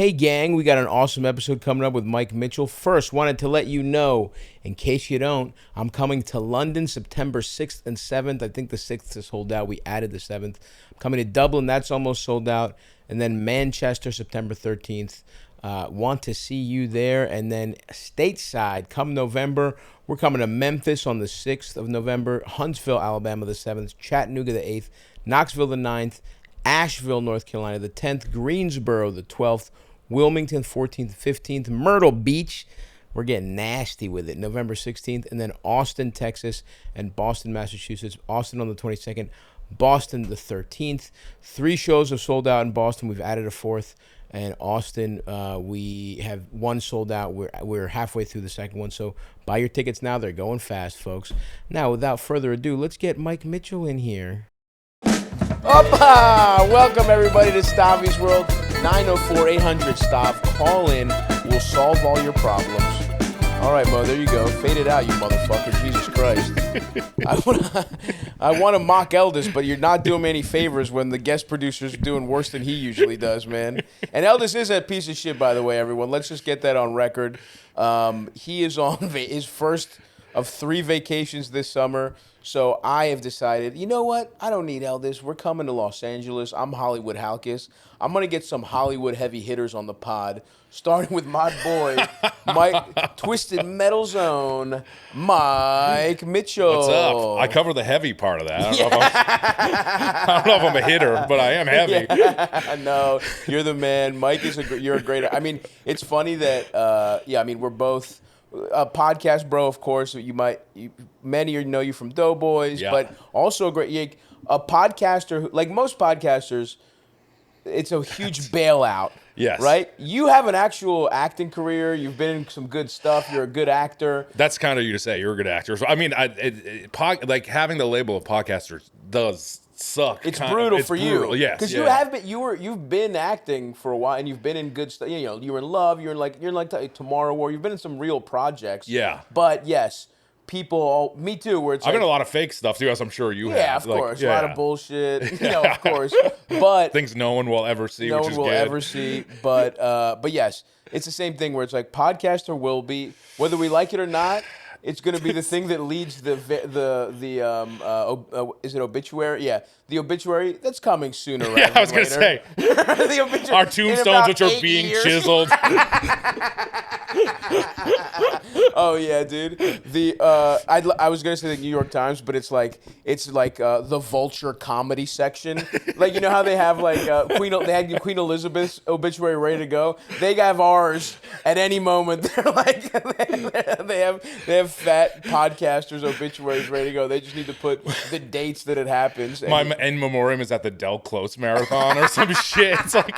Hey gang, we got an awesome episode coming up with Mike Mitchell. First, wanted to let you know, in case you don't, I'm coming to London September 6th and 7th. I think the 6th is sold out. We added the 7th. I'm coming to Dublin. That's almost sold out. And then Manchester, September 13th. Want to see you there. And then stateside, come November, we're coming to Memphis on the 6th of November, Huntsville, Alabama the 7th, Chattanooga the 8th, Knoxville the 9th, Asheville, North Carolina the 10th, Greensboro the 12th, Wilmington 14th, 15th, Myrtle Beach, we're getting nasty with it, November 16th, and then Austin, Texas, and Boston, Massachusetts. Austin on the 22nd, Boston the 13th. 3 shows have sold out in Boston. We've added a 4th. And Austin, we have 1 sold out. We're halfway through the 2nd one, so buy your tickets now. They're going fast, folks. Now, without further ado, let's get Mike Mitchell in here. Opa! Welcome, everybody, to Stavvy's World. 904-800-STAV. Call in. We'll solve all your problems. All right, Mo, there you go. Fade it out, you motherfucker. Jesus Christ. I want to mock Eldest, but you're not doing me any favors when the guest producer's doing worse than he usually does, man. And Eldest is a piece of shit, by the way, everyone. Let's just get that on record. He is on his first of 3 vacations this summer. So I have decided, you know what? I don't need Eldest. We're coming to Los Angeles. I'm Hollywood Halkis. I'm going to get some Hollywood heavy hitters on the pod, starting with my boy, Mike, Twisted Metal Zone, Mike Mitchell. What's up? I cover the heavy part of that. I don't know if I'm a hitter, but I am heavy. Yeah. No, you're the man. Mike you're a great. I mean, it's funny that we're both a podcast bro, of course. Many know you from Doughboys, but also a podcaster. Like most podcasters, it's a huge bailout. Yes. Right? You have an actual acting career. You've been in some good stuff. You're a good actor. That's kind of you to say. You're a good actor. So, I mean, like having the label of podcaster does suck. It's brutal for you. Yes. Because you've been acting for a while, and you've been in good stuff. You know, you were in Love. You're in like Tomorrow War. You've been in some real projects. Yeah. But yes, me too. Where it's I've been in a lot of fake stuff too, as I'm sure you have. Yeah, of course. A lot of bullshit. You know, of course. But things no one will ever see. No one will ever see. But yes, it's the same thing where it's like podcaster will be, whether we like it or not, it's going to be the thing that leads is it obituary? Yeah, the obituary that's coming sooner rather than I was going to say the obituary, our tombstones, which are being chiseled. Oh yeah, dude. I was gonna say the New York Times, but it's like the Vulture comedy section. Like, you know how they have like they had Queen Elizabeth's obituary ready to go. They have ours at any moment. They're like they have fat podcasters obituaries ready to go. They just need to put the dates that it happens. My in memoriam is at the Del Close Marathon or some shit. It's like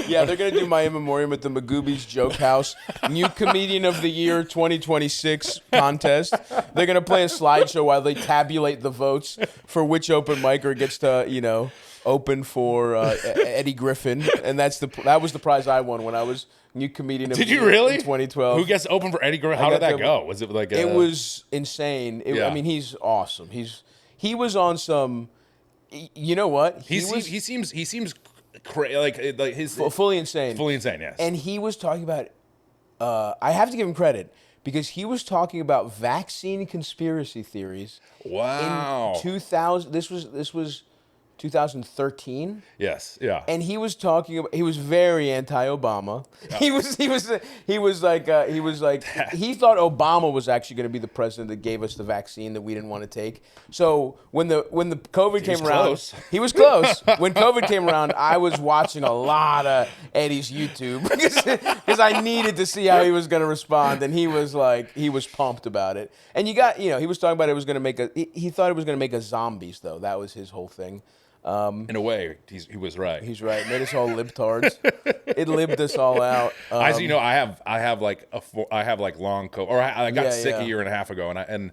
yeah, they're gonna do my in memoriam at the Magoobies Joke House. New Comedian of the Year 2026 contest. They're going to play a slideshow while they tabulate the votes for which open micer gets to, open for Eddie Griffin. And that was the prize I won when I was New Comedian of the Year in 2012. Who gets open for Eddie Griffin? How did that go? Was it like It was insane. I mean, he's awesome. He was on some, you know what? He seems like his fully insane. Fully insane, yes. And he was talking about I have to give him credit because he was talking about vaccine conspiracy theories. Wow. In 2000, this was 2013. Yes. Yeah. And he was talking about. He was very anti-Obama. Oh. He was like he thought Obama was actually going to be the president that gave us the vaccine that we didn't want to take. So when the COVID came around, he was close. When COVID came around, I was watching a lot of Eddie's YouTube because I needed to see how he was going to respond, and he was pumped about it. And he was talking about he thought it was going to make us zombies though. That was his whole thing. In a way, he was right. He's right. Made us all libtards. It libbed us all out. I have like long COVID, or I got sick a year and a half ago, and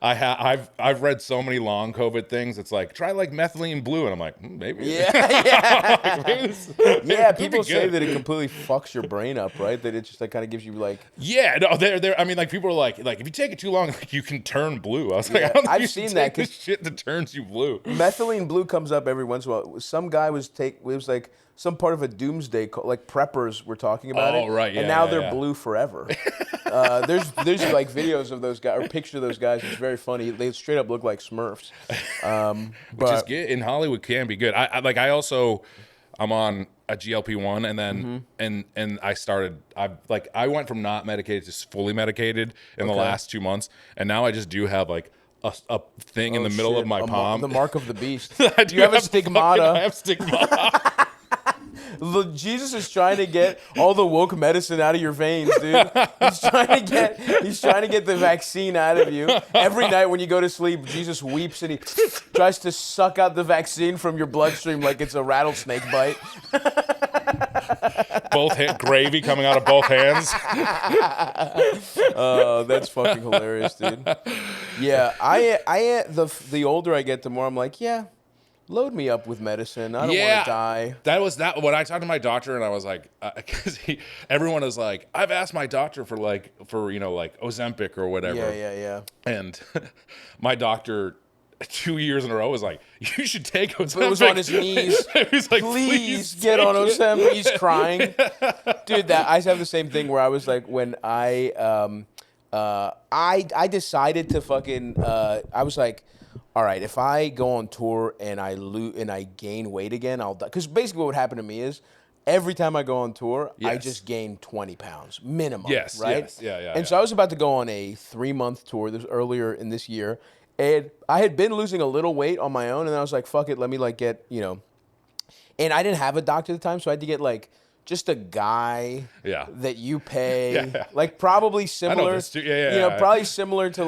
I've read so many long COVID things. It's like, try like methylene blue, and I'm like, maybe. Yeah. Like, people say that it completely fucks your brain up, right? That it just like kind of gives you like. Yeah, no, they're. I mean, like people are like if you take it too long, like, you can turn blue. I was like, I've seen that because shit that turns you blue. Methylene blue comes up every once in a while. Some guy was like some part of a doomsday cult. Like preppers were talking about it. Oh, right, yeah, and now yeah, they're yeah. blue forever. There's like videos of those guys or pictures of those guys. It's very funny. They straight up look like Smurfs. Which is good in Hollywood can be good. I'm on a GLP-1 and then and I went from not medicated to fully medicated in the last 2 months, and now I just do have like a thing in the middle of my palm. The mark of the beast. Do you have a stigmata. I have stigmata. Jesus is trying to get all the woke medicine out of your veins, dude. He's trying to get the vaccine out of you. Every night when you go to sleep, Jesus weeps and he tries to suck out the vaccine from your bloodstream like it's a rattlesnake bite. Gravy coming out of both hands. Oh, that's fucking hilarious, dude. Yeah, the older I get, the more I'm like, yeah, load me up with medicine. I don't want to die. That was when I talked to my doctor, and I was like, because everyone is like, I've asked my doctor for Ozempic or whatever. Yeah. And my doctor 2 years in a row was like, you should take Ozempic. But it was on his knees. He's like, please get on Ozempic. He's crying. Dude, I have the same thing where I was like, when I decided to fucking, I was like, all right, if I go on tour and I gain weight again, I'll die. Because basically what would happen to me is every time I go on tour, I just gain 20 pounds minimum. Yes, right? yes, yeah. And so I was about to go on a 3-month tour. This was earlier in this year, and I had been losing a little weight on my own, and I was like, fuck it, let me get, and I didn't have a doctor at the time, so I had to get just a guy that you pay, like probably similar. I know this too. Probably similar to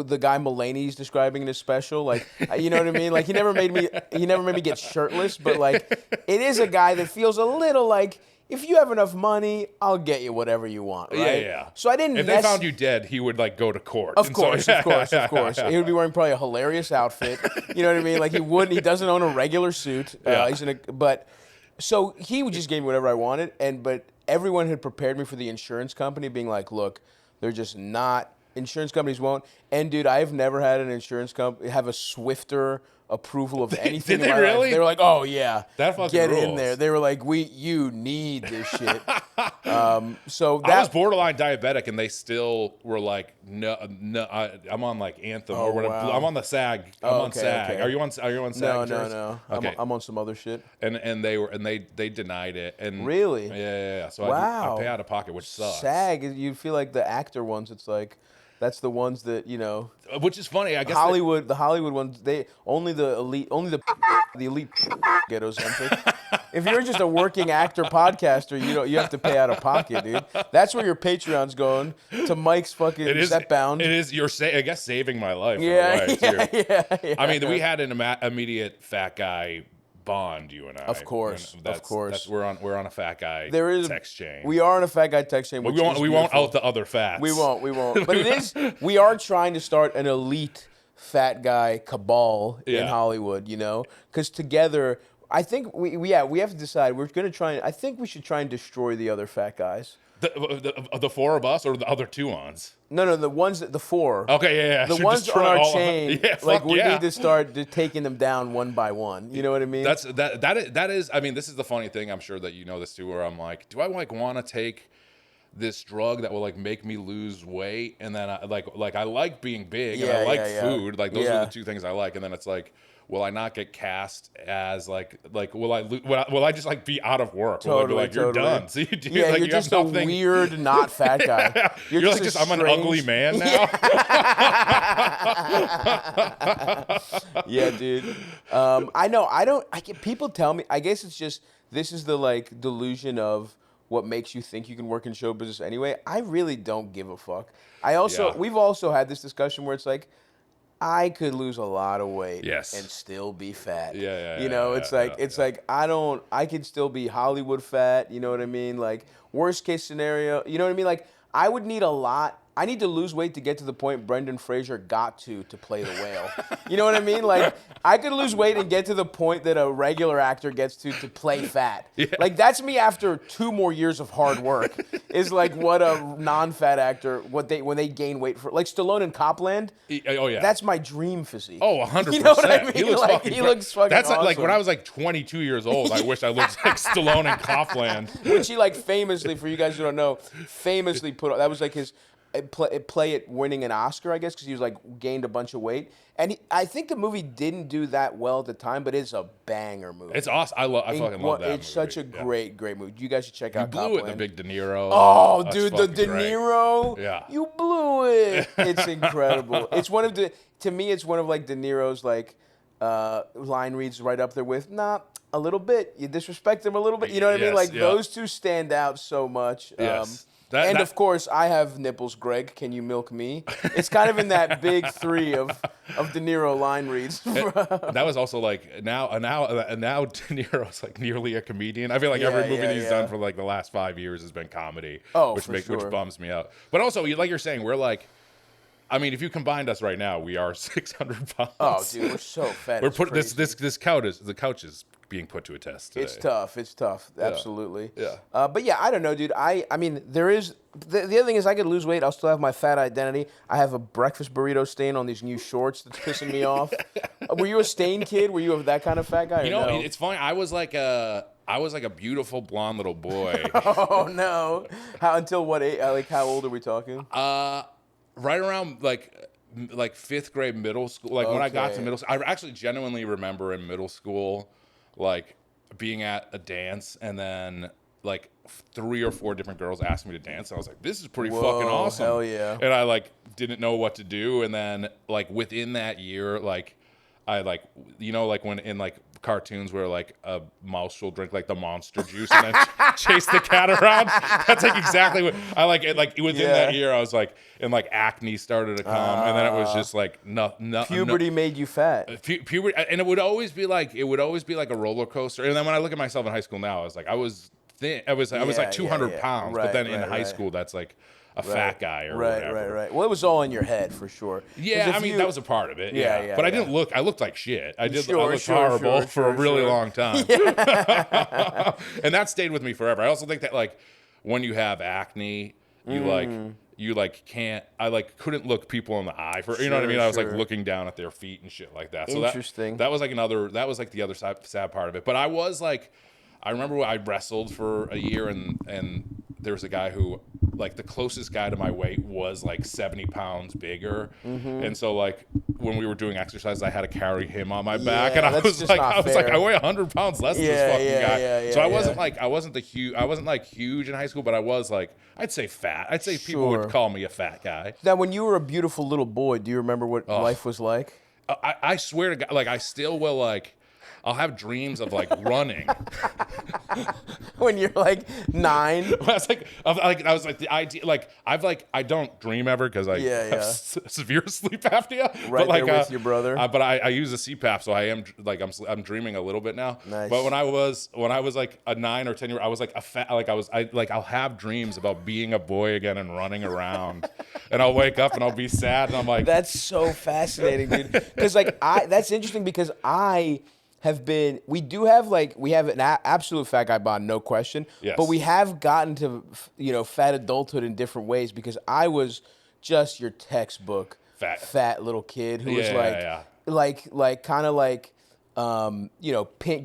the guy Mulaney's describing in his special. Like, you know what I mean? Like he never made me get shirtless, but it is a guy that feels a little like, if you have enough money, I'll get you whatever you want, right? Yeah. So I didn't. If they found you dead, he would go to court. Of course. He would be wearing probably a hilarious outfit. You know what I mean? Like he doesn't own a regular suit. So he would just give me whatever I wanted, but everyone had prepared me for the insurance company being like, look, they're just not, insurance companies won't. And dude, I've never had an insurance company have a swifter approval of anything. Did they really? They were like, oh yeah, that fucking get rules. in there. They were like, you need this shit. So that I was borderline diabetic, and they still were like, no, I'm on Anthem or whatever. Wow. I'm on the SAG. I'm on SAG. Okay. Are you on SAG? No. Okay. I'm on some other shit. And they denied it. And really? Yeah. So wow. I pay out of pocket, which sucks. SAG, you feel like the actor ones. It's like. That's the ones that, Which is funny, I guess. The Hollywood ones, the elite get Ozempic. If you're just a working actor podcaster, you have to pay out of pocket, dude. That's where your Patreon's going, to Mike's fucking Set Bound. It is, I guess, saving my life. Yeah. I mean, we had an immediate fat guy bond, you and I. Of course. We're on a fat guy text chain. We are on a fat guy text chain. We won't out the other fats. We won't. But we are trying to start an elite fat guy cabal in Hollywood, because together, I think we have to decide. I think we should try and destroy the other fat guys. The four of us or the other two ons? No, the four. Okay, yeah. The ones on our chain, we need to start taking them down one by one. You know what I mean? That is. I mean, this is the funny thing. I'm sure that you know this too. Where I'm like, do I want to take this drug that will make me lose weight, and then I like being big and I like food. Like those are the two things I like, and then it's like, will I not get cast as will I just be out of work? Totally, will I be you're done. So you do you're you just have a nothing. weird not fat guy. You're just I'm an ugly man now. Yeah, dude. I know. People tell me. I guess it's just this is the delusion of what makes you think you can work in show business anyway. I really don't give a fuck. We've also had this discussion where it's like, I could lose a lot of weight and still be fat. I could still be Hollywood fat, you know what I mean? Worst case scenario, you know what I mean? I would need a lot I need to lose weight to get to the point Brendan Fraser got to play the whale. You know what I mean? Like, I could lose weight and get to the point that a regular actor gets to play fat. Yeah. Like, that's me after 2 more years of hard work. Is like what a non-fat actor, when they gain weight for, like Stallone in Copland. Oh yeah, that's my dream physique. Oh, 100%. You know what I mean? He looks fucking. That's awesome. like when I was like 22 years old. I wish I looked like Stallone in Copland. Which he like famously, for you guys who don't know, famously put. That was like his play at winning an Oscar, I guess, because he was like gained a bunch of weight. And I think the movie didn't do that well at the time, but it's a banger movie. It's awesome. I fucking love that. It's such a great movie. You guys should check out. You blew it, the big De Niro. Oh, dude, the De Niro. Yeah, you blew it. It's incredible. It's one of the. To me, it's one of like De Niro's like line reads right up there with a little bit. You disrespect him a little bit. You know what I mean? Like those two stand out so much. Yes. Of course, I have nipples, Greg. Can you milk me? It's kind of in that big 3 of De Niro line reads. That was also like now De Niro's like nearly a comedian. I feel like every movie that he's done for like the last 5 years has been comedy, which bums me out. But also, like you're saying, we're like, I mean, if you combined us right now, we are 600 pounds. Oh, dude, we're so fat. We're put this couch is being put to a test today. It's tough. Absolutely. Yeah. But yeah, I don't know, dude. I mean, there is the other thing is I could lose weight. I'll still have my fat identity. I have a breakfast burrito stain on these new shorts that's pissing me off. Were you a stain kid? Were you that kind of fat guy? You know, it's funny. I was like a beautiful blonde little boy. Oh no! Until what age? Like, how old are we talking? Right around like 5th grade, middle school. Like when I got to middle school, I actually genuinely remember in middle school, like being at a dance and then like 3 or 4 different girls asked me to dance, and I was like, "This is pretty fucking awesome!" Hell yeah! And I like didn't know what to do, and then like within that year, like I like like when in like cartoons where like a mouse will drink like the monster juice and then chase the cat around. That's like exactly what I like. Like within that year, I was like, and like acne started to come, and then it was just like puberty made you fat. Puberty, and it would always be like a roller coaster. And then when I look at myself in high school now, I was thin. I was like 200 pounds, but then in high school, that's like a fat guy or whatever. Right. Well, it was all in your head for sure. Yeah, I mean that was a part of it. Yeah. But I didn't look. I looked like shit. I looked horrible for a really long time. And that stayed with me forever. I also think that like when you have acne, you can't. I like couldn't look people in the eye for you know what I mean. I was like looking down at their feet and shit like that. So interesting. That was like the other sad part of it. But I was like, I remember I wrestled for a year and there was a guy who, like, the closest guy to my weight was like 70 pounds bigger, and so like when we were doing exercise, I had to carry him on my back, and I was like, I weigh 100 pounds less than this fucking guy. So I wasn't huge in high school, but I was like, I'd say fat. I'd say people would call me a fat guy. Now, when you were a beautiful little boy, do you remember what life was like? I swear to God, like I still will like. I'll have dreams of like running. When you're like 9. I was like the idea. Like I don't dream ever because I have severe sleep apnea. Right, but like, there with your brother. But I use a CPAP, so I am like I'm dreaming a little bit now. Nice. But when I was like a 9 or 10 year, I was like a fat. Like I'll have dreams about being a boy again and running around, and I'll wake up and I'll be sad, and I'm like, that's so fascinating, dude. Because like that's interesting because we have an absolute fat guy bond, no question. Yes. But we have gotten to, fat adulthood in different ways because I was just your textbook fat little kid who was kind of like,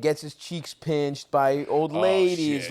gets his cheeks pinched by old ladies,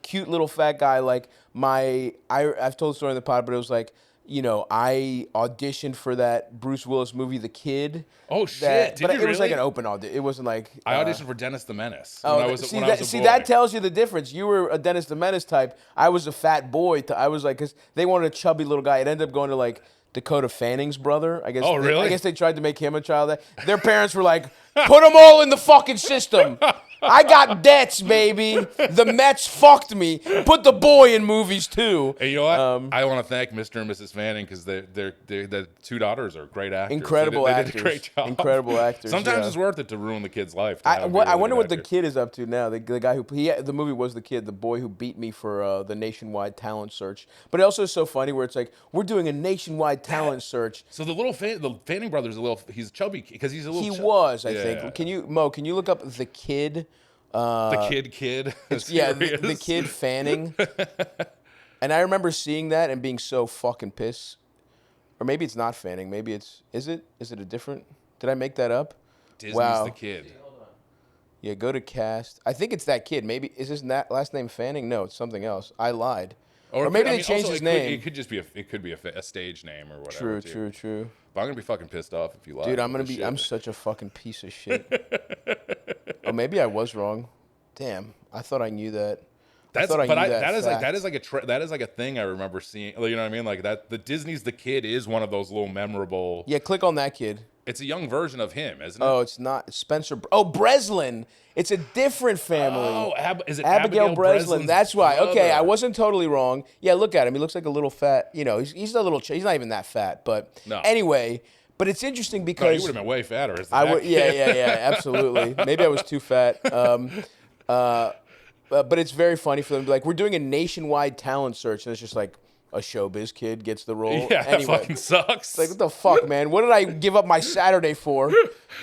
cute little fat guy. Like I've told the story in the pod, but it was like, I auditioned for that Bruce Willis movie, The Kid. Oh shit! But it was like an open audition. It wasn't like I auditioned for Dennis the Menace. That tells you the difference. You were a Dennis the Menace type. I was a fat boy. I was like, because they wanted a chubby little guy. It ended up going to like Dakota Fanning's brother. I guess. Oh really? I guess they tried to make him a child. Their parents were like, put them all in the fucking system. I got debts, baby. The Mets fucked me. Put the boy in movies too. And you know what? I want to thank Mr. and Mrs. Fanning because the two daughters are great actors. Incredible they actors. Did a great job. Incredible actors. Sometimes it's worth it to ruin the kid's life. I wonder what the kid is up to now. The guy who the movie was the kid, the boy who beat me for the nationwide talent search. But it also is so funny where it's like we're doing a nationwide talent search. So the Fanning brothers he's chubby because he's a little. He was, I think. Can you look up the kid? The kid. Yeah, the kid Fanning. And I remember seeing that and being so fucking pissed. Or maybe it's not Fanning. Maybe it's is it a different? Did I make that up? Disney's the kid. Yeah, go to cast. I think it's that kid. Maybe is his last name Fanning? No, it's something else. I lied. Or maybe they changed his name. It could just be a stage name or whatever. True. But I'm gonna be fucking pissed off if you lie. Dude, I'm such a fucking piece of shit. Oh, maybe I was wrong. Damn, I thought I knew that. That is like a thing I remember seeing. You know what I mean? Like that. The Disney's the kid is one of those little memorable. Yeah, click on that kid. It's a young version of him, isn't it? Oh, it's not. It's Spencer. Oh, Breslin. It's a different family. Oh, is it Abigail Breslin? That's why. Brother. Okay, I wasn't totally wrong. Yeah, look at him. He looks like a little fat. You know, he's a little. He's not even that fat, but no. Anyway. But it's interesting because no, you would have been way fatter. Yeah, absolutely. Maybe I was too fat. But it's very funny for them to be like, we're doing a nationwide talent search, and it's just like a showbiz kid gets the role. Yeah, that fucking sucks. It's like, what the fuck, man? What did I give up my Saturday for?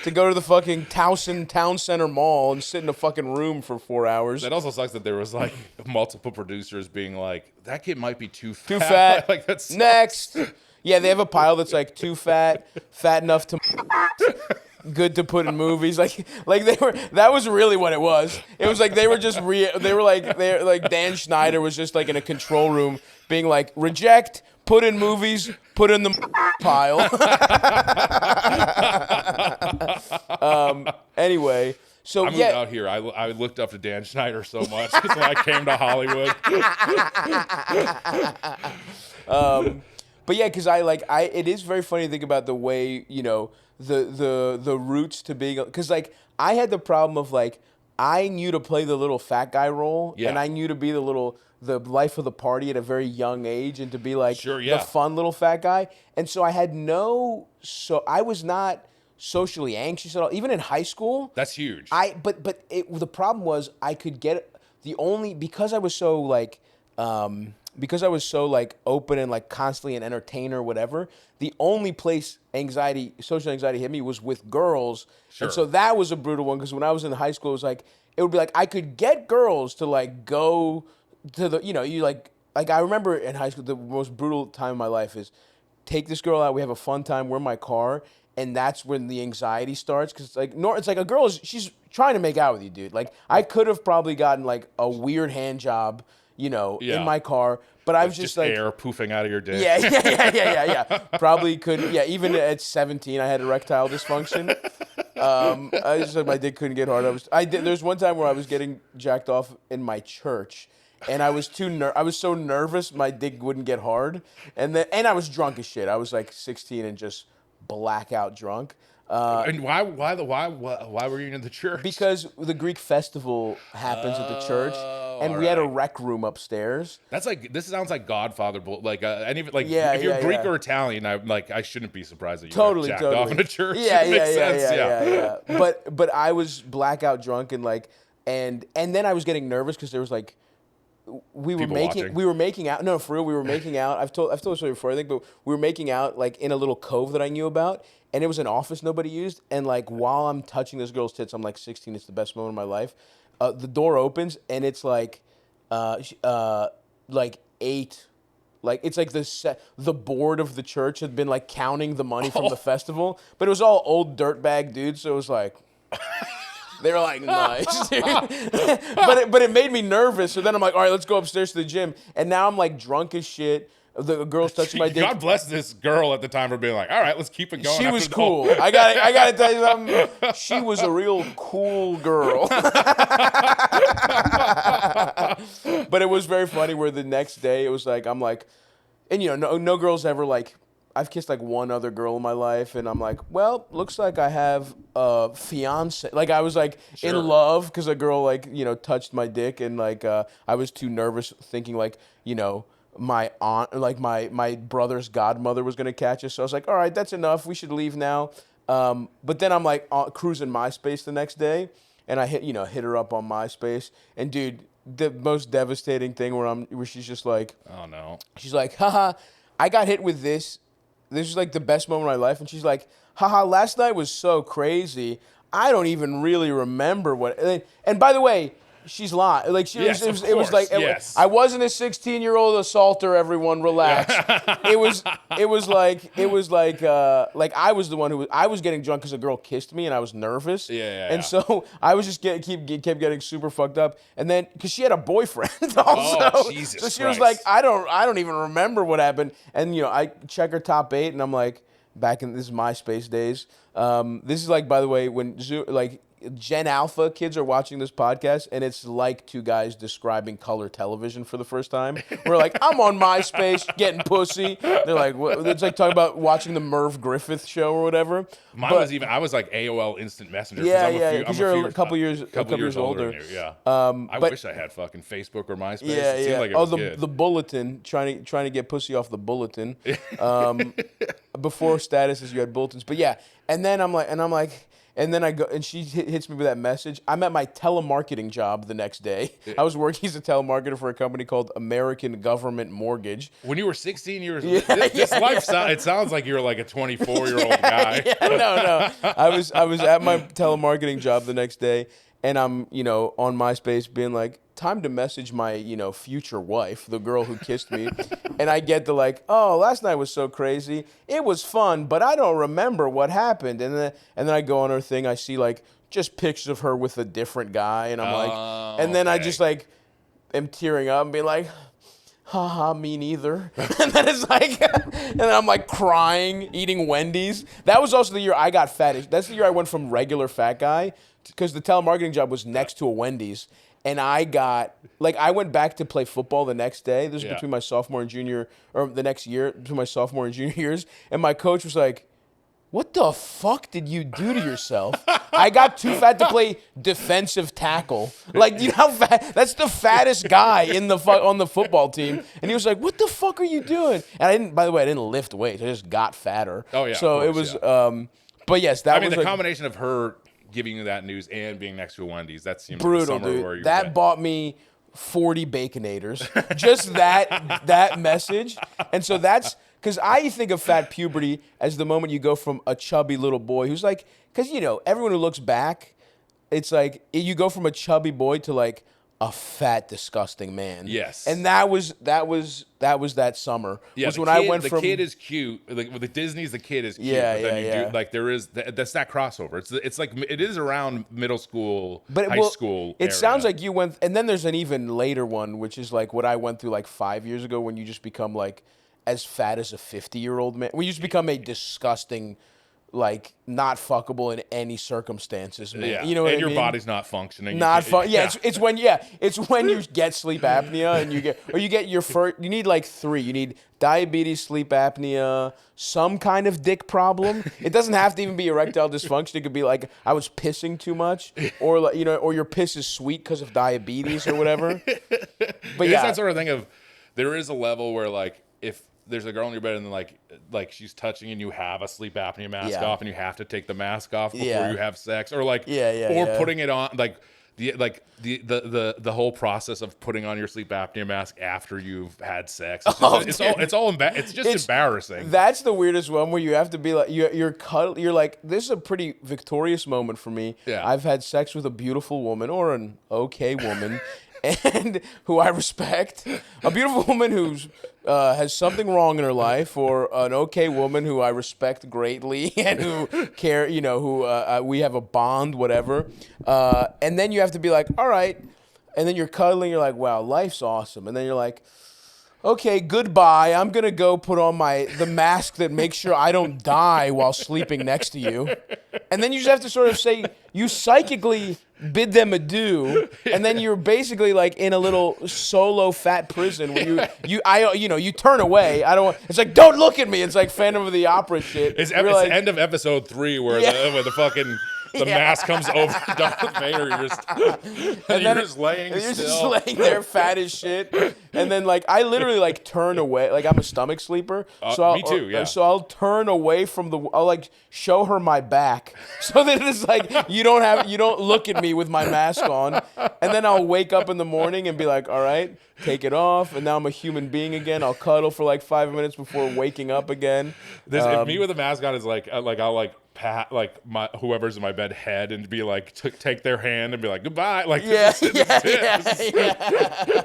To go to the fucking Towson Town Center Mall and sit in a fucking room for 4 hours. That also sucks that there was like multiple producers being like, that kid might be too fat. Too fat. Like that's next. Yeah, they have a pile that's like too fat enough to good to put in movies. Like they were. That was really what it was. It was like they were just like Dan Schneider was just like in a control room being like, reject, put in movies, put in the pile. Anyway. So I moved out here. I looked up to Dan Schneider so much when I came to Hollywood. But yeah, because it is very funny to think about the way, you know, the roots to being, because like I had the problem of like I knew to play the little fat guy role, and I knew to be the life of the party at a very young age, and to be like the fun little fat guy, and so I had I was not socially anxious at all, even in high school. That's huge. The problem was I could get because I was so like. Because I was so like open and like constantly an entertainer or whatever, the only place social anxiety hit me was with girls. Sure. And so that was a brutal one because when I was in high school, it would be like I could get girls to like go to the, you know, you like I remember in high school, the most brutal time of my life is take this girl out, we have a fun time, we're in my car, and that's when the anxiety starts because it's like a girl she's trying to make out with you, dude. Like I could have probably gotten like a weird hand job, you know, in my car, but I was just like air poofing out of your dick. Yeah. Probably could. Yeah, even at 17, I had erectile dysfunction. I just like my dick couldn't get hard. There's one time where I was getting jacked off in my church, and I was I was so nervous my dick wouldn't get hard, and I was drunk as shit. I was like 16 and just blackout drunk. And why were you in the church? Because the Greek festival happens at the church, and we had a rec room upstairs. This sounds like Godfather, like if you're Greek or Italian, I shouldn't be surprised that you got jacked off in a church. Yeah. But I was blackout drunk and then I was getting nervous because there was like. We were making out. No, for real, we were making out. I've told the story before, I think, but we were making out like in a little cove that I knew about, and it was an office nobody used. And like while I'm touching this girl's tits, I'm like 16. It's the best moment of my life. The door opens and it's like 8. Like it's like the board of the church had been like counting the money from the festival, but it was all old dirtbag dudes. So it was like. They were like, nice, dude. but it made me nervous. So then I'm like, all right, let's go upstairs to the gym. And now I'm like drunk as shit. The girl's touching my dick. God bless this girl at the time for being like, all right, let's keep it going. She was cool. I got to tell you something. She was a real cool girl. But it was very funny where the next day it was like, I'm like, and you know, no girls ever like, I've kissed like one other girl in my life, and I'm like, well, looks like I have a fiance. Like I was like in love because a girl like touched my dick, and like I was too nervous thinking like my aunt, like my brother's godmother was gonna catch us. So I was like, all right, that's enough. We should leave now. But then I'm like cruising MySpace the next day, and I hit her up on MySpace, and dude, the most devastating thing where she's just like, oh no, she's like, haha, I got hit with this. This is like the best moment of my life, and she's like, haha, last night was so crazy. I don't even really remember what. And by the way, she's lying. Like it was like I wasn't a 16-year-old assaulter. Everyone, relax. it was like I was the one I was getting drunk because a girl kissed me and I was nervous. And so I was just kept getting super fucked up. And then because she had a boyfriend also, oh, Jesus so she Christ. was like, I don't even remember what happened. And I check her top 8 and I'm like, back in this is MySpace days. This is like, by the way, when Gen Alpha kids are watching this podcast, and it's like two guys describing color television for the first time. We're like, I'm on MySpace getting pussy. They're like, what? It's like talking about watching the Merv Griffith show or whatever. I was like AOL Instant Messenger. Because you're a couple years older. Than you, I wish I had fucking Facebook or MySpace. It seemed like it was good. The bulletin, trying to get pussy off the bulletin. Before statuses, you had bulletins. But yeah, and then and then I go, and she hits me with that message. I'm at my telemarketing job the next day. I was working as a telemarketer for a company called American Government Mortgage. When you were 16 years old, this life it sounds like you're like a 24-year-old guy. No. I was at my telemarketing job the next day, and I'm on MySpace being like, time to message my future wife, the girl who kissed me. And I get the like, oh, last night was so crazy. It was fun, but I don't remember what happened. And then I go on her thing. I see like just pictures of her with a different guy, and I'm like, and then I just like am tearing up and being like, haha, me neither. And then it's like, and then I'm like crying, eating Wendy's. That was also the year I got fat. That's the year I went from regular fat guy, because the telemarketing job was next to a Wendy's. And I went back to play football the next day. This was between my sophomore and junior, or the next year, between my sophomore and junior years. And my coach was like, what the fuck did you do to yourself? I got too fat to play defensive tackle. Like, you know how fat? That's the fattest guy on the football team. And he was like, what the fuck are you doing? And by the way, I didn't lift weights. I just got fatter. Oh, yeah. So it was, but yes, that was the combination of her giving you that news and being next to a Wendy's, that seemed brutal, like a summer dude. where you that bought me 40 Baconators. Just that message. And so that's because I think of fat puberty as the moment you go from a chubby little boy who's like, because everyone who looks back, it's like you go from a chubby boy to like a fat, disgusting man. Yes. And that was that summer. Yeah, was when I went from the kid is cute. Like with the Disney's, the kid is cute. Yeah, but then yeah. Do, like there is that's that crossover. It's like it is around middle school, high school. It sounds like you went, and then there's an even later one, which is like what I went through like 5 years ago, when you just become like as fat as a 50-year-old man. When you just become a disgusting, like not fuckable in any circumstances, man. Yeah. You know what I mean? And your body's not functioning. Yeah. It's when you get sleep apnea and you get your first. You need like 3. You need diabetes, sleep apnea, some kind of dick problem. It doesn't have to even be erectile dysfunction. It could be like I was pissing too much, or like or your piss is sweet because of diabetes or whatever. But it's that sort of thing of there is a level where like if there's a girl in your bed and like she's touching and you have a sleep apnea mask off and you have to take the mask off before you have sex, or like putting it on like the whole process of putting on your sleep apnea mask after you've had sex. It's just embarrassing. That's the weirdest one, where you have to be like you're like, this is a pretty victorious moment for me. Yeah. I've had sex with a beautiful woman, or an okay woman. And who I respect, a beautiful woman who has something wrong in her life, or an okay woman who I respect greatly and who care, who we have a bond, whatever. And then you have to be like, all right. And then you're cuddling, you're like, wow, life's awesome. And then you're like, okay, goodbye. I'm gonna go put on the mask that makes sure I don't die while sleeping next to you. And then you just have to sort of say, you psychically bid them adieu, and then you're basically like in a little solo fat prison where you turn away. It's like, don't look at me. It's like Phantom of the Opera shit. It's the end of episode 3 where the fucking mask comes over Darth Vader. You're just laying still. Just laying there fat as shit. And then like I literally like turn away. Like I'm a stomach sleeper. Me too, yeah. So I'll turn away from I'll like show her my back so that it's like you don't look at me with my mask on. And then I'll wake up in the morning and be like, all right, take it off, and now I'm a human being again. I'll cuddle for like 5 minutes before waking up again. Me with a mask on is like I'll like pat like whoever's in my bed head and be like take their hand and be like goodbye. Like this is it.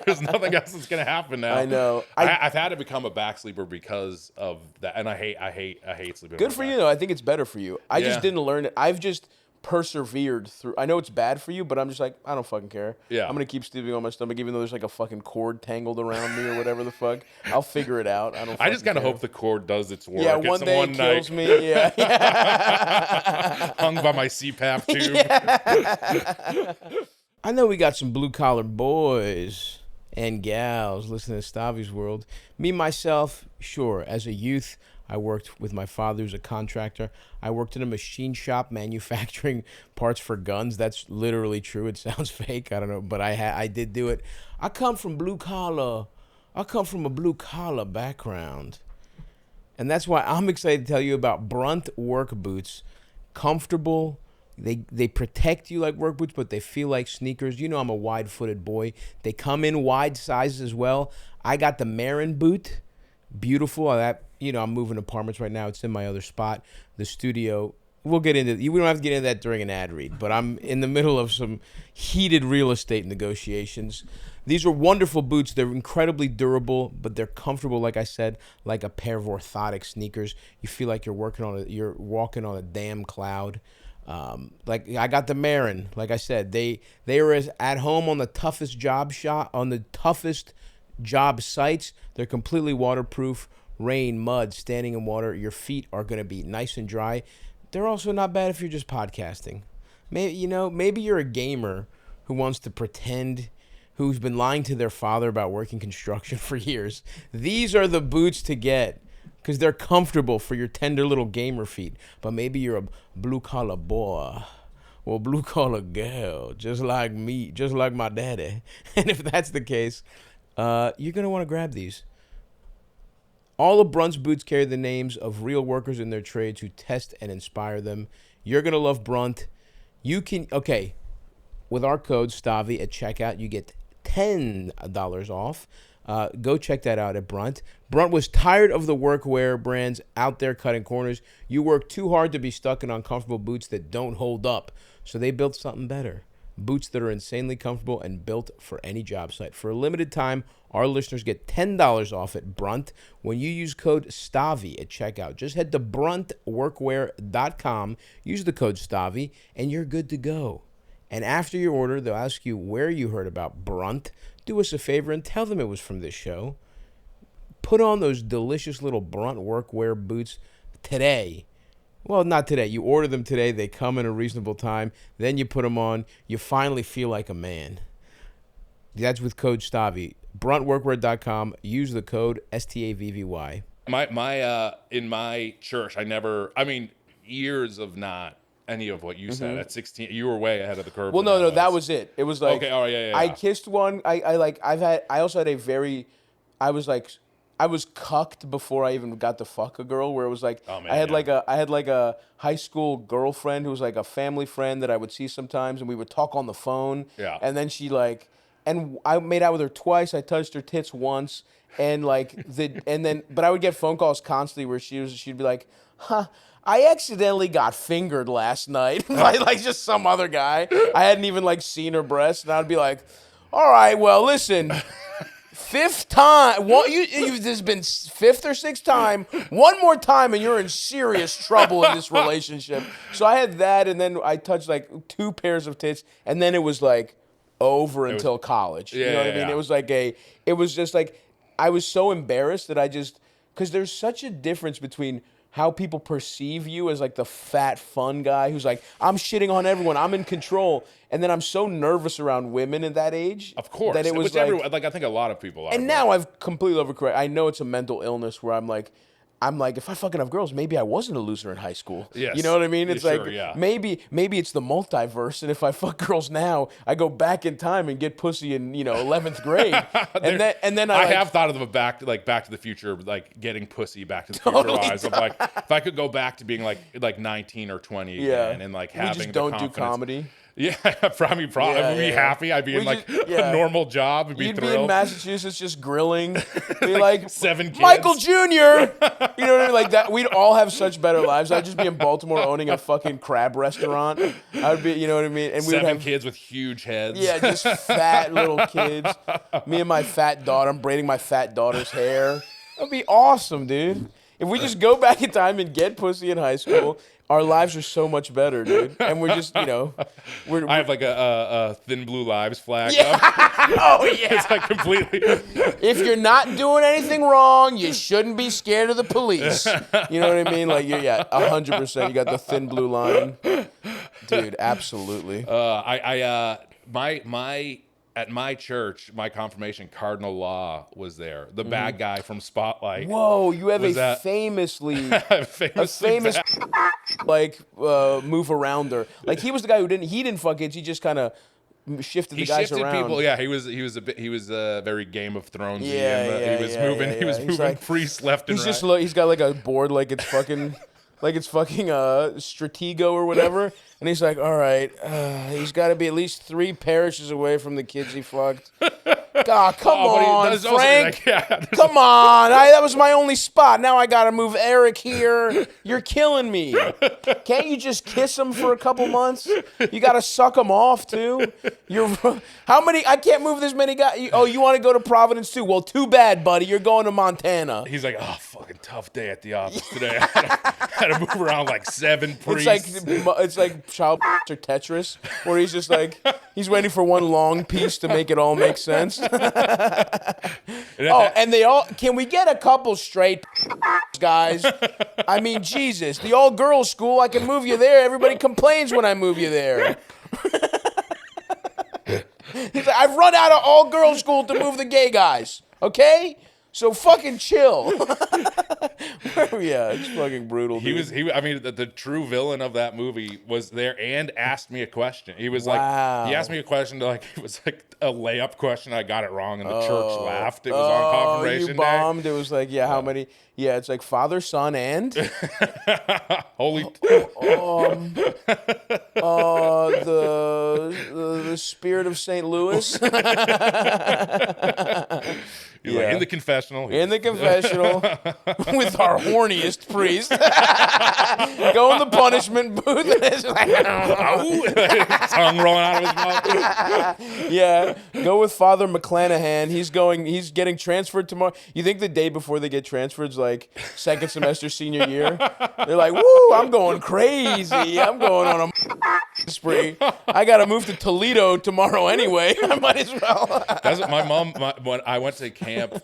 There's nothing else that's gonna happen now. I know. I've had to become a back sleeper because of that, and I hate sleeping. Good for you though. I think it's better for you. I just didn't learn it. I've just persevered through. I know it's bad for you, but I'm just like, I don't fucking care. Yeah. I'm gonna keep sleeping on my stomach even though there's like a fucking cord tangled around me or whatever the fuck. I'll figure it out. I just kind of hope the cord does its work. Yeah, one day it kills me. Yeah. Hung by my CPAP tube. Yeah. I know we got some blue collar boys and gals listening to Stavvy's World. Me, myself, sure, as a youth, I worked with my father who's a contractor. I worked in a machine shop manufacturing parts for guns. That's literally true. It sounds fake. I don't know, but I did do it. I come from a blue collar background. And that's why I'm excited to tell you about Brunt work boots. Comfortable. They protect you like work boots, but they feel like sneakers. You know I'm a wide-footed boy. They come in wide sizes as well. I got the Marin boot. Beautiful. I'm moving apartments right now. It's in my other spot, the studio. We'll get into we don't have to get into that during an ad read, but I'm in the middle of some heated real estate negotiations. These are wonderful boots. They're incredibly durable, but they're comfortable, like I said, like a pair of orthotic sneakers. You feel like you're walking on a damn cloud. Like I got the Marin, like I said, they are at home on the toughest job sites. They're completely waterproof. Rain, mud, standing in water, your feet are going to be nice and dry. They're also not bad if you're just podcasting. Maybe you're a gamer who wants to pretend, who's been lying to their father about working construction for years. These are the boots to get because they're comfortable for your tender little gamer feet. But maybe you're a blue-collar boy or blue-collar girl, just like me, just like my daddy. And if that's the case, you're going to want to grab these. All of Brunt's boots carry the names of real workers in their trades who test and inspire them. You're going to love Brunt. With our code Stavvy at checkout, you get $10 off. Go check that out at Brunt. Brunt was tired of the workwear brands out there cutting corners. You work too hard to be stuck in uncomfortable boots that don't hold up. So they built something better. Boots that are insanely comfortable and built for any job site. For a limited time, our listeners get $10 off at Brunt when you use code Stavvy at checkout. Just head to bruntworkwear.com, use the code Stavvy, and you're good to go. And after your order, they'll ask you where you heard about Brunt. Do us a favor and tell them it was from this show. Put on those delicious little Brunt workwear boots today. Well, not today. You order them today. They come in a reasonable time. Then you put them on. You finally feel like a man. That's with code Stavvy. Bruntworkwear.com. Use the code STAVVY. In my church, years of not any of what you said. At 16, you were way ahead of the curve. Well, no, that was it. It was like, okay, all right, yeah. I kissed one. I was cucked before I even got to fuck a girl. Where it was like, I had like a high school girlfriend who was like a family friend that I would see sometimes, and we would talk on the phone. Yeah. And then and I made out with her twice. I touched her tits once, and but I would get phone calls constantly where she'd be like, I accidentally got fingered last night by like just some other guy. I hadn't even seen her breasts, and I'd be like, all right, well, listen. Fifth time. This has been fifth or sixth time. One more time, and you're in serious trouble in this relationship. So I had that, and then I touched 2 pairs of tits, and then it was over until college. You know what I mean? It was I was so embarrassed that I just, because there's such a difference between how people perceive you as like the fat fun guy who's like, I'm shitting on everyone, I'm in control, and then I'm so nervous around women at that age. Of course, that it was which everyone, like I think a lot of people are. And now I've completely overcorrected. I know it's a mental illness where I'm like, if I fucking have girls, maybe I wasn't a loser in high school. Yes. You know what I mean? It's like, yeah. maybe it's the multiverse, and if I fuck girls now, I go back in time and get pussy in 11th grade, and then I have thought of them back to the future, like getting pussy Back to the Future wise. I'm like, if I could go back to being like 19 or 20 again, and like having we just the don't confidence. Do comedy. Yeah, probably. I'd be happy. I'd be in like a normal job. I'd be You'd thrilled. be in Massachusetts just grilling. Be like 7 kids. Michael Jr. You know what I mean? Like that. We'd all have such better lives. I'd just be in Baltimore owning a fucking crab restaurant. I'd be, you know what I mean? And we'd 7 have kids with huge heads. Yeah, just fat little kids. Me and my fat daughter. I'm braiding my fat daughter's hair. That'd be awesome, dude. If we just go back in time and get pussy in high school, our lives are so much better, dude. And we're just, we're I have like a Thin Blue Lives flag yeah. up. Oh, yeah. It's like completely. If you're not doing anything wrong, you shouldn't be scared of the police. You know what I mean? Like, 100%. You got the thin blue line. Dude, absolutely. At my church, my confirmation, Cardinal Law was there. The bad guy from Spotlight. Whoa, you have a famously famous move arounder. Like he was the guy who didn't fuck kids. He just kind of shifted the guys around. People. Yeah, he was very Game of Thrones. He was moving priests left and right. He's got like a board like it's fucking Stratego or whatever. And he's like, all right, he's got to be at least 3 parishes away from the kids he fucked. God, come on, Frank. Come on. That was my only spot. Now I got to move Eric here. You're killing me. Can't you just kiss him for a couple months? You got to suck him off, too? How many? I can't move this many guys. Oh, you want to go to Providence, too? Well, too bad, buddy. You're going to Montana. He's like, oh, fucking tough day at the office today. I had to move around like 7 priests. It's like Child or Tetris, where he's just like, he's waiting for one long piece to make it all make sense. And can we get a couple straight guys? I mean, Jesus, the all-girls school, I can move you there. Everybody complains when I move you there. He's like, I've run out of all-girls school to move the gay guys, okay? So fucking chill. Yeah, it's fucking brutal. Dude. The true villain of that movie was there and asked me a question. He was he asked me a question it was like a layup question. I got it wrong and the church laughed. It was on confirmation you bombed. Day. It was like, how many? Yeah, it's like Father, Son, and Holy. The Spirit of St. Louis. Like, in the confessional. With our horniest priest. Go in the punishment booth. And it's like, tongue rolling out of his mouth. Yeah. Go with Father McClanahan. He's getting transferred tomorrow. You think the day before they get transferred is like second semester senior year? They're like, woo, I'm going crazy. I'm going on a spree. I got to move to Toledo tomorrow anyway. I might as well. That's what my mom, when I went to Camp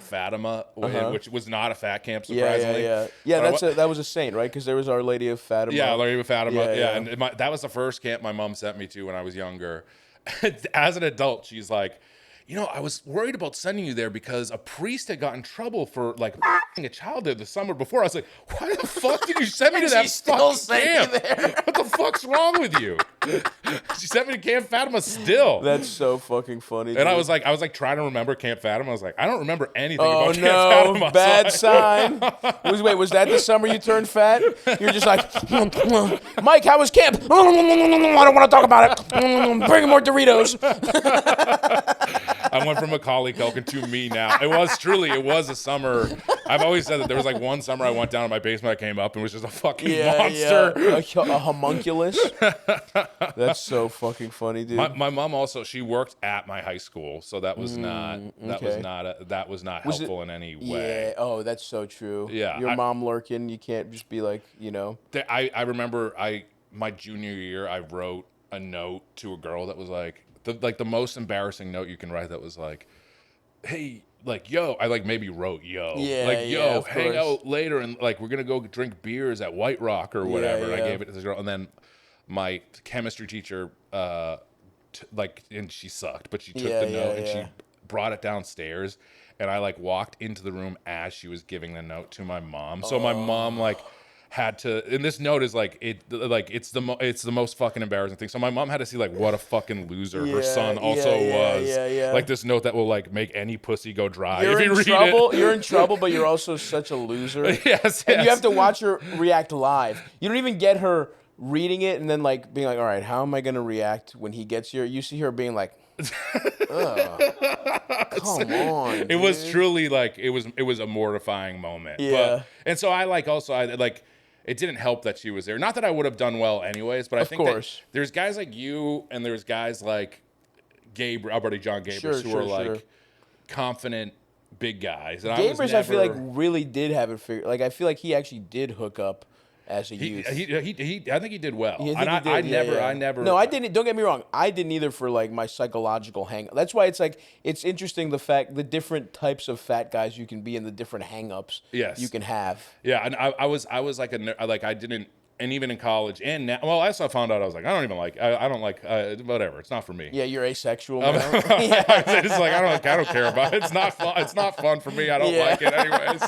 Fatima, which was not a fat camp, surprisingly. Yeah, that was a saint, right? Because there was Our Lady of Fatima. Yeah, Our Lady of Fatima. And that was the first camp my mom sent me to when I was younger. As an adult, she's like, I was worried about sending you there because a priest had got in trouble for like a child there the summer before. I was like, why the fuck did you send me to that fucking camp? What the fuck's wrong with you? She sent me to Camp Fatima still. That's so fucking funny. And dude. I was like trying to remember Camp Fatima. I was like, I don't remember anything about Camp Fatima. Bad sign. Was that the summer you turned fat? You're just like, Mike, how was camp? I don't want to talk about it. Bring more Doritos. I went from Macaulay Culkin to me now. It was a summer. I've always said that there was like one summer I went down in my basement, I came up and was just a fucking monster. A homunculus. That's so fucking funny, dude. My mom also, she worked at my high school, so that was not helpful in any way. Yeah. Oh, that's so true. Yeah. Your mom lurking, you can't just be like, I remember my junior year, I wrote a note to a girl that was like the most embarrassing note you can write. That was like, hey, like, yo, I like maybe wrote yo. Yeah, like, yo, of hang course. out later and like we're gonna go drink beers at White Rock or whatever. Yeah, And I yeah. gave it to this girl, and then my chemistry teacher, and she sucked, but she took Yeah, the note yeah, and yeah. she brought it downstairs, and I like walked into the room as she was giving the note to my mom. So my mom like had to, and this note is like it's the most fucking embarrassing thing. So my mom had to see like what a fucking loser her son also was. Yeah. Like this note that will like make any pussy go dry You're if you in read trouble. it. You're in trouble, but you're also such a loser. Yes, And you have to watch her react live. You don't even get her reading it and then like being like, all right, how am I gonna react when he gets here? You see her being like, ugh, come on. It was truly like it was a mortifying moment. Yeah. And so I like also I like it didn't help that she was there. Not that I would have done well anyways, but I think course. that there's guys like you and there's guys like our buddy John Gabers who are like confident big guys. And Gabers, I feel like really did have it figured. Like I feel like he actually did hook up as a youth. He I think he did well. Yeah, and I never. No, I didn't. Don't get me wrong. I didn't either for like my psychological hang. That's why it's like it's interesting the different types of fat guys you can be and the different hang-ups you can have. Yeah, and I was like I didn't, and even in college and now, well, I also found out I was like I don't like whatever. It's not for me. Yeah, you're asexual now. It's like I don't care about it. It's not fun. It's not fun for me. I don't like it anyways.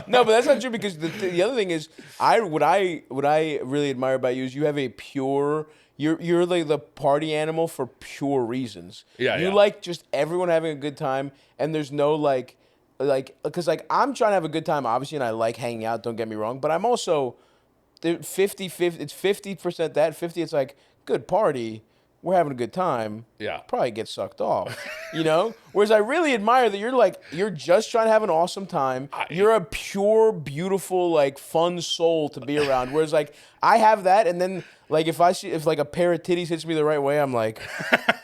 No, but that's not true because the other thing is what I really admire about you is you have a pure. You're like the party animal for pure reasons. Yeah, you like just everyone having a good time, and there's no like because like I'm trying to have a good time obviously, and I like hanging out. Don't get me wrong, but I'm also 50-50. It's 50% that 50. It's like good party. We're having a good time. Yeah. Probably get sucked off, you know? Whereas I really admire that you're just trying to have an awesome time. You're a pure, beautiful, like fun soul to be around. Whereas like I have that, and then like if like a pair of titties hits me the right way, I'm like,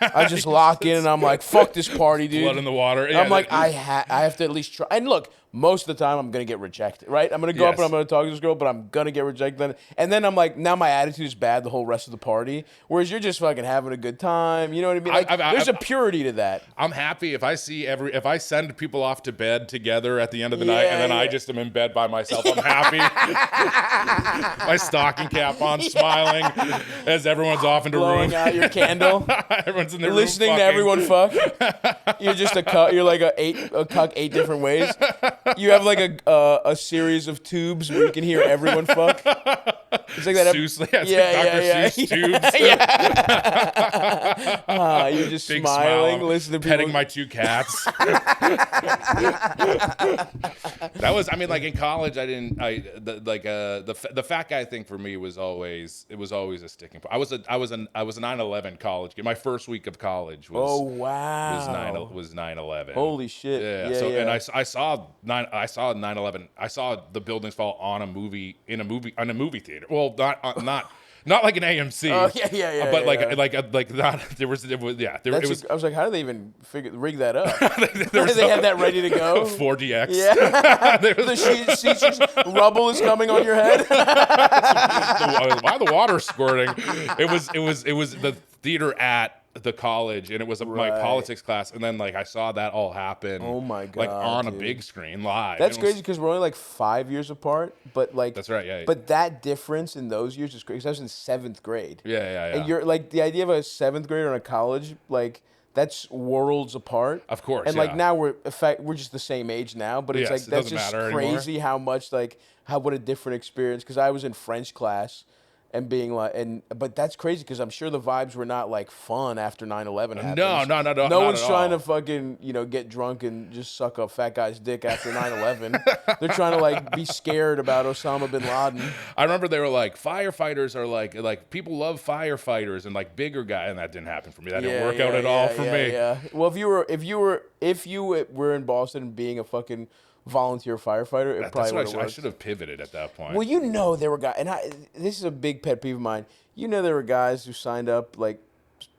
I just lock in and I'm like, fuck this party, dude. Blood in the water. I'm like, I have to at least try. And look, most of the time I'm gonna get rejected, right? I'm gonna go up and I'm gonna talk to this girl, but I'm gonna get rejected. And then I'm like, now my attitude is bad the whole rest of the party. Whereas you're just fucking having a good time. You know what I mean? Like, there's a purity to that. I'm happy if I send people off to bed together at the end of the night, and then I just am in bed by myself. I'm happy. My stocking cap on, smiling as everyone's off into Blowing room. out your candle. Everyone's in their Listening room to everyone fuck. You're just a cuck. You're like a cuck 8 different ways. You have like a series of tubes where you can hear everyone fuck. It's like that. Seuss, Dr. Seuss tubes. You're just Big smiling, smile, listening to petting people. my 2 cats. That was, I mean, like in college, the fat guy thing for me was always a sticking point. I was a 9/11 college kid. My first week of college was Oh wow. was 9/11. Holy shit. Yeah. So and I saw 9/11. I saw the buildings fall on a movie theater. Well, not like an AMC. Oh yeah. But yeah. like not there was I was like, how do they even rig that up? There they had that ready to go. 4DX. Yeah. The seats just rubble is coming on your head. Why the water squirting? It was the theater at the college, and it was my politics class, and then like I saw that all happen. Oh my god! Like on dude. a big screen live. That's crazy because we're only like 5 years apart, but like that's right. Yeah. But that difference in those years is crazy. 'Cause I was in 7th grade. Yeah. And you're like the idea of a 7th grader in a college, like that's worlds apart. Of course. And like now we're just the same age now, but it's like that's just crazy how much like what a different experience. Because I was in French class. And being like, but that's crazy because I'm sure the vibes were not like fun after 9/11 happened. No. No one's trying to fucking get drunk and just suck a fat guy's dick after 9/11. They're trying to like be scared about Osama bin Laden. I remember they were like firefighters are like people love firefighters and like bigger guy, and that didn't happen for me. That didn't work out at all for me. Yeah. Well, if you were in Boston being a fucking volunteer firefighter, it probably would have worked. I should have pivoted at that point. Well, there were guys, and this is a big pet peeve of mine. There were guys who signed up like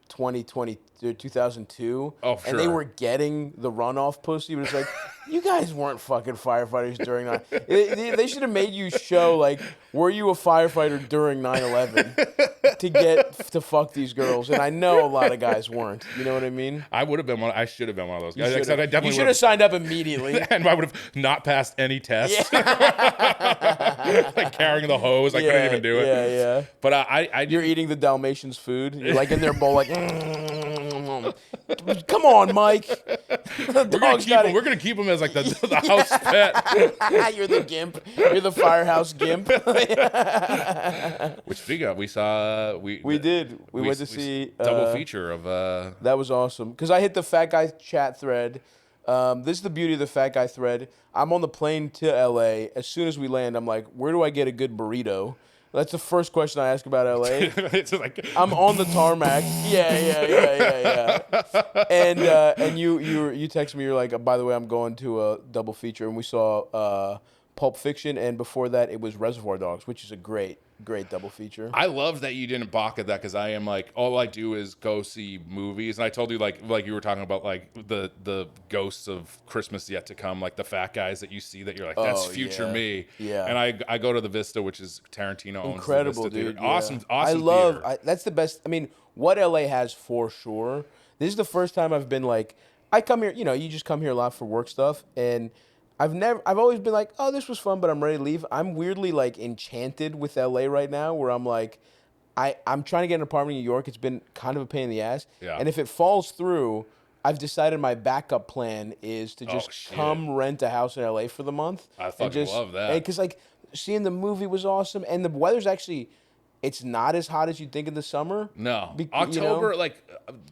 2020 or 2002, oh, sure. and they were getting the runoff pussy, but it's like, You guys weren't fucking firefighters during 9. They should have made you show, like, were you a firefighter during 9/11 to get to fuck these girls? And I know a lot of guys weren't. You know what I mean? I would have been one. I should have been one of those guys. You I definitely should have signed up immediately. And I would have not passed any tests. Yeah. Like carrying the hose, I couldn't even do it. Yeah. But you're eating the Dalmatians' food. You're like in their bowl, like. Come on, Mike. We're gonna keep him as like the house pet. You're the gimp. You're the firehouse gimp. Which speaking of, we saw we went to see double feature of that was awesome because I hit the fat guy chat thread. This is the beauty of the fat guy thread. I'm on the plane to LA. As soon as we land, I'm like, where do I get a good burrito? That's the first question I ask about LA. It's like I'm on the tarmac. Yeah. And you text me. You're like, by the way, I'm going to a double feature, and we saw Pulp Fiction, and before that, it was Reservoir Dogs, which is a great double feature. I love that you didn't balk at that because I am like, all I do is go see movies, and I told you like you were talking about like the ghosts of Christmas yet to come, like the fat guys that you see that you're like, that's future me. Yeah. And I go to the Vista, which is Tarantino owns. Incredible, the Vista dude. Theater. Awesome. That's the best. I mean, what LA has for sure. This is the first time I've been like, I come here. You know, you just come here a lot for work stuff, and I've always been like, oh, this was fun, but I'm ready to leave. I'm weirdly like enchanted with LA right now, where I'm like, I'm trying to get an apartment in New York. It's been kind of a pain in the ass. Yeah. And if it falls through, I've decided my backup plan is to just come rent a house in LA for the month. I fucking love that. Because like seeing the movie was awesome, and the weather's actually. It's not as hot as you'd think in the summer. No, October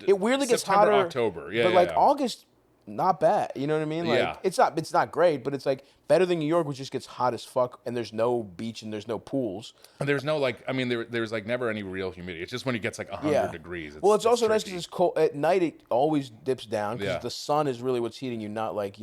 it weirdly gets hotter. October, but August, not bad. You know what I mean? Like it's not great, but it's like better than New York, which just gets hot as fuck, and there's no beach and there's no pools. And there's no there's like never any real humidity. It's just when it gets like 100 degrees. It's also nice because it's cold at night. It always dips down because the sun is really what's heating you, not like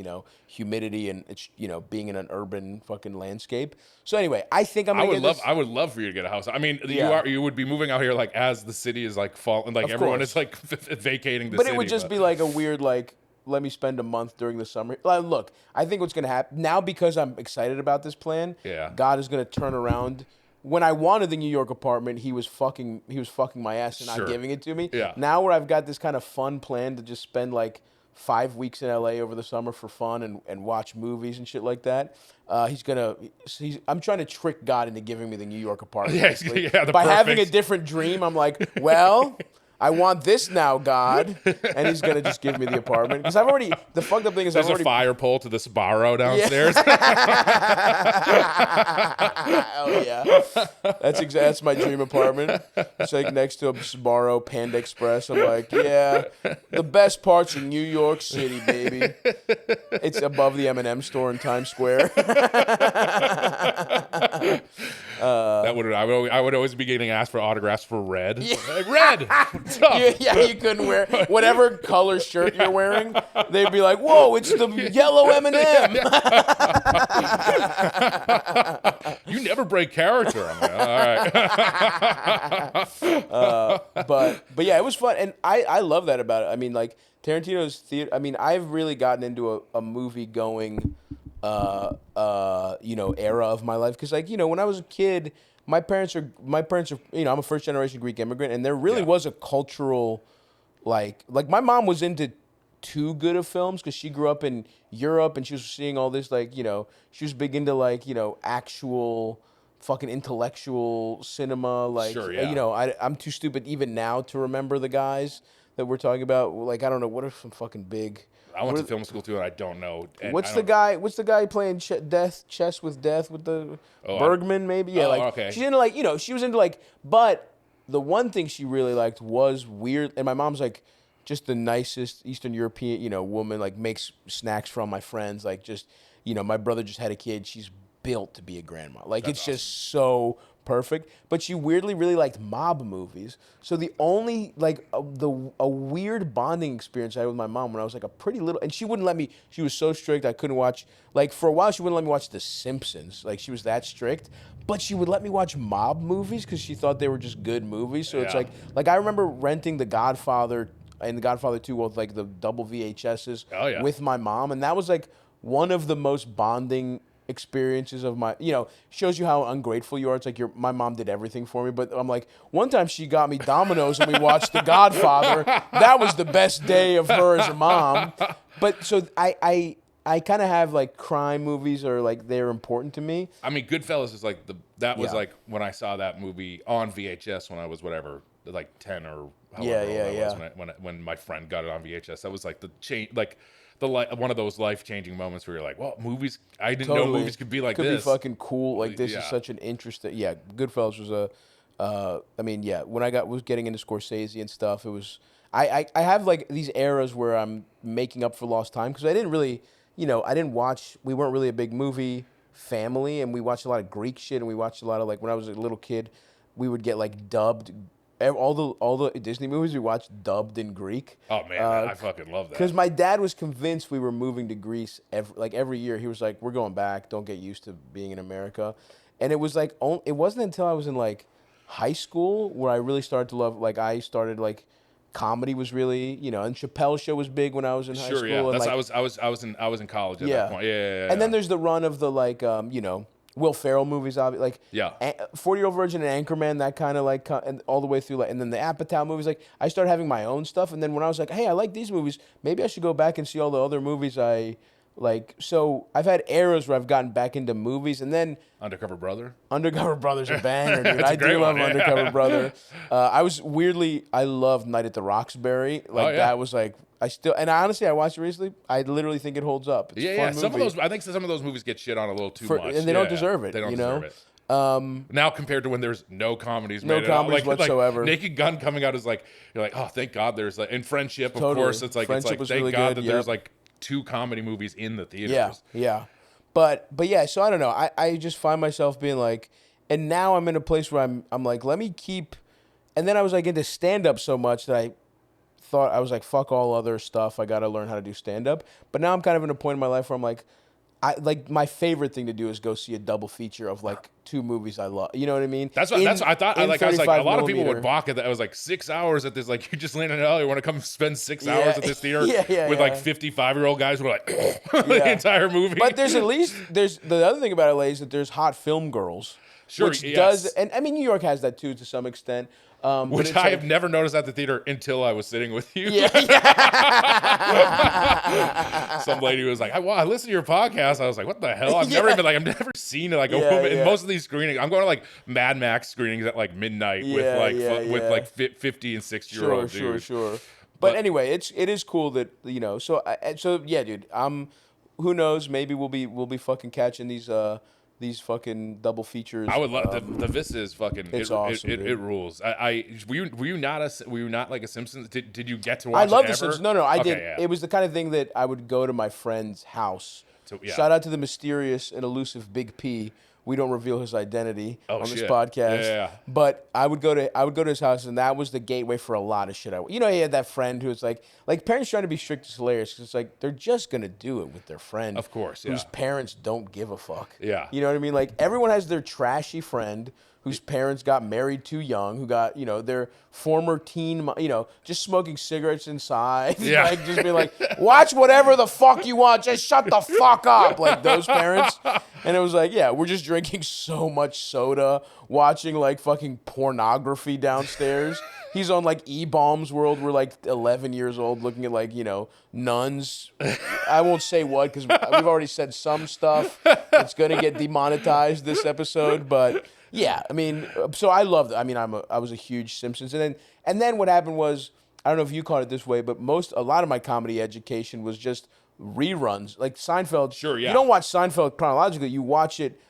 humidity and it's being in an urban fucking landscape. So anyway, I think I would love for you to get a house. I mean, you would be moving out here like as the city is like falling, like everyone is like vacating the city. But it would just be like a weird like. Let me spend a month during the summer. Look, I think what's going to happen now because I'm excited about this plan. Yeah. God is going to turn around. When I wanted the New York apartment, he was fucking my ass and not giving it to me. Yeah. Now where I've got this kind of fun plan to just spend like 5 weeks in LA over the summer for fun and watch movies and shit like that. I'm trying to trick God into giving me the New York apartment. By having a different dream, I'm like, well. I want this now, God, and he's gonna just give me the apartment because the fucked up thing is there's a fire pole to the Sbarro downstairs. Oh yeah, that's my dream apartment. It's like next to a Sbarro Panda Express. I'm like, yeah, the best parts of New York City, baby. It's above the M&M store in Times Square. I would always be getting asked for autographs for Red. Yeah. Like, Red. You couldn't wear whatever color shirt you're wearing. They'd be like, "Whoa, it's the yellow M&M." You never break character. I'm like, all right. But yeah, it was fun, and I love that about it. I mean, like Tarantino's theater. I mean, I've really gotten into a movie going. Era of my life because when I was a kid, my parents are I'm a first generation Greek immigrant, and there really was a cultural like my mom was into too good of films because she grew up in Europe and she was seeing all this she was big into actual fucking intellectual cinema I'm too stupid even now to remember the guys that we're talking about. I don't know what are some fucking big. I went to film school too, and I don't know. What's the guy playing chess with death with the Bergman? Maybe okay. She's into she was into but the one thing she really liked was weird. And my mom's just the nicest Eastern European woman. Makes snacks from my friends. My brother just had a kid. She's built to be a grandma. It's awesome. Just so perfect. But she weirdly really liked mob movies. So the only a weird bonding experience I had with my mom when I was a pretty little, and she wouldn't let me. She was so strict I couldn't watch. For a while she wouldn't let me watch The Simpsons. She was that strict. But she would let me watch mob movies because she thought they were just good movies. So it's I remember renting The Godfather and The Godfather 2 with the double VHSs with my mom, and that was one of the most bonding experiences of my, shows you how ungrateful you are. It's like my mom did everything for me, but I'm like, one time she got me Domino's and we watched The Godfather. That was the best day of her as a mom. But so I kind of have like crime movies are like they're important to me. I mean, Goodfellas is like was like when I saw that movie on VHS when I was whatever, like 10 or however old I was when my friend got it on VHS. That was like the change, like one of those life-changing moments where you're like, well, movies, I didn't know movies could be like this. Could be fucking cool. Like this is such an interesting. Yeah, Goodfellas was when I was getting into Scorsese and stuff, it was. I have like these eras where I'm making up for lost time because I didn't really. I didn't watch, we weren't really a big movie family, and we watched a lot of Greek shit, and we watched a lot of, like, when I was a little kid, we would get, like, dubbed, all the Disney movies we watched dubbed in Greek. Oh, man, I fucking love that. Because my dad was convinced we were moving to Greece every year. He was like, we're going back, don't get used to being in America. And it was, like, it wasn't until I was in, like, high school where I really started to love, like, comedy was really, and Chappelle's Show was big when I was in high school. Sure, yeah. And That's I was in college at that point. Yeah. And then there's the run of the Will Ferrell movies, obviously, like 40-Year-Old Virgin and Anchorman, that kind of like, and all the way through, like, and then the Apatow movies. Like, I started having my own stuff, and then when I was like, hey, I like these movies, maybe I should go back and see all the other movies I like. So I've had eras where I've gotten back into movies, and then Undercover Brother. Undercover Brother's a banger, dude. I do love Undercover Brother. I loved Night at the Roxbury. Like that was like. And honestly, I watched it recently. I literally think it holds up. It's a fun movie. Some of those, I think some of those movies get shit on a little too much, and they don't deserve it. They don't deserve it. Now compared to when there's no comedies made, whatsoever. Like Naked Gun coming out is like you're like, oh, thank God there's like, in Friendship, of course, it's like thank really God good. that there's like 2 comedy movies in the theaters. Yeah. But yeah, so I don't know. I just find myself being like, and now I'm in a place where I'm like, let me keep, and then I was like into stand-up so much that I thought I was like, fuck all other stuff. I got to learn how to do stand-up. But now I'm kind of in a point in my life where I'm like, my favorite thing to do is go see a double feature of like 2 movies I love. You know what I mean? That's what I thought. I was like, a lot of people would balk at that. I was like, 6 hours at this. Like, you just landed in LA. You want to come spend 6 hours at this theater with like 55-year-old guys who are like the entire movie. But there's the other thing about LA is that there's hot film girls. Sure, which does, and I mean, New York has that too to some extent. Which I have never noticed at the theater until I was sitting with you. Some lady was like, I listened to your podcast. I was like, what the hell? I've never seen it. Like in most of these screenings, I'm going to like Mad Max screenings at like midnight with like 50 and 60-year-old dudes. Sure. But anyway, it is cool that so yeah, dude. Who knows? Maybe we'll be fucking catching these fucking double features. I would love the Vista is fucking. It's awesome. It rules. Were you not like a Simpsons? Did you get to watch? I love the Simpsons. No, I did. Yeah. It was the kind of thing that I would go to my friend's house. Shout out to the mysterious and elusive Big P. We don't reveal his identity on this podcast. Yeah. But I would go to his house, and that was the gateway for a lot of shit. He had that friend who was like parents trying to be strict is hilarious because it's like they're just gonna do it with their friend, of course, whose parents don't give a fuck. Yeah, you know what I mean? Like everyone has their trashy friend whose parents got married too young, who got their former teen, just smoking cigarettes inside, like just being like, watch whatever the fuck you want, just shut the fuck up, like those parents. And it was like, we're just drinking so much soda, watching like fucking pornography downstairs. He's on like E-Bombs World. We're like 11 years old looking at like, nuns. I won't say what because we've already said some stuff that's going to get demonetized this episode. But yeah, I mean, so I loved it. I mean, I was a huge Simpsons. And then what happened was, I don't know if you caught it this way, but a lot of my comedy education was just reruns. Like Seinfeld. Sure, yeah. You don't watch Seinfeld chronologically. You watch it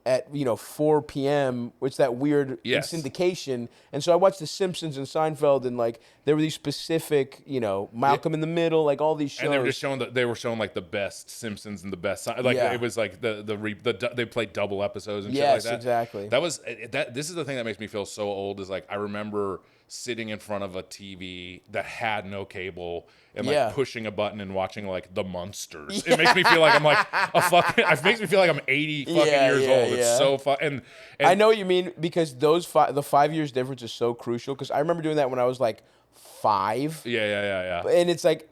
at 4 p.m. It's that weird syndication. And so I watched The Simpsons and Seinfeld, and like there were these specific, Malcolm in the Middle, like all these shows. And they were just showing they were showing like the best Simpsons and the best it was like they played double episodes and shit like that. Yes, exactly. This is the thing that makes me feel so old is like I remember sitting in front of a TV that had no cable and like pushing a button and watching like The Munsters. It makes me feel like I'm like it makes me feel like I'm 80 fucking years old. It's so fun. And I know what you mean because the 5 years difference is so crucial because I remember doing that when I was like 5. Yeah. And it's like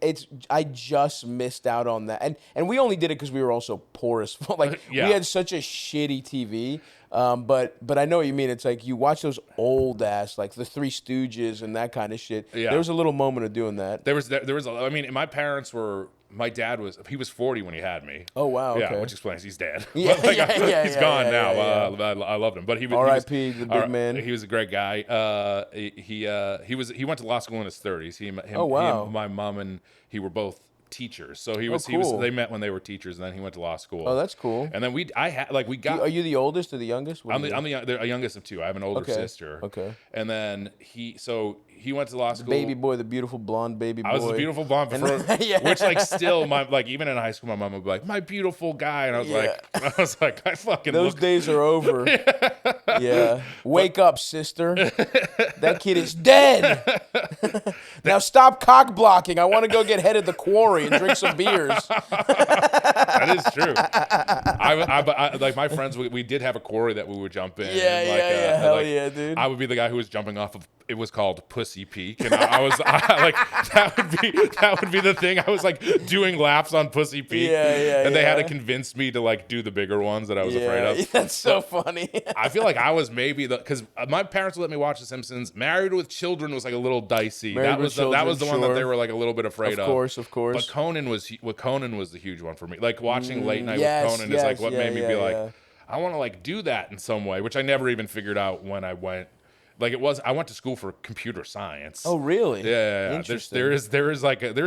I just missed out on that, and we only did it because we were also poor as fuck. Like we had such a shitty TV. But I know what you mean. It's like you watch those old ass like the Three Stooges and that kind of shit. Yeah. There was a little moment of doing that. There was. I mean, my parents were. My dad was 40 when he had me. Oh wow! Okay. Yeah, which explains he's dead. Yeah, he's gone now. I loved him, but he was R.I.P. the big man. He was a great guy. He went to law school in his 30s. He and my mom and he were both teachers. So he was they met when they were teachers, and then he went to law school. Oh, that's cool. And then we got. Are you the oldest or the youngest? I'm the youngest of 2. I have an older sister. Okay. And then he went to law school. Baby boy, the beautiful blonde baby boy. I was the beautiful blonde before, which like still even in high school, my mom would be like, "My beautiful guy," and I was like, I fucking. Those days are over. Yeah. Wake up, sister. That kid is dead. Now stop cock blocking. I want to go get head of the quarry and drink some beers. That is true. I like my friends. We did have a quarry that we would jump in. Yeah. Hell yeah, dude. I would be the guy who was jumping off of. It was called Pussy Peak, and that would be the thing. I was like doing laps on Pussy Peak, and they had to convince me to like do the bigger ones that I was afraid of. That's so funny. I feel like I was maybe because my parents would let me watch The Simpsons. Married with Children was like a little dicey. That was the one that they were like a little bit afraid of. Of course. But Conan was the huge one for me. Like watching Late Night with Conan is like what made me be like, I want to like do that in some way, which I never even figured out when I went. Like I went to school for computer science. Oh, really? Yeah. Interesting. There's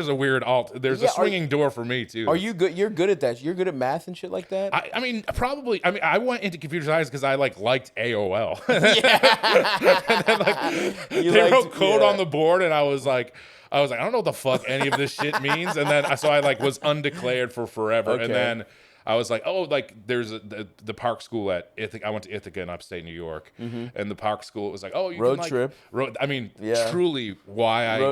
a weird there's a swinging door for me too. Are you good? You're good at that. You're good at math and shit like that. I mean, probably. I mean, I went into computer science because I liked AOL. And then they wrote code on the board, and I was like, I don't know what the fuck any of this shit means. And then so I was undeclared for forever, and then. I was like, there's the park school at Ithaca. I went to Ithaca in upstate New York, and the park school was like, road trip. I mean, truly why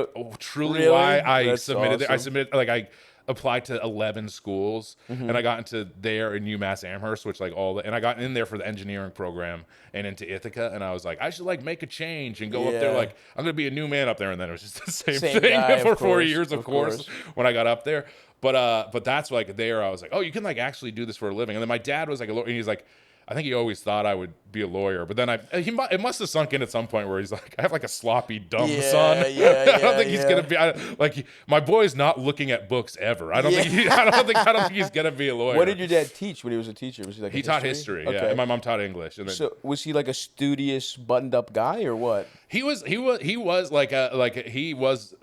I submitted there. I submitted I applied to 11 schools, and I got into there in UMass Amherst, which and I got in there for the engineering program and into Ithaca, and I was like, I should make a change and go up there. Like I'm gonna be a new man up there, and then it was just the same thing for 4 years, of course, when I got up there. But that's there. I was like, oh, you can actually do this for a living. And then my dad was like a lawyer, and he's like, I think he always thought I would be a lawyer, but then it must have sunk in at some point where he's like, I have a sloppy, dumb son. I don't think he's gonna be my boy's not looking at books ever. I don't think he's gonna be a lawyer. What did your dad teach when he was a teacher? Was he he taught history? Okay. Yeah, and my mom taught English. And then, so was he a studious, buttoned up guy or what? He was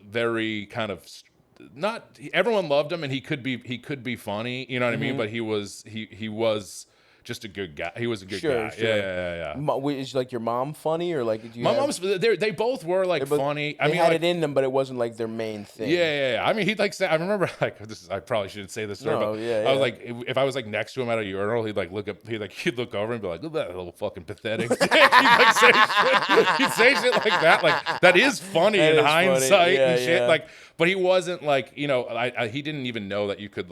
very kind of. Not everyone loved him, and he could be funny, you know what I mean. But he was just a good guy. He was a good guy. Sure. Yeah. Is your mom funny or did you? My mom's. They both were funny. They had it in them, but it wasn't their main thing. Yeah. I mean, he'd say. I remember this. I probably shouldn't say this story, but I was if I was next to him at a urinal, he'd look up. He'd look over and be like, "Look at that little fucking pathetic." He'd say shit like that. That is funny in hindsight and shit. But he wasn't he didn't even know that you could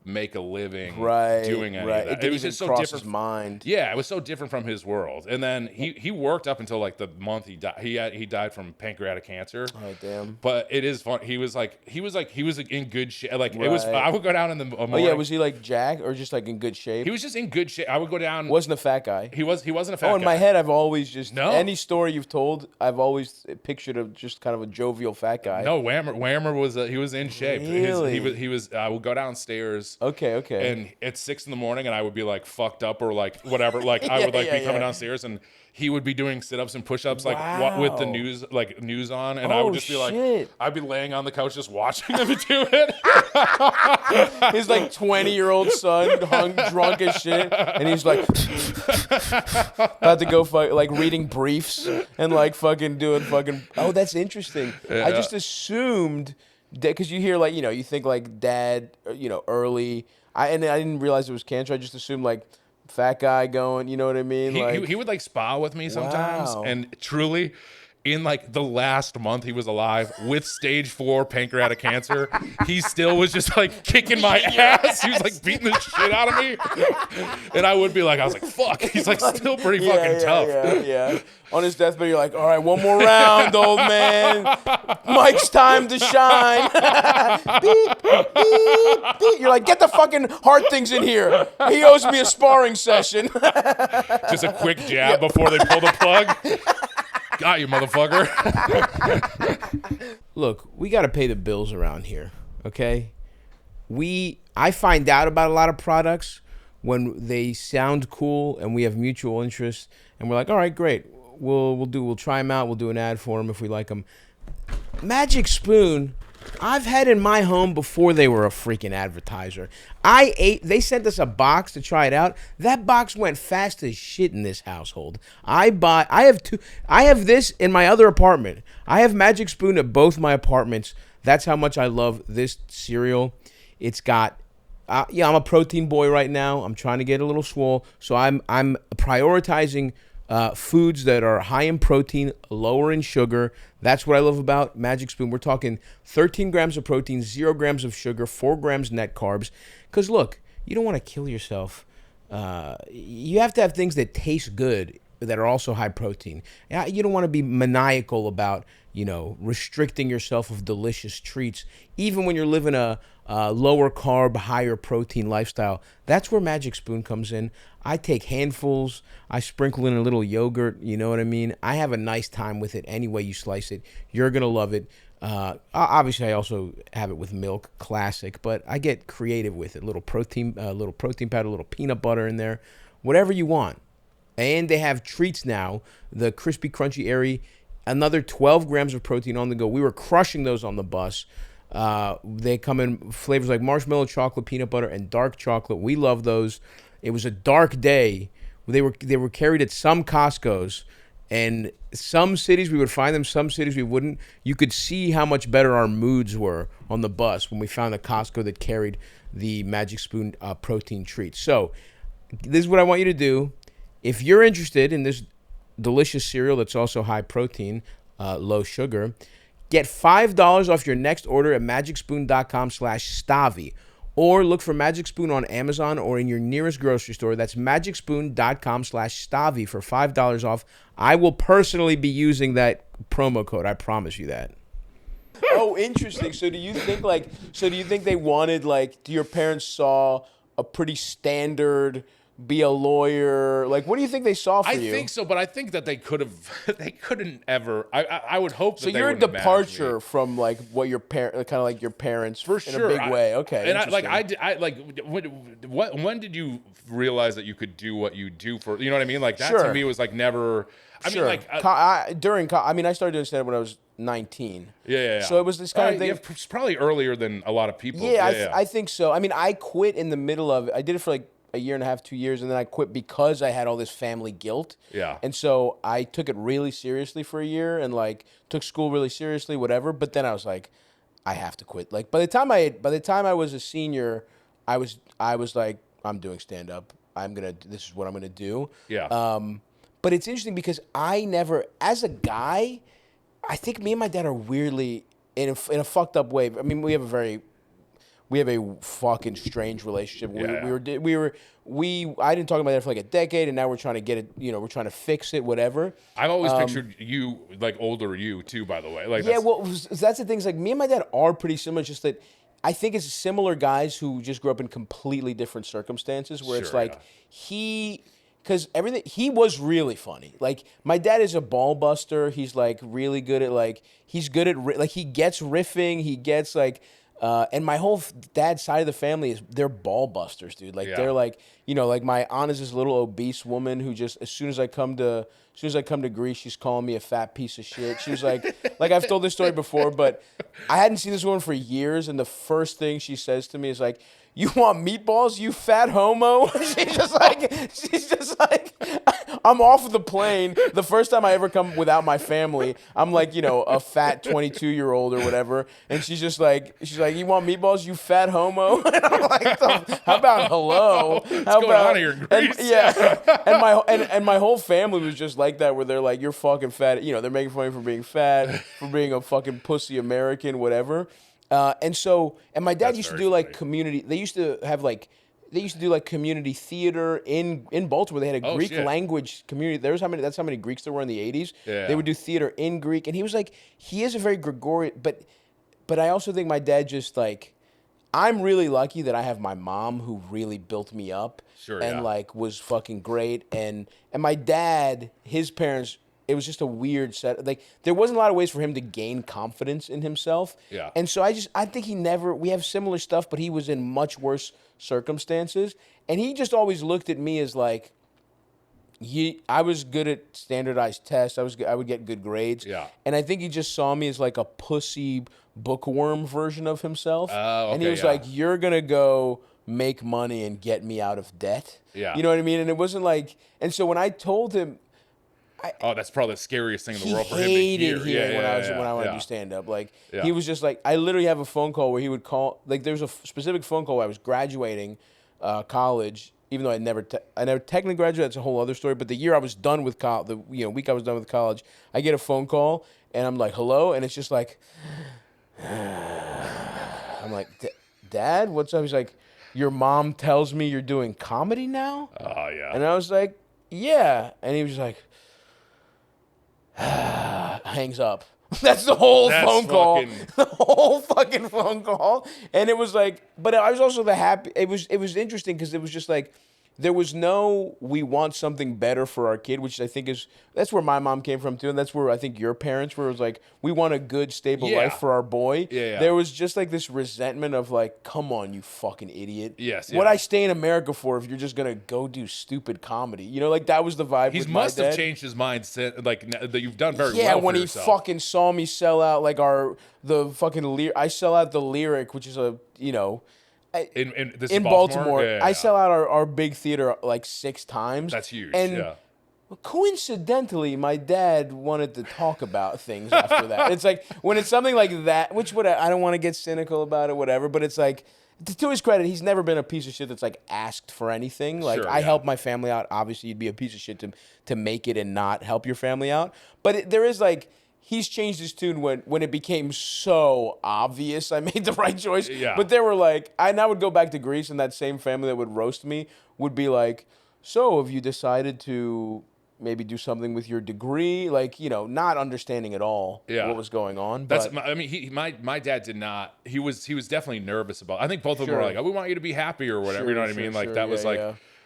make a living doing any of that. It was just so different. His mind. Yeah, it was so different from his world. And then he worked up until the month he died. He died from pancreatic cancer. Oh damn! But it is fun. He was in good shape. It was. I would go down in the morning. Oh yeah, was he jacked or just in good shape? He was just in good shape. I would go down. Wasn't a fat guy. He wasn't a fat guy. In my head, I've always just any story you've told, I've always pictured just kind of a jovial fat guy. No, Whammer was he was in shape. Really? He was. I would go downstairs. Okay. And at 6 a.m, and I would be fucked up or whatever. I would be coming downstairs, and he would be doing sit-ups and push-ups with the news on, and I would just be I'd be laying on the couch just watching him do it. His 20-year-old son hung drunk as shit, and he's about to go reading briefs and fucking doing fucking. Oh, that's interesting. Yeah. I just assumed that because you hear you think dad early. I didn't realize it was cancer. I just assumed fat guy going. You know what I mean? He would spa with me sometimes, and truly, in like the last month he was alive with stage 4 pancreatic cancer, he still was just like kicking my ass. He was like beating the shit out of me. And I would be like, I was like, fuck. He's like still pretty fucking tough. Yeah. On his deathbed, you're like, all right, one more round, old man. Mike's time to shine. Beep, beep, beep. You're like, get the fucking hard things in here. He owes me a sparring session. Just a quick jab before they pull the plug. Got you, motherfucker. Look, we got to pay the bills around here, okay? I find out about a lot of products when they sound cool and we have mutual interest, and we're like, all right, great. We'll try them out. We'll do an ad for them if we like them. Magic Spoon, I've had in my home before they were a freaking advertiser. They sent us a box to try it out. That box went fast as shit in this household. I have this in my other apartment. I have Magic Spoon at both my apartments. That's how much I love this cereal. It's got I'm a protein boy right now. I'm trying to get a little swole, so I'm prioritizing foods that are high in protein, lower in sugar. That's what I love about Magic Spoon. We're talking 13 grams of protein, 0 grams of sugar, 4 grams net carbs. Because look, you don't want to kill yourself. You have to have things that taste good that are also high protein. You don't want to be maniacal about, restricting yourself of delicious treats, even when you're living a lower carb, higher protein lifestyle. That's where Magic Spoon comes in. I take handfuls. I sprinkle in a little yogurt. You know what I mean? I have a nice time with it any way you slice it. You're going to love it. Obviously, I also have it with milk, classic, but I get creative with it. Little protein powder, a little peanut butter in there, whatever you want. And they have treats now, the crispy, crunchy, airy, another 12 grams of protein on the go. We were crushing those on the bus. They come in flavors like marshmallow, chocolate, peanut butter, and dark chocolate. We love those. It was a dark day. They were carried at some Costco's, and some cities we would find them, some cities we wouldn't. You could see how much better our moods were on the bus when we found a Costco that carried the Magic Spoon protein treats. So this is what I want you to do. If you're interested in this delicious cereal that's also high protein, low sugar, get $5 off your next order at magicspoon.com/Stavvy. Or look for Magic Spoon on Amazon or in your nearest grocery store. That's magicspoon.com/Stavvy for $5 off. I will personally be using that promo code. I promise you that. Oh, interesting. So do you think they wanted, do your parents saw a pretty standard be a lawyer? Like, what do you think they saw for you? I think so, but I think that they couldn't ever. I would hope that so they you're a wouldn't departure from what your kind of like your parents for sure in a big way. Okay, and when did you realize that you could do what you do for? You know what I mean? Like that to me was like never. I mean, like I started doing stand-up when I was 19. Yeah. So it was this kind of thing. It's probably earlier than a lot of people. Yeah, I think so. I mean, I quit in the middle of it. I did it for like a year and a half, 2 years, and then I quit because I had all this family guilt. Yeah. And so I took it really seriously for a year and took school really seriously, whatever. But then I was like, I have to quit. Like by the time I was a senior, I was like, I'm doing stand up. This is what I'm gonna do. Yeah. But it's interesting because I never, as a guy, I think me and my dad are weirdly in a fucked up way. I mean, we have a fucking strange relationship. I didn't talk about that for like a decade, and now we're trying to get it. We're trying to fix it. Whatever. I've always pictured you like older you too. By the way, that's the thing. Is like me and my dad are pretty similar. Just that I think it's similar guys who just grew up in completely different circumstances. Where it's like because he was really funny. Like my dad is a ball buster. He's like really good at he gets riffing. He gets and my whole dad's side of the family they're ball busters, dude. They're like my aunt is this little obese woman who just as soon as I come to Greece, she's calling me a fat piece of shit. She was like I've told this story before, but I hadn't seen this woman for years, and the first thing she says to me is like, "You want meatballs, you fat homo?" She's just like, I'm off the plane. The first time I ever come without my family, I'm like, a fat 22-year-old or whatever, and she's like, you want meatballs, you fat homo? And I'm like, how about hello? What's going on here in Greece? And my whole family was just like that, where they're like, you're fucking fat. They're making fun of me for being fat, for being a fucking pussy American, whatever. And my dad used to do like community. They used to do like community theater in Baltimore. They had a Greek language community. That's how many Greeks there were in the 80s. Yeah. They would do theater in Greek, and he was like, he is a very Gregorian, but I also think my dad just like, I'm really lucky that I have my mom who really built me up. Sure, and like was fucking great, and my dad, his parents, it was just a weird set. Like, there wasn't a lot of ways for him to gain confidence in himself. Yeah. And so I think we have similar stuff, but he was in much worse circumstances. And he just always looked at me as like, I was good at standardized tests. I would get good grades. Yeah. And I think he just saw me as like a pussy bookworm version of himself. Okay, and he was like, you're going to go make money and get me out of debt. Yeah. You know what I mean? And it wasn't like, and so when I told him, that's probably the scariest thing in the world for him to hear. hear. When I wanted to do stand up. Like, Yeah. he was just like, I literally have a phone call where he would call, like, there's a specific phone call where I was graduating college, even though I never technically graduated. That's a whole other story. But the year I was done with college, week I was done with college, I get a phone call and I'm like, hello, and it's just like, I'm like, Dad, what's up? He's like, your mom tells me you're doing comedy now? Oh yeah. And I was like, yeah. And he was like, hangs up. That's the whole phone call. The whole fucking phone call. And it was like, but I was also it was interesting because it was just like, there was no, we want something better for our kid, which I think that's where my mom came from too. And that's where I think your parents were. It was like, we want a good, stable life for our boy. Yeah. There was just like this resentment of like, come on, you fucking idiot. Yes. What I stay in America for if you're just going to go do stupid comedy? Like that was the vibe. He must have changed his mindset, like that you've done very well. Yeah, when for he yourself. fucking saw me sell out like I sell out the Lyric, which is in Baltimore. Yeah. I sell out our big theater like 6 times. That's huge. And coincidentally, my dad wanted to talk about things after that. It's like when it's something like that, which I don't want to get cynical about it, whatever. But it's like, to his credit, he's never been a piece of shit that's like asked for anything. Like I help my family out. Obviously, you'd be a piece of shit to make it and not help your family out. But there is like, he's changed his tune when it became so obvious I made the right choice. Yeah. But there were like, I would go back to Greece, and that same family that would roast me would be like, so have you decided to maybe do something with your degree? Like, not understanding at all what was going on. My dad did not. He was definitely nervous about. I think both of them were like, oh, we want you to be happy or whatever. You know what I mean? Like that was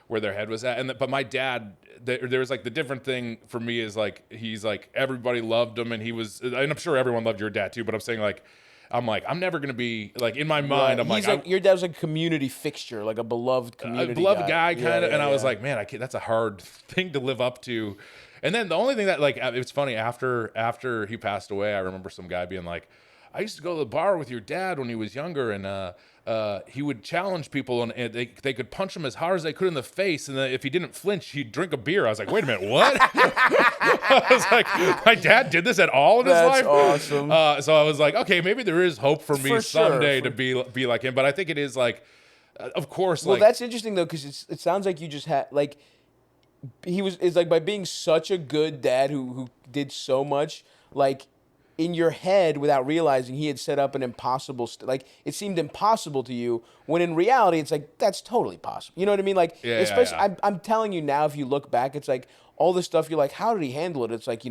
where their head was at. But my dad, there was like the different thing for me is like, he's like, everybody loved him, and he was, and I'm sure everyone loved your dad too, but I'm saying like, I'm never going to be, like, in my mind, I'm like, your dad was like a community fixture, like a beloved community guy kind of, and I was like, man, that's a hard thing to live up to. And then the only thing that, like, it's funny, after he passed away, I remember some guy being like, I used to go to the bar with your dad when he was younger, and he would challenge people, and they could punch him as hard as they could in the face, and then if he didn't flinch, he'd drink a beer. I was like, wait a minute, what? I was like, my dad did this at all in his life? That's awesome. So I was like, okay, maybe there is hope for me someday to be like him, but I think it is like, of course. Well, that's interesting though, because it sounds like you just had like, it's like by being such a good dad who did so much, like, in your head, without realizing, he had set up an impossible, like, it seemed impossible to you, when in reality, it's like, that's totally possible. You know what I mean? Like, especially, I'm telling you now, if you look back, it's like, all this stuff, you're like, how did he handle it? It's like,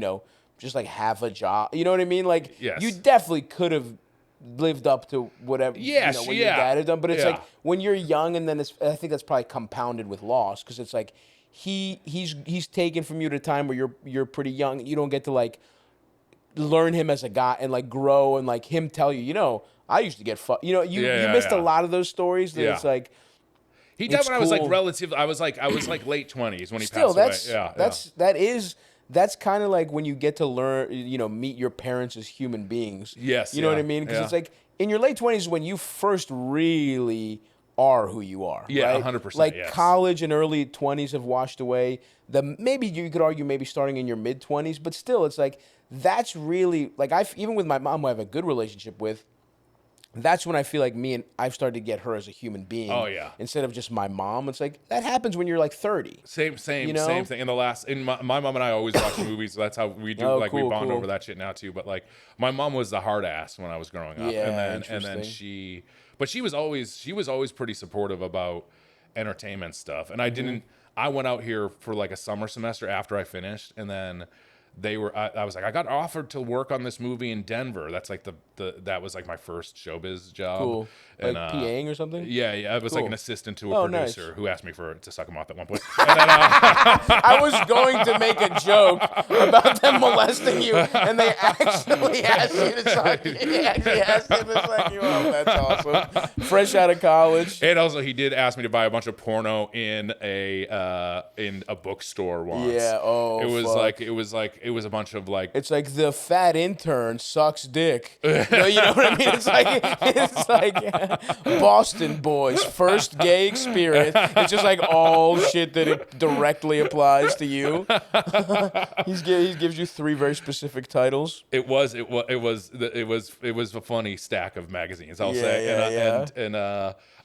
just like half a job. You know what I mean? Like, you definitely could have lived up to whatever, what your dad had done. But it's like, when you're young, and then I think that's probably compounded with loss, because it's like, he's taken from you at a time where you're pretty young. You don't get to, like, learn him as a guy and like grow, and like him tell you, I used to get fucked. You missed a lot of those stories that it's like, he died when I was like I was like late 20s when he passed away. That's kind of like when you get to learn, meet your parents as human beings. Yes. You know what I mean? Because it's like in your late 20s when you first really are who you are. Yeah, right? 100%. Like yes. college and early 20s have washed away. Maybe you could argue maybe starting in your mid 20s, but still, it's like that's really like even with my mom, who I have a good relationship with. That's when I feel like I've started to get her as a human being. Oh, yeah. Instead of just my mom. It's like that happens when you're like 30. Same You know? thing. In my mom and I always watch movies, so that's how we do. Oh, we cool, bond cool. over that shit now too. But like, my mom was the hard ass when I was growing up, Yeah, and then she was always pretty supportive about entertainment stuff. And I went out here for like a summer semester after I finished, and then I was like, I got offered to work on this movie in Denver. That's like that was like my first showbiz job. Cool. Like And, PAing or something? Yeah, I was like an assistant to a producer nice. who asked me to suck him off at one point. And then, I was going to make a joke about them molesting you, and they actually asked you to suck. They actually asked him to suck you off. That's awesome. Fresh out of college. and also, he did ask me to buy a bunch of porno in a bookstore once. Yeah. Oh. It was fuck. it was a bunch of like. It's like the fat intern sucks dick. You know what I mean? It's like Boston Boys, first gay experience. It's just like all shit that it directly applies to you. He gives you 3 very specific titles. It was a funny stack of magazines, I'll say. Yeah. And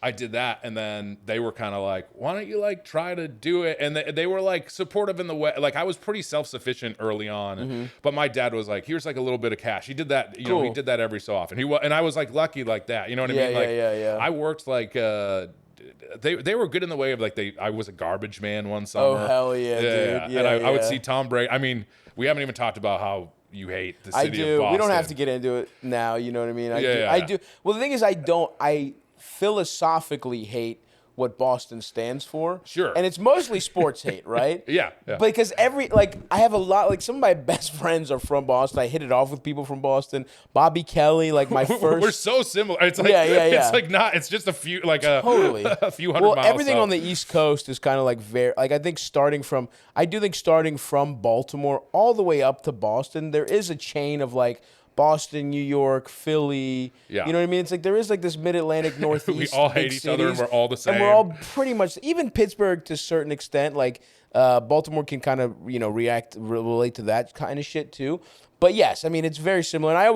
I did that, and then they were kind of like, why don't you like try to do it? And they were like supportive in the way, like I was pretty self-sufficient early on, but my dad was like, here's like a little bit of cash. He did that, you know, he did that every so often. And I was like lucky like that, you know what I mean? Like I worked like, they were good in the way of like I was a garbage man one summer. Oh, hell yeah, dude. Yeah, and I would see Tom Brady. I mean, we haven't even talked about how you hate the city of Boston. We don't have to get into it now. You know what I mean? I do. Well, the thing is, I philosophically hate what Boston stands for. Sure. And it's mostly sports hate, right? Yeah. Because I have a lot, like some of my best friends are from Boston. I hit it off with people from Boston. Bobby Kelly, like my first. We're so similar. It's like, it's like it's just a few, like totally. a few hundred miles. Everything on the East Coast is kind of like I think starting from Baltimore all the way up to Boston, there is a chain of like Boston, New York, Philly. Yeah. You know what I mean? It's like there is like this mid-Atlantic, Northeast. We all hate each other and we're all the same. And we're all pretty much, even Pittsburgh to a certain extent, like Baltimore can kind of, relate to that kind of shit too. But yes, I mean, it's very similar. And I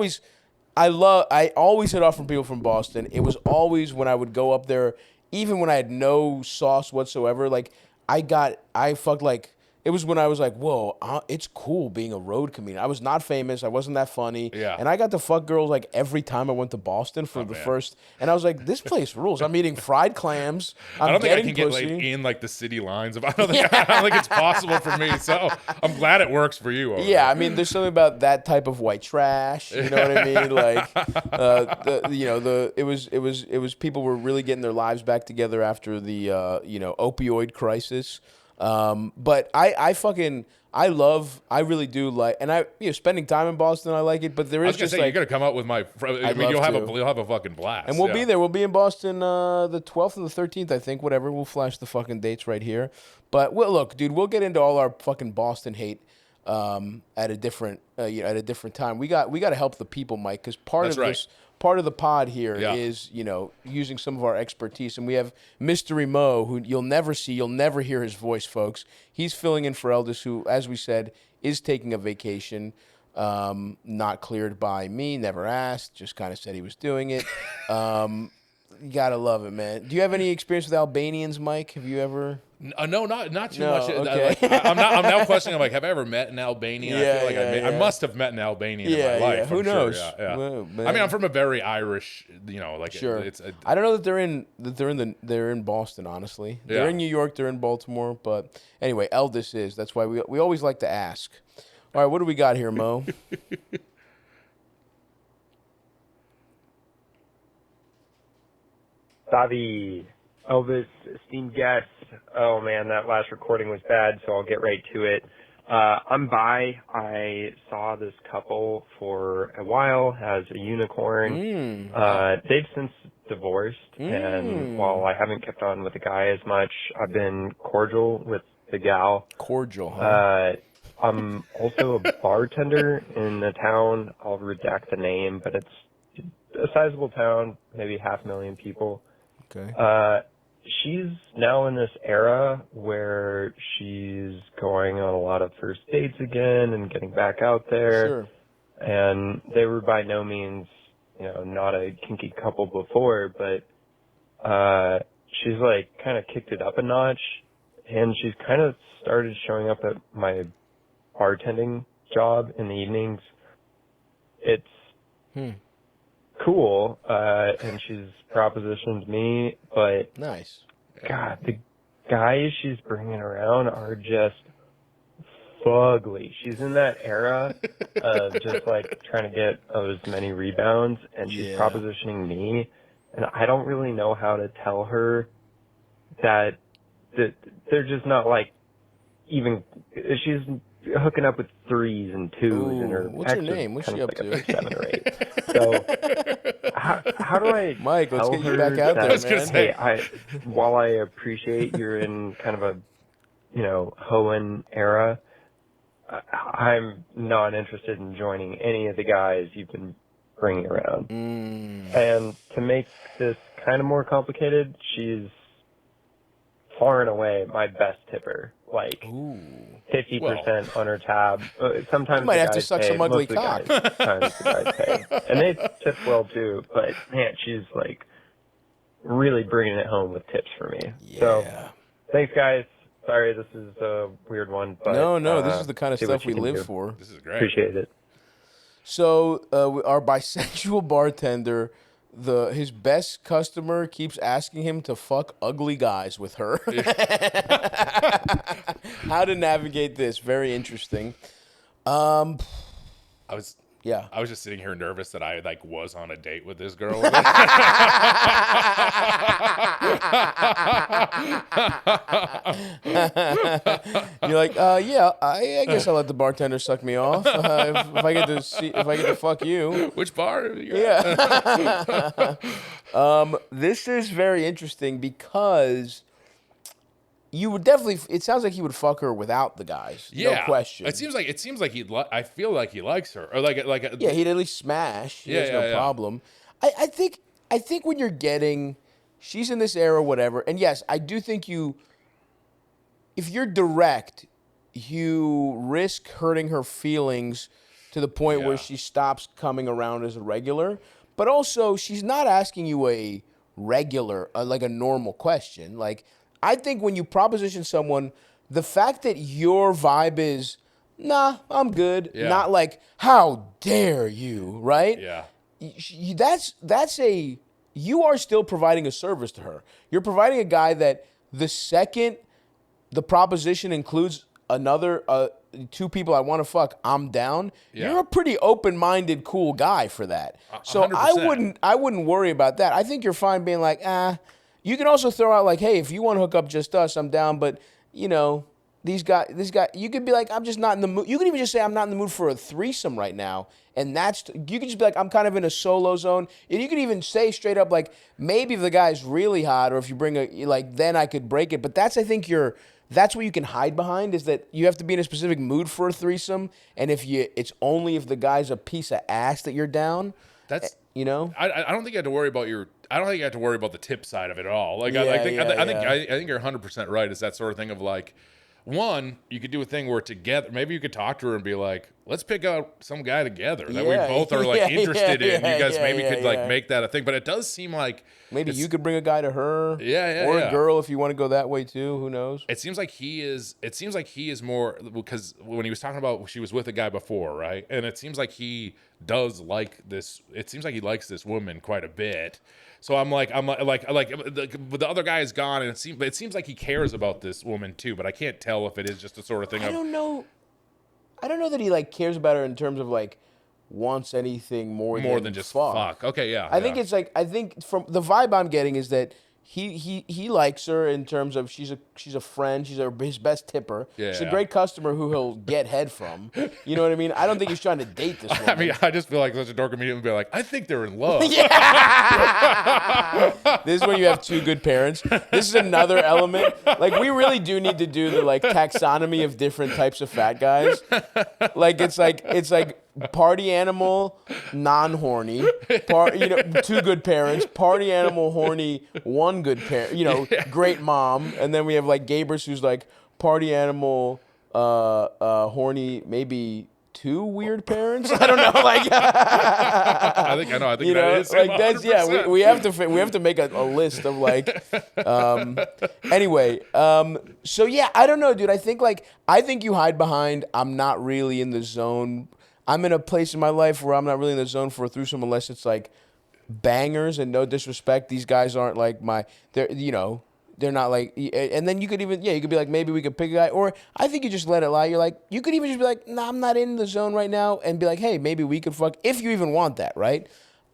always hit off from people from Boston. It was always when I would go up there, even when I had no sauce whatsoever, like I fucked like, it was when I was like, whoa, it's cool being a road comedian. I was not famous. I wasn't that funny. Yeah. And I got to fuck girls like every time I went to Boston for the first. And I was like, this place rules. I'm eating fried clams. I don't think I can pussy. get laid in like the city lines. I don't think it's possible for me. So I'm glad it works for you. Yeah, I mean, there's something about that type of white trash. You know what I mean? Like, it was people were really getting their lives back together after the opioid crisis. But I really do like, and spending time in Boston, I like it. But there is just like, you're gonna come out with my. I mean, you'll have a fucking blast. And we'll be there. We'll be in Boston the 12th and the 13th, I think. Whatever. We'll flash the fucking dates right here. But look, dude, we'll get into all our fucking Boston hate at a different time. We got to help the people, Mike, because part of the pod here is, using some of our expertise. And we have Mystery Mo, who you'll never hear his voice, folks. He's filling in for Eldis, who, as we said, is taking a vacation, not cleared by me, never asked, just kind of said he was doing it. You gotta love it, man. Do you have any experience with Albanians, Mike? Have you ever? No, not too No, much. okay. I'm now questioning. I'm like, have I ever met an Albanian? I feel like I must have met an Albanian in my life. Yeah. Who knows? Sure. Yeah. Well, I mean, I'm from a very Irish, Sure. I don't know that they're in Boston. Honestly, they're in New York. They're in Baltimore. But anyway, Eldis is. That's why we always like to ask. All right, what do we got here, Mo? Stavvy, Elvis, esteemed guests. Oh man, that last recording was bad, so I'll get right to it. I'm bi. I saw this couple for a while as a unicorn. They've since divorced, and while I haven't kept on with the guy as much, I've been cordial with the gal. Cordial, huh? I'm also a bartender in a town. I'll redact the name, but it's a sizable town, maybe 500,000 people. Okay. She's now in this era where she's going on a lot of first dates again and getting back out there. Sure. And they were by no means, not a kinky couple before, but she's like kind of kicked it up a notch, and she's kind of started showing up at my bartending job in the evenings. It's cool, and she's propositioned me, but nice. God, the guys she's bringing around are just fugly. She's in that era of just like trying to get as many rebounds, and she's propositioning me, and I don't really know how to tell her that they're just not like even. She's hooking up with 3s and 2s, and her what's her name? What's she up to? Like 7 or 8. So how do I Mike, let's tell get you her back out that, there, man. Hey, while I appreciate you're in kind of a hoeing era, I'm not interested in joining any of the guys you've been bringing around. And to make this kind of more complicated, she's far and away my best tipper. Like 50% on her tab. Sometimes you might the have guys to suck pay, some ugly most of cock. the times the guys pay. And they tip well too, but man, she's like really bringing it home with tips for me. Yeah. So thanks, guys. Sorry, this is a weird one. But, no, this is the kind of stuff we live for. This is great. Appreciate it. So our bisexual bartender, his best customer keeps asking him to fuck ugly guys with her. How to navigate this? Very interesting. I was just sitting here nervous that I was on a date with this girl. You're like, I guess I'll let the bartender suck me off if I get to fuck you. Which bar? This is very interesting because you would definitely. It sounds like he would fuck her without the guys. Yeah, no question. It seems like I feel like he likes her, or yeah, he'd at least smash. There's no problem. I think when you're getting, she's in this era, whatever. And yes, I do think if you're direct, you risk hurting her feelings to the point where she stops coming around as a regular. But also, she's not asking you a regular, like a normal question. Like, I think when you proposition someone, the fact that your vibe is, nah, I'm good, not like, how dare you, right? Yeah. You are still providing a service to her. You're providing a guy that the second the proposition includes another 2 people I want to fuck, I'm down. Yeah. You're a pretty open-minded, cool guy for that. So 100%. I wouldn't worry about that. I think you're fine being like, You can also throw out like, hey, if you want to hook up just us, I'm down. But this guy, you could be like, I'm just not in the mood. You can even just say, I'm not in the mood for a threesome right now. And you could just be like, I'm kind of in a solo zone. And you could even say straight up, like, maybe if the guy's really hot or if you bring then I could break it. But that's what you can hide behind, is that you have to be in a specific mood for a threesome. And it's only if the guy's a piece of ass that you're down. That's, I don't think you have to worry about I don't think you have to worry about the tip side of it at all. Like, I think you're 100% right. It's that sort of thing of like, one, you could do a thing where together, maybe you could talk to her and be like, let's pick out some guy together that we both are like interested in. You guys maybe could make that a thing. But it does seem like maybe you could bring a guy to her, or a girl if you want to go that way too. Who knows? It seems like he is more, because when he was talking about she was with a guy before, right? And it seems like he does like this. It seems like he likes this woman quite a bit. So I'm like the other guy is gone, and it seems like he cares about this woman too. But I can't tell if it is just the sort of thing. I don't know that he cares about her in terms of wants anything more than just fuck. Okay, yeah. I think from the vibe I'm getting is that he likes her in terms of she's a friend. She's his best tipper. Yeah, she's a great customer who he'll get head from. You know what I mean? I don't think he's trying to date this woman. I mean, I just feel like such a dork comedian would be like, I think they're in love. This is when you have 2 good parents. This is another element. We really do need to do the taxonomy of different types of fat guys. It's like party animal, non-horny. Two good parents. Party animal, horny, one good parent. Great mom. And then we have like Gabers, who's like party animal, horny, maybe two weird parents. I don't know. Like, I think that is like that's 100%. We have to make a list of like. Anyway, so yeah, I don't know, dude. I think you hide behind I'm not really in the zone. I'm in a place in my life where I'm not really in the zone for a threesome unless it's like bangers, and no disrespect, these guys aren't like they're not like, and then you could be like, maybe we could pick a guy, or I think you just let it lie. You're like, you could even just be like, nah, I'm not in the zone right now, and be like, hey, maybe we could fuck, if you even want that, right?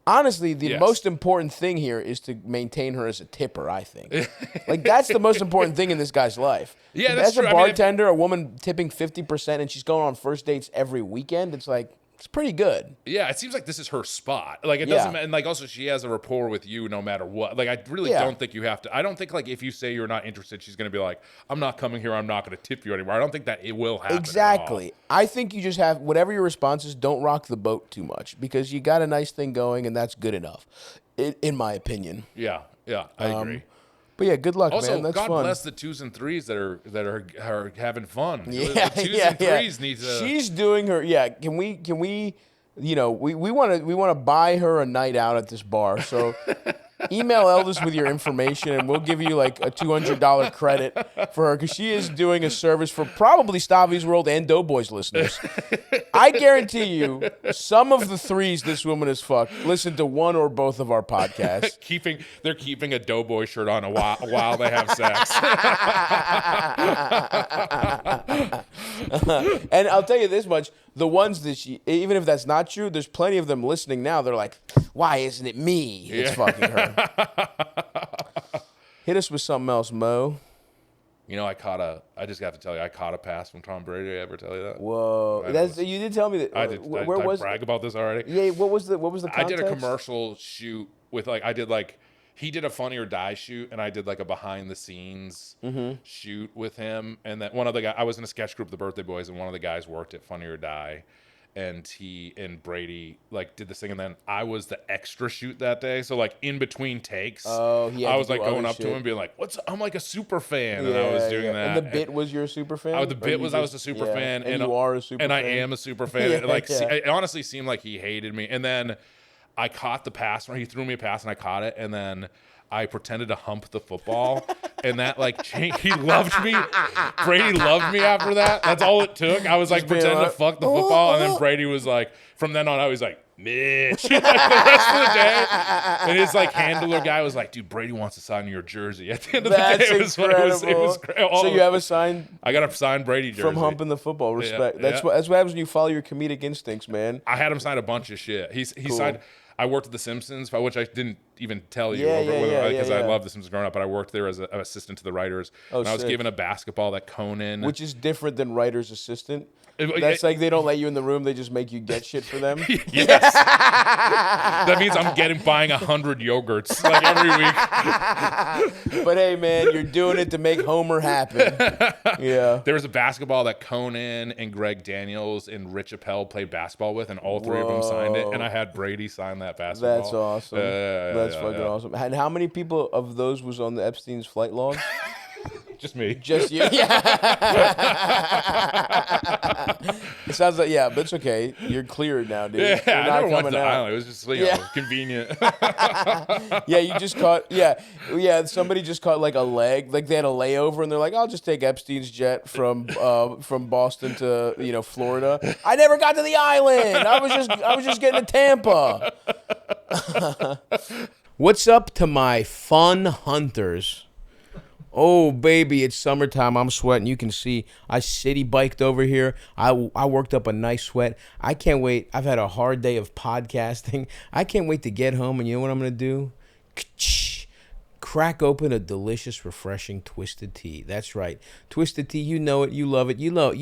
Honestly, the most important thing here is to maintain her as a tipper, I think. Like, that's the most important thing in this guy's life. Yeah, that's true. As a bartender, a woman tipping 50% and she's going on first dates every weekend, it's like, it's pretty good. Yeah, it seems like this is her spot. Like, it doesn't matter. And, like, also, she has a rapport with you no matter what. Like, I really don't think you have to. I don't think, like, if you say you're not interested, she's going to be like, I'm not coming here. I'm not going to tip you anymore. I don't think that it will happen. Exactly. I think you just have, whatever your response is, don't rock the boat too much, because you got a nice thing going, and that's good enough, in my opinion. Yeah, I agree. But yeah, good luck, also, man. That's God fun. bless the 2s and 3s that are having fun. Yeah, the 2s and 3s need to. She's doing her. Yeah, can we? We want to buy her a night out at this bar. So email Eldis with your information, and we'll give you like a $200 credit for her, because she is doing a service for probably Stavvy's World and Doughboys listeners. I guarantee you, some of the 3s this woman has fucked listen to one or both of our podcasts. They're keeping a Doughboy shirt on while they have sex. And I'll tell you this much: the ones that even if that's not true, there's plenty of them listening now. They're like, why isn't it me that's fucking her? Hit us with something else, Mo. I just have to tell you, I caught a pass from Tom Brady. Did I ever tell you that? Whoa, you did tell me that. I did. Where was brag about this already? Yeah, what was the context? I did a commercial shoot with he did a Funny or Die shoot, and I did like a behind the scenes shoot with him. And then one of the guys, I was in a sketch group, the Birthday Boys, and one of the guys worked at Funny or Die. And he and Brady like did this thing, and then I was the extra shoot that day. So like in between takes, I was like going up to him and being like, "What's?" I'm like a super fan, and I was doing that. And the bit was you're a super fan. I was a super fan, and you are a super fan, and I am a super fan. It honestly seemed like he hated me. And then I caught the pass where he threw me a pass, and I caught it, and then I pretended to hump the football, and that like changed. He loved me. Brady loved me after that. That's all it took. I was like pretending to fuck the football, and then Brady was like, from then on, I was like, Mitch, like the rest of the day. And his like handler guy was like, dude, Brady wants to sign your jersey. At the end of the day, it was great. So you have a signed? I got a signed Brady jersey from humping the football. Respect. That's what happens when you follow your comedic instincts, man. I had him sign a bunch of shit. He signed. I worked at The Simpsons, which I didn't even tell you because I love The Simpsons growing up, but I worked there as an assistant to the writers. And I was given a basketball that Conan. Which is different than writer's assistant. That's like they don't let you in the room, they just make you get shit for them. Yes. That means I'm buying 100 yogurts like every week. But hey, man, you're doing it to make Homer happy. Yeah. There was a basketball that Conan and Greg Daniels and Rich Appel played basketball with, and all three of them signed it, and I had Brady sign that basketball. That's awesome. That's fucking awesome. And how many people of those was on the Epstein's flight log? Just me. Just you. Yeah. It sounds like, but it's okay. You're cleared now, dude. Yeah, You're not I never went to the out. island. It was just convenient. Yeah, you just caught. Somebody just caught like a leg. Like they had a layover, and they're like, "I'll just take Epstein's jet from Boston to Florida." I never got to the island. I was just getting to Tampa. What's up to my fun hunters? Oh, baby, it's summertime. I'm sweating. You can see I city biked over here. I worked up a nice sweat. I can't wait. I've had a hard day of podcasting. I can't wait to get home, and you know what I'm going to do? Crack open a delicious, refreshing Twisted Tea. That's right. Twisted Tea, you know it. You love it. You know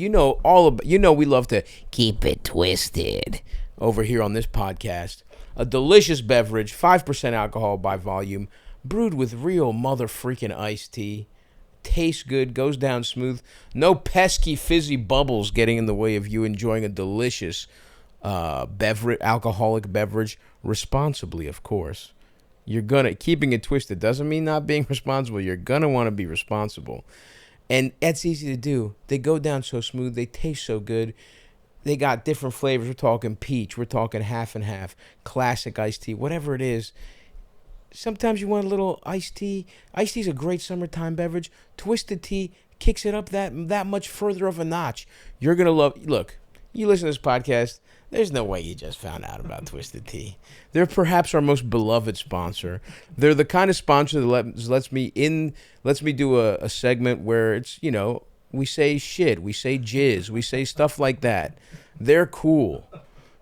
we love to keep it twisted over here on this podcast. A delicious beverage, 5% alcohol by volume, brewed with real mother-freaking iced tea. Tastes good, goes down smooth. No pesky fizzy bubbles getting in the way of you enjoying a delicious alcoholic beverage responsibly, of course. Keeping it twisted doesn't mean not being responsible. You're gonna want to be responsible. And that's easy to do. They go down so smooth. They taste so good. They got different flavors. We're talking peach. We're talking half and half. Classic iced tea. Whatever it is. Sometimes you want a little iced tea. Iced tea is a great summertime beverage. Twisted tea kicks it up that much further of a notch. You're going to love... Look, you listen to this podcast, there's no way you just found out about Twisted Tea. They're perhaps our most beloved sponsor. They're the kind of sponsor that lets me do a segment where it's, we say shit, we say jizz, we say stuff like that. They're cool.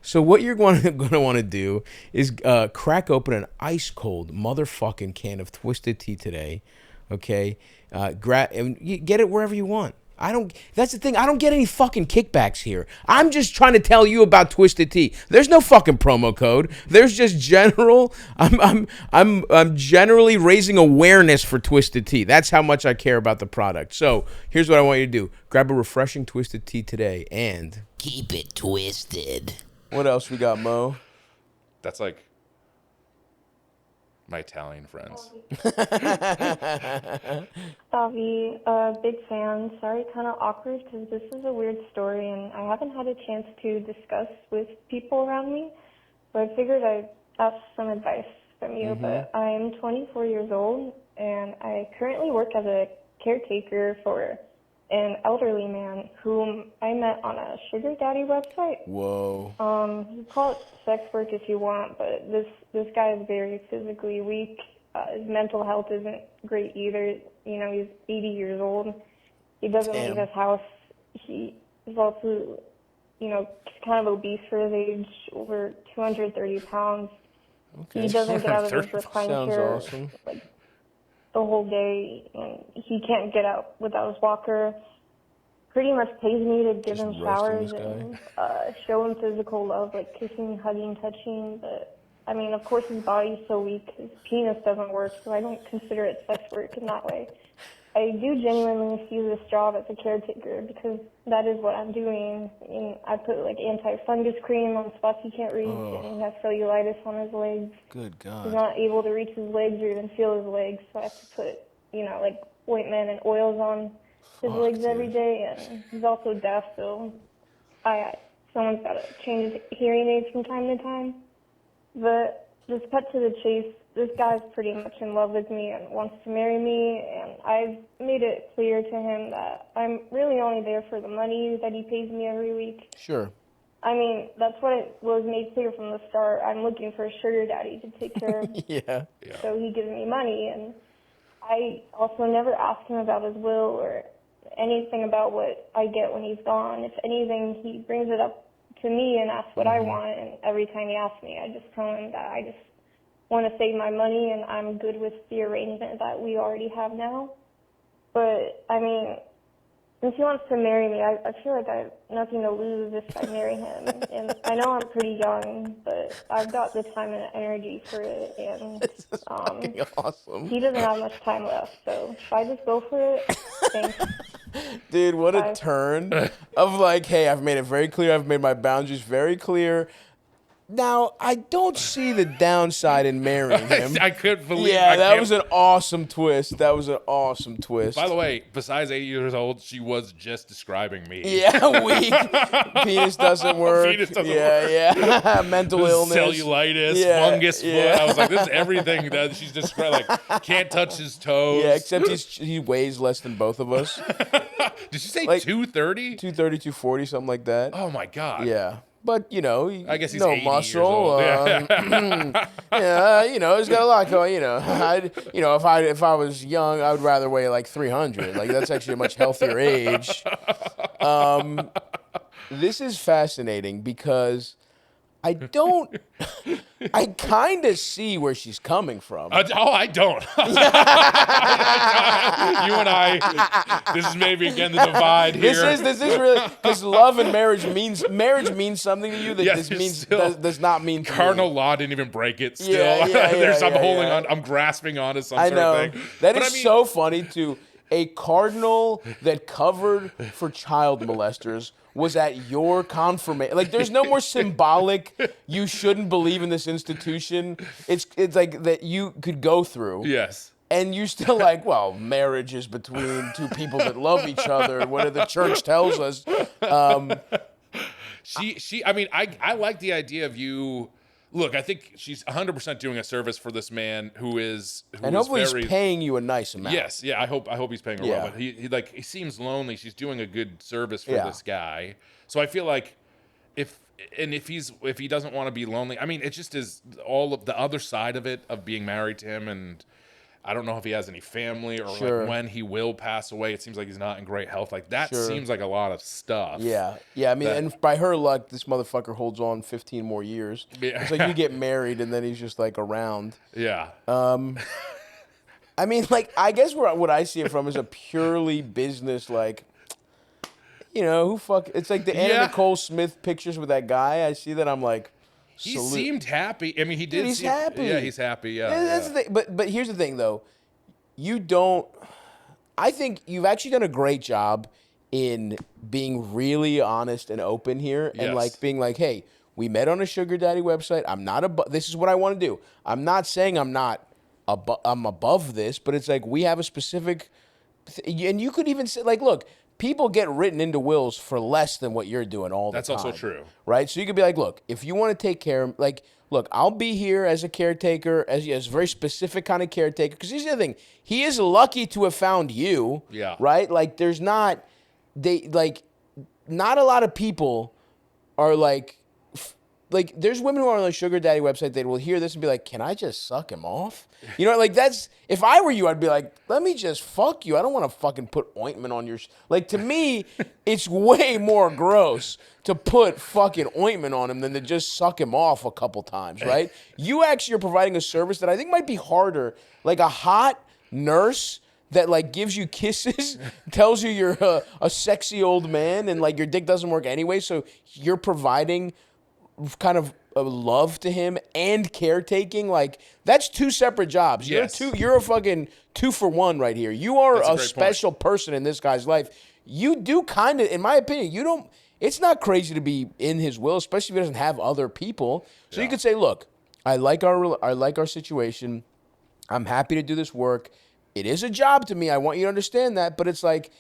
So what you're going to want to do is crack open an ice cold motherfucking can of Twisted Tea today, okay? And you get it wherever you want. That's the thing. I don't get any fucking kickbacks here. I'm just trying to tell you about Twisted Tea. There's no fucking promo code. There's just general. I'm generally raising awareness for Twisted Tea. That's how much I care about the product. So here's what I want you to do: grab a refreshing Twisted Tea today and keep it twisted. What else we got, Mo? That's like my Italian friends. Stavvy, big fan. Sorry, kind of awkward because this is a weird story and I haven't had a chance to discuss with people around me. So I figured I'd ask some advice from you. But I'm 24 years old and I currently work as a caretaker for an elderly man whom I met on a sugar daddy website. Whoa. You call it sex work if you want, but this guy is very physically weak. His mental health isn't great either. He's 80 years old. He doesn't leave his house. He is also, kind of obese for his age, over 230 pounds. Okay. He doesn't get out of his recliner awesome. The whole day, and he can't get out without his walker. Pretty much pays me to give him showers and show him physical love, like kissing, hugging, touching. But I mean, of course, his body's so weak, his penis doesn't work, so I don't consider it sex work in that way. I do genuinely see this job as a caretaker because that is what I'm doing. And I put anti-fungus cream on spots he can't reach, and he has cellulitis on his legs. Good God. He's not able to reach his legs or even feel his legs, so I have to put, ointment and oils on his legs every day. And he's also deaf, so someone's got to change his hearing aids from time to time. But just cut to the chase, this guy's pretty much in love with me and wants to marry me, and I've made it clear to him that I'm really only there for the money that he pays me every week. Sure. I mean, that's what it was made clear from the start. I'm looking for a sugar daddy to take care of. Yeah. So he gives me money, and I also never ask him about his will or anything about what I get when he's gone. If anything, he brings it up to me and asks what I want, and every time he asks me, I just tell him that I just want to save my money and I'm good with the arrangement that we already have now. But, I mean, since he wants to marry me, I feel like I have nothing to lose if I marry him. And I know I'm pretty young, but I've got the time and energy for it. And This is fucking awesome. he doesn't have much time left, so should I just go for it? Thanks. Dude, what a turn of hey, I've made it very clear. I've made my boundaries very clear. Now, I don't see the downside in marrying him. I couldn't believe. Yeah, that was an awesome twist. That was an awesome twist. By the way, besides 8 years old, she was just describing me. Yeah, weak. Penis doesn't work. Penis doesn't work. Yeah. Mental illness. Cellulitis, fungus foot. I was like, this is everything that she's described. Like, can't touch his toes. Yeah, except he weighs less than both of us. Did she say 230? 230, 240, something like that. Oh, my God. Yeah. But, I guess he's no 80 muscle. years old. Yeah, he's got a lot going. If I was young, I would rather weigh 300. That's actually a much healthier age. This is fascinating because I kind of see where she's coming from. I don't. You and I, this is maybe again the divide here. This is really, because love and marriage means something to you that Yes, does not mean to Cardinal me. law didn't even break it still. Yeah, I'm holding on, I'm grasping on to some I sort know. of thing. That is so funny too. a cardinal that covered for child molesters was at your confirmation. Like, there's no more symbolic, you shouldn't believe in this institution. It's like that you could go through. Yes. And you're still like, well, marriage is between two people that love each other, what the church tells us. I mean, I like the idea of you. Look, I think she's 100% doing a service for this man who is hopefully very, he's paying you a nice amount. Yes, yeah, I hope he's paying her well. But he seems lonely. She's doing a good service for this guy. So I feel like if he doesn't want to be lonely, I mean, it just is all of the other side of it of being married to him, and I don't know if he has any family or like when he will pass away. It seems like he's not in great health. Like that seems like a lot of stuff. Yeah. I mean, and by her luck, this motherfucker holds on 15 more years. Yeah. It's like you get married and then he's just like around. Yeah. I mean, like, I guess what I see it from is a purely business, like, you know, who fuck. It's like the Anna Nicole Smith pictures with that guy. I see that, I'm like. He seemed happy. I mean, he did. He's happy. Yeah, he's happy. Yeah, that's the thing. But here's the thing, though. You don't. I think you've actually done a great job in being really honest and open here, and like being like, hey, we met on a sugar daddy website. I'm not this is what I want to do. I'm not saying I'm above this, but it's like we have a specific. And you could even say, like, look. People get written into wills for less than what you're doing all the time. That's also true. Right? So you could be like, look, if you want to take care of, like, look, I'll be here as a caretaker, as a very specific kind of caretaker. Because here's the other thing. He is lucky to have found you. Yeah. Right? Like, not a lot of people are like, there's women who are on the sugar daddy website, they will hear this and be like, can I just suck him off? You know, like if I were you, I'd be like, let me just fuck you. I don't want to fucking put ointment on your, like, to me, it's way more gross to put fucking ointment on him than to just suck him off a couple times, right? You actually are providing a service that I think might be harder, like a hot nurse that like gives you kisses, tells you you're a sexy old man and like your dick doesn't work anyway, so you're providing kind of a love to him and caretaking, like that's two separate jobs. Yes. You're a fucking 2-for-1 right here. You are a special person in this guy's life. You do kind of, in my opinion, it's not crazy to be in his will, especially if he doesn't have other people. So you could say, look, I like our situation. I'm happy to do this work. It is a job to me. I want you to understand that, but it's like,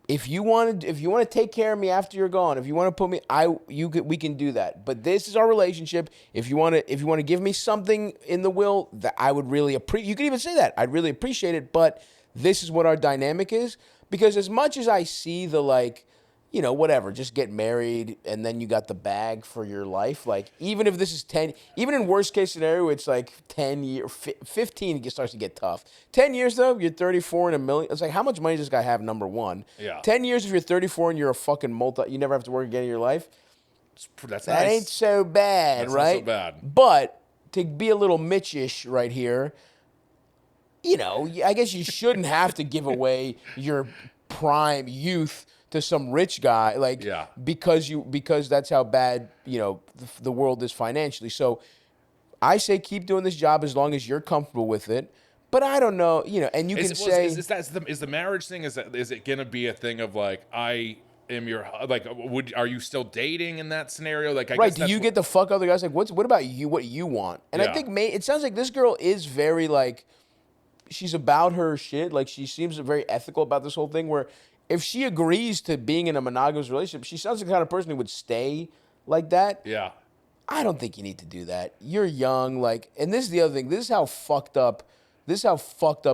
if you want to take care of me after you're gone, if you want to put me, we can do that. But this is our relationship. If you want to give me something in the will, that I would really appreciate. You could even say that I'd really appreciate it. But this is what our dynamic is. Because as much as I see the like, you know, whatever, just get married and then you got the bag for your life. Like, even if this is 10, even in worst case scenario, it's like 10 years, 15, it starts to get tough. 10 years though, you're 34 and $1 million. It's like, how much money does this guy have, number one? Yeah. 10 years if you're 34 and you're a fucking you never have to work again in your life. That nice. Ain't so bad, right? That's not so bad. But to be a little Mitch-ish right here, you know, I guess you shouldn't have to give away your prime youth to some rich guy, like, because that's how bad, you know, the world is financially. So I say keep doing this job as long as you're comfortable with it. But I don't know, you know, and you can say... Is the marriage thing, is it going to be a thing of, like, I am your... Like, are you still dating in that scenario? Like, I right, guess do you get to fuck other guys? Like, what about you, what you want? And I think it sounds like this girl is very, like, she's about her shit. Like, she seems very ethical about this whole thing where... If she agrees to being in a monogamous relationship, she sounds like the kind of person who would stay like that. Yeah. I don't think you need to do that. You're young, like, and this is the other thing. This is how fucked up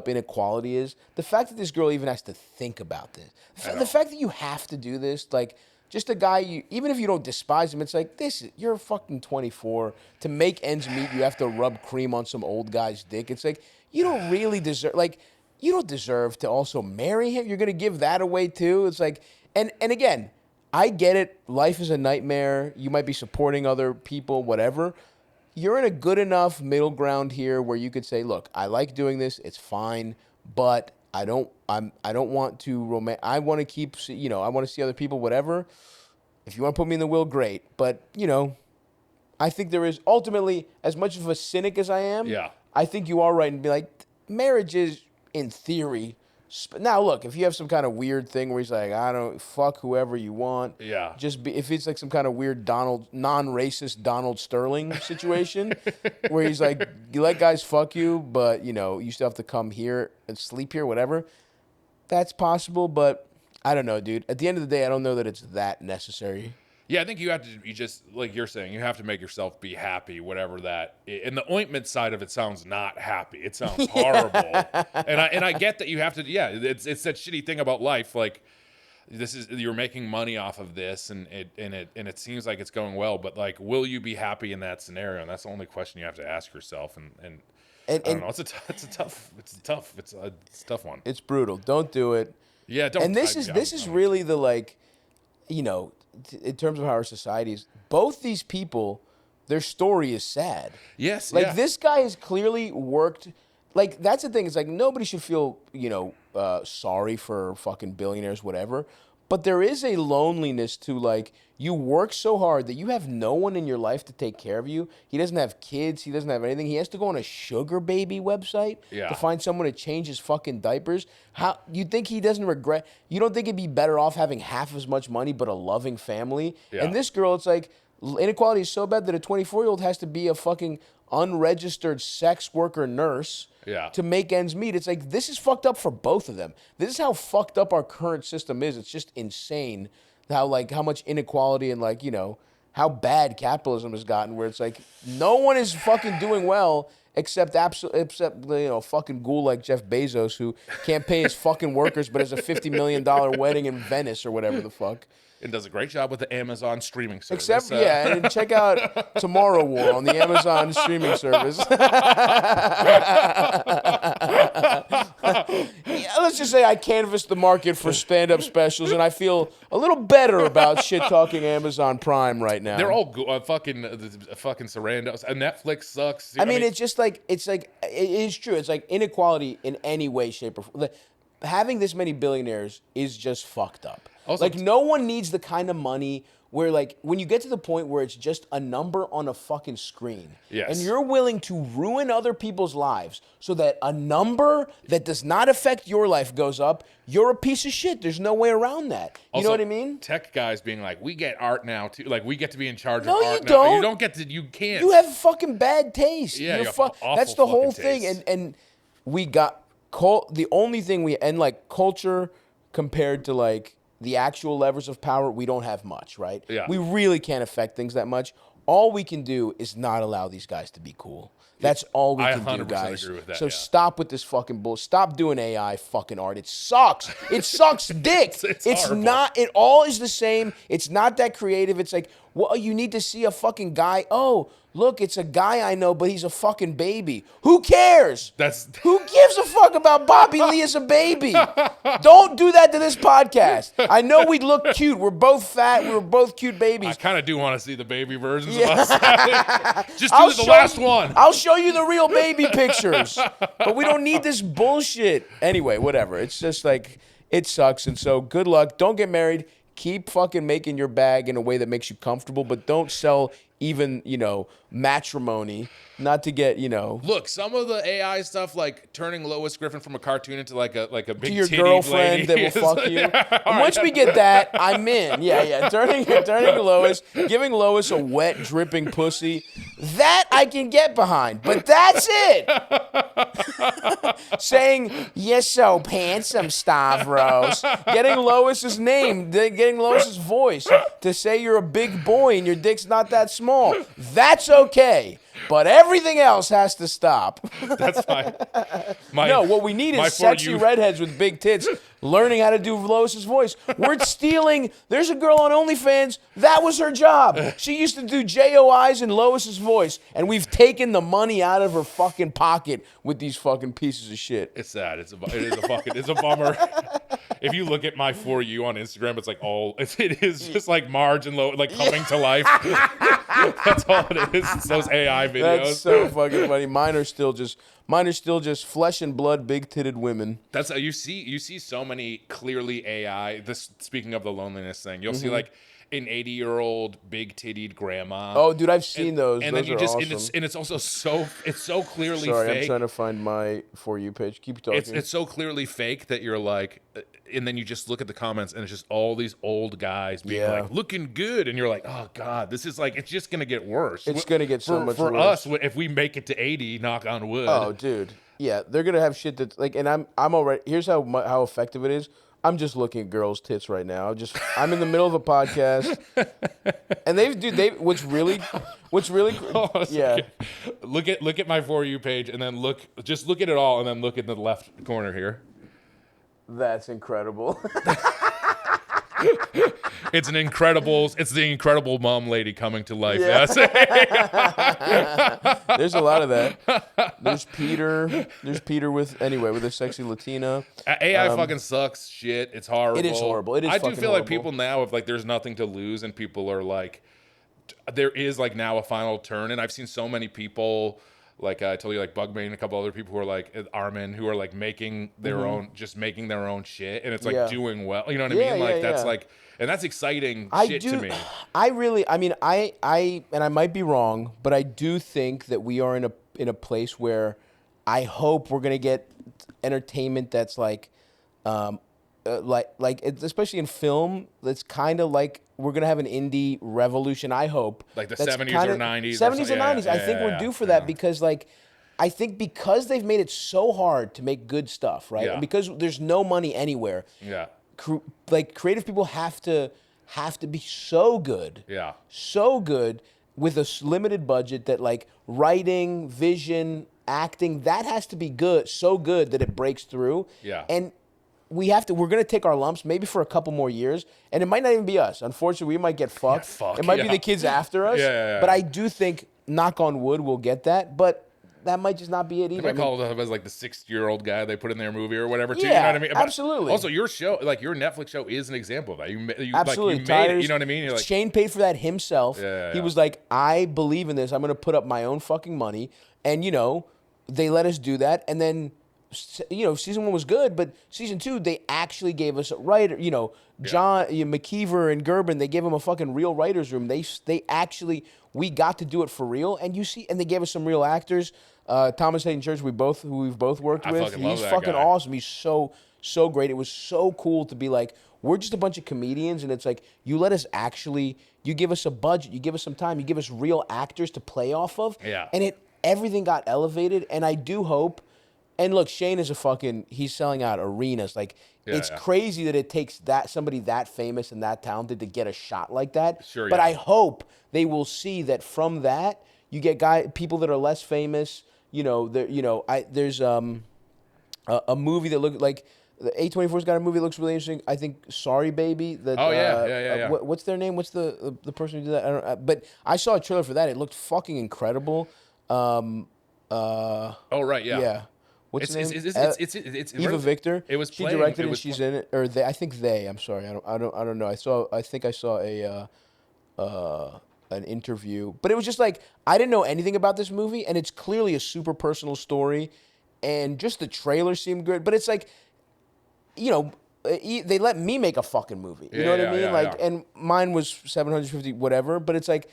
inequality is. The fact that this girl even has to think about this. The fact that you have to do this, like, just a guy, even if you don't despise him, it's like, you're fucking 24. To make ends meet, you have to rub cream on some old guy's dick. It's like, you don't really deserve, like, you don't deserve to also marry him. You're going to give that away too. It's like, and again, I get it. Life is a nightmare. You might be supporting other people, whatever. You're in a good enough middle ground here where you could say, look, I like doing this. It's fine, but I don't want to I want to keep, you know, I want to see other people, whatever. If you want to put me in the will, great. But, you know, I think there is ultimately, as much of a cynic as I am, I think you are right and be like, marriage is in theory. Now, look, if you have some kind of weird thing where he's like, I don't fuck whoever you want. Yeah. If it's like some kind of weird non-racist Donald Sterling situation where he's like, you let guys fuck you, but, you still have to come here and sleep here, whatever. That's possible, but I don't know, dude. At the end of the day, I don't know that it's that necessary. Yeah, I think you just, like you're saying, you have to make yourself be happy, whatever that. And the ointment side of it sounds not happy. It sounds horrible. And I get that you have to. Yeah, it's that shitty thing about life. Like, you're making money off of this, and it seems like it's going well. But like, will you be happy in that scenario? And that's the only question you have to ask yourself. And I don't know. It's a tough one. It's brutal. Don't do it. Yeah, don't. And this is really the like, in terms of how our society is, both these people, their story is sad. Yes. Like, this guy has clearly worked. Like, that's the thing. It's like, nobody should feel, sorry for fucking billionaires, whatever. But there is a loneliness to, like, you work so hard that you have no one in your life to take care of you. He doesn't have kids. He doesn't have anything. He has to go on a sugar baby website to find someone to change his fucking diapers. How you think he doesn't regret? You don't think it'd be better off having half as much money but a loving family? Yeah. And this girl, it's like, inequality is so bad that a 24-year-old has to be a fucking unregistered sex worker nurse to make ends meet. It's like, this is fucked up for both of them. This is how fucked up our current system is. It's just insane how much inequality and how bad capitalism has gotten, where it's like no one is fucking doing well except fucking ghoul like Jeff Bezos, who can't pay his fucking workers but has a $50 million wedding in Venice or whatever the fuck. And does a great job with the Amazon streaming service. And check out Tomorrow War on the Amazon streaming service. Let's just say I canvassed the market for stand-up specials, and I feel a little better about shit-talking Amazon Prime right now. They're all fucking Sarandos. Netflix sucks. I mean, it's just like, it is true. It's like inequality in any way, shape, or form. Having this many billionaires is just fucked up. Also, like, no one needs the kind of money where, like, when you get to the point where it's just a number on a fucking screen, and you're willing to ruin other people's lives so that a number that does not affect your life goes up, you're a piece of shit. There's no way around that. You know what I mean? Tech guys being like, we get art now, too. Like, we get to be in charge of art now. No, you don't. You don't get to, you can't. You have fucking bad taste. Yeah, that's the whole thing. Taste. And we got, the only thing culture compared to, like, the actual levers of power, we don't have much, right? Yeah. We really can't affect things that much. All we can do is not allow these guys to be cool. That's all we can do, guys. Agree with that, so stop with this fucking bull. Stop doing AI fucking art. It sucks. It sucks dick. It's not. It all is the same. It's not that creative. It's like, well, you need to see a fucking guy. Oh, look, it's a guy I know, but he's a fucking baby. Who cares? Who gives a fuck about Bobby Lee as a baby? Don't do that to this podcast. I know we look cute. We're both fat. We're both cute babies. I kind of do want to see the baby versions of us. Just do the last one. I'll show you the real baby pictures. But we don't need this bullshit. Anyway, whatever. It's just like, it sucks. And so good luck. Don't get married. Keep fucking making your bag in a way that makes you comfortable, but don't sell even, matrimony, not to get, Look, some of the AI stuff, like turning Lois Griffin from a cartoon into like a big to your girlfriend that will fuck you. And once we get that, I'm in. Yeah. Turning Lois, giving Lois a wet, dripping pussy, that I can get behind. But that's it. Saying, "You're so handsome, Stavros." Getting Lois's name, getting Lois's voice to say you're a big boy and your dick's not that small. That's okay. But everything else has to stop. That's fine. What we need is sexy redheads with big tits learning how to do Lois's voice. We're stealing. There's a girl on OnlyFans. That was her job. She used to do JOIs in Lois's voice, and we've taken the money out of her fucking pocket with these fucking pieces of shit. It's sad. It's a bummer. If you look at my For You on Instagram, it's like it is just like Marge and Lois, like coming to life. That's all it is. It's those AI videos. That's so fucking funny. Mine are still just flesh and blood, big-titted women. That's you see so many clearly AI. This, speaking of the loneliness thing, you'll see like an 80-year-old big tittied grandma. Oh, dude, I've seen those. And those then you are just awesome. and it's also so clearly Sorry, fake. I'm trying to find my For You page. Keep talking. It's so clearly fake that you're like, and then you just look at the comments and it's just all these old guys being like looking good, and you're like, oh god, this is like, it's just gonna get worse. It's gonna get so much for worse. us if we make it to 80. Knock on wood. Oh, dude. Yeah, they're gonna have shit that's like, and I'm already. Here's how effective it is. I'm just looking at girls' tits right now. I'm in the middle of a podcast, and what's really yeah. Look at my For You page, and then look at it all, and then look in the left corner here. That's incredible. It's the incredible mom lady coming to life. Yeah. Yes. There's a lot of that. There's Peter with a sexy Latina. AI fucking sucks shit. It's horrible. It is horrible. It is I do fucking feel like horrible. people now, if like there's nothing to lose, and people are like, there is like now a final turn, and I've seen so many people. Like I told you, like Bugman and a couple other people who are like Armin, who are like making their own shit, and it's like doing well. You know what I mean? Like that's like, and that's exciting shit to me. I might be wrong, but I do think that we are in a place where I hope we're gonna get entertainment that's like especially in film, that's kind of like we're gonna have an indie revolution. I hope like the 70s or 90s. 70s and 90s. I think we're due for that because like I think because they've made it so hard to make good stuff, right? Yeah. And because there's no money anywhere. Yeah. Like creative people have to be so good. Yeah. So good with a limited budget that like writing, vision, acting, that has to be good, so good that it breaks through. Yeah. And we're going to take our lumps maybe for a couple more years, and it might not even be us. Unfortunately, we might get fucked. It might be the kids after us. Yeah. But I do think, knock on wood, we'll get that. But that might just not be it either. They might call it as like the 60-year-old guy they put in their movie or whatever, too. Yeah, you know what I mean? absolutely. Also, your show, like your Netflix show, is an example of that. You Absolutely. Like, you made it, you know what I mean? You're like, Shane paid for that himself. He was like, I believe in this. I'm going to put up my own fucking money. And, they let us do that. And then, season 1 was good, but season 2, they actually gave us a writer. John McKeever and Gerben, they gave them a fucking real writer's room. They actually, we got to do it for real. And and they gave us some real actors. Thomas Hayden Church, who we've both worked with. He's fucking awesome. He's so great. It was so cool to be like, we're just a bunch of comedians, and it's like, you give us a budget, you give us some time, you give us real actors to play off of. Yeah. And everything got elevated, and I do hope. And look, Shane is he's selling out arenas. Like, it's crazy that it takes somebody that famous and that talented to get a shot like that. Sure, but I hope they will see that from that, you get people that are less famous. There's a movie that looks like, the A24's got a movie that looks really interesting. I think Sorry Baby. What's their name? What's the person who did that? I don't. But I saw a trailer for that. It looked fucking incredible. oh right, yeah. Yeah. What's her name? It's Eva Victor. It was she directed it, and she's in it. Or they, I think they. I'm sorry. I don't know. I think I saw an interview, but it was just like, I didn't know anything about this movie, and it's clearly a super personal story, and just the trailer seemed good. But it's like, they let me make a fucking movie. You know what I mean? And mine was $750 whatever. But it's like,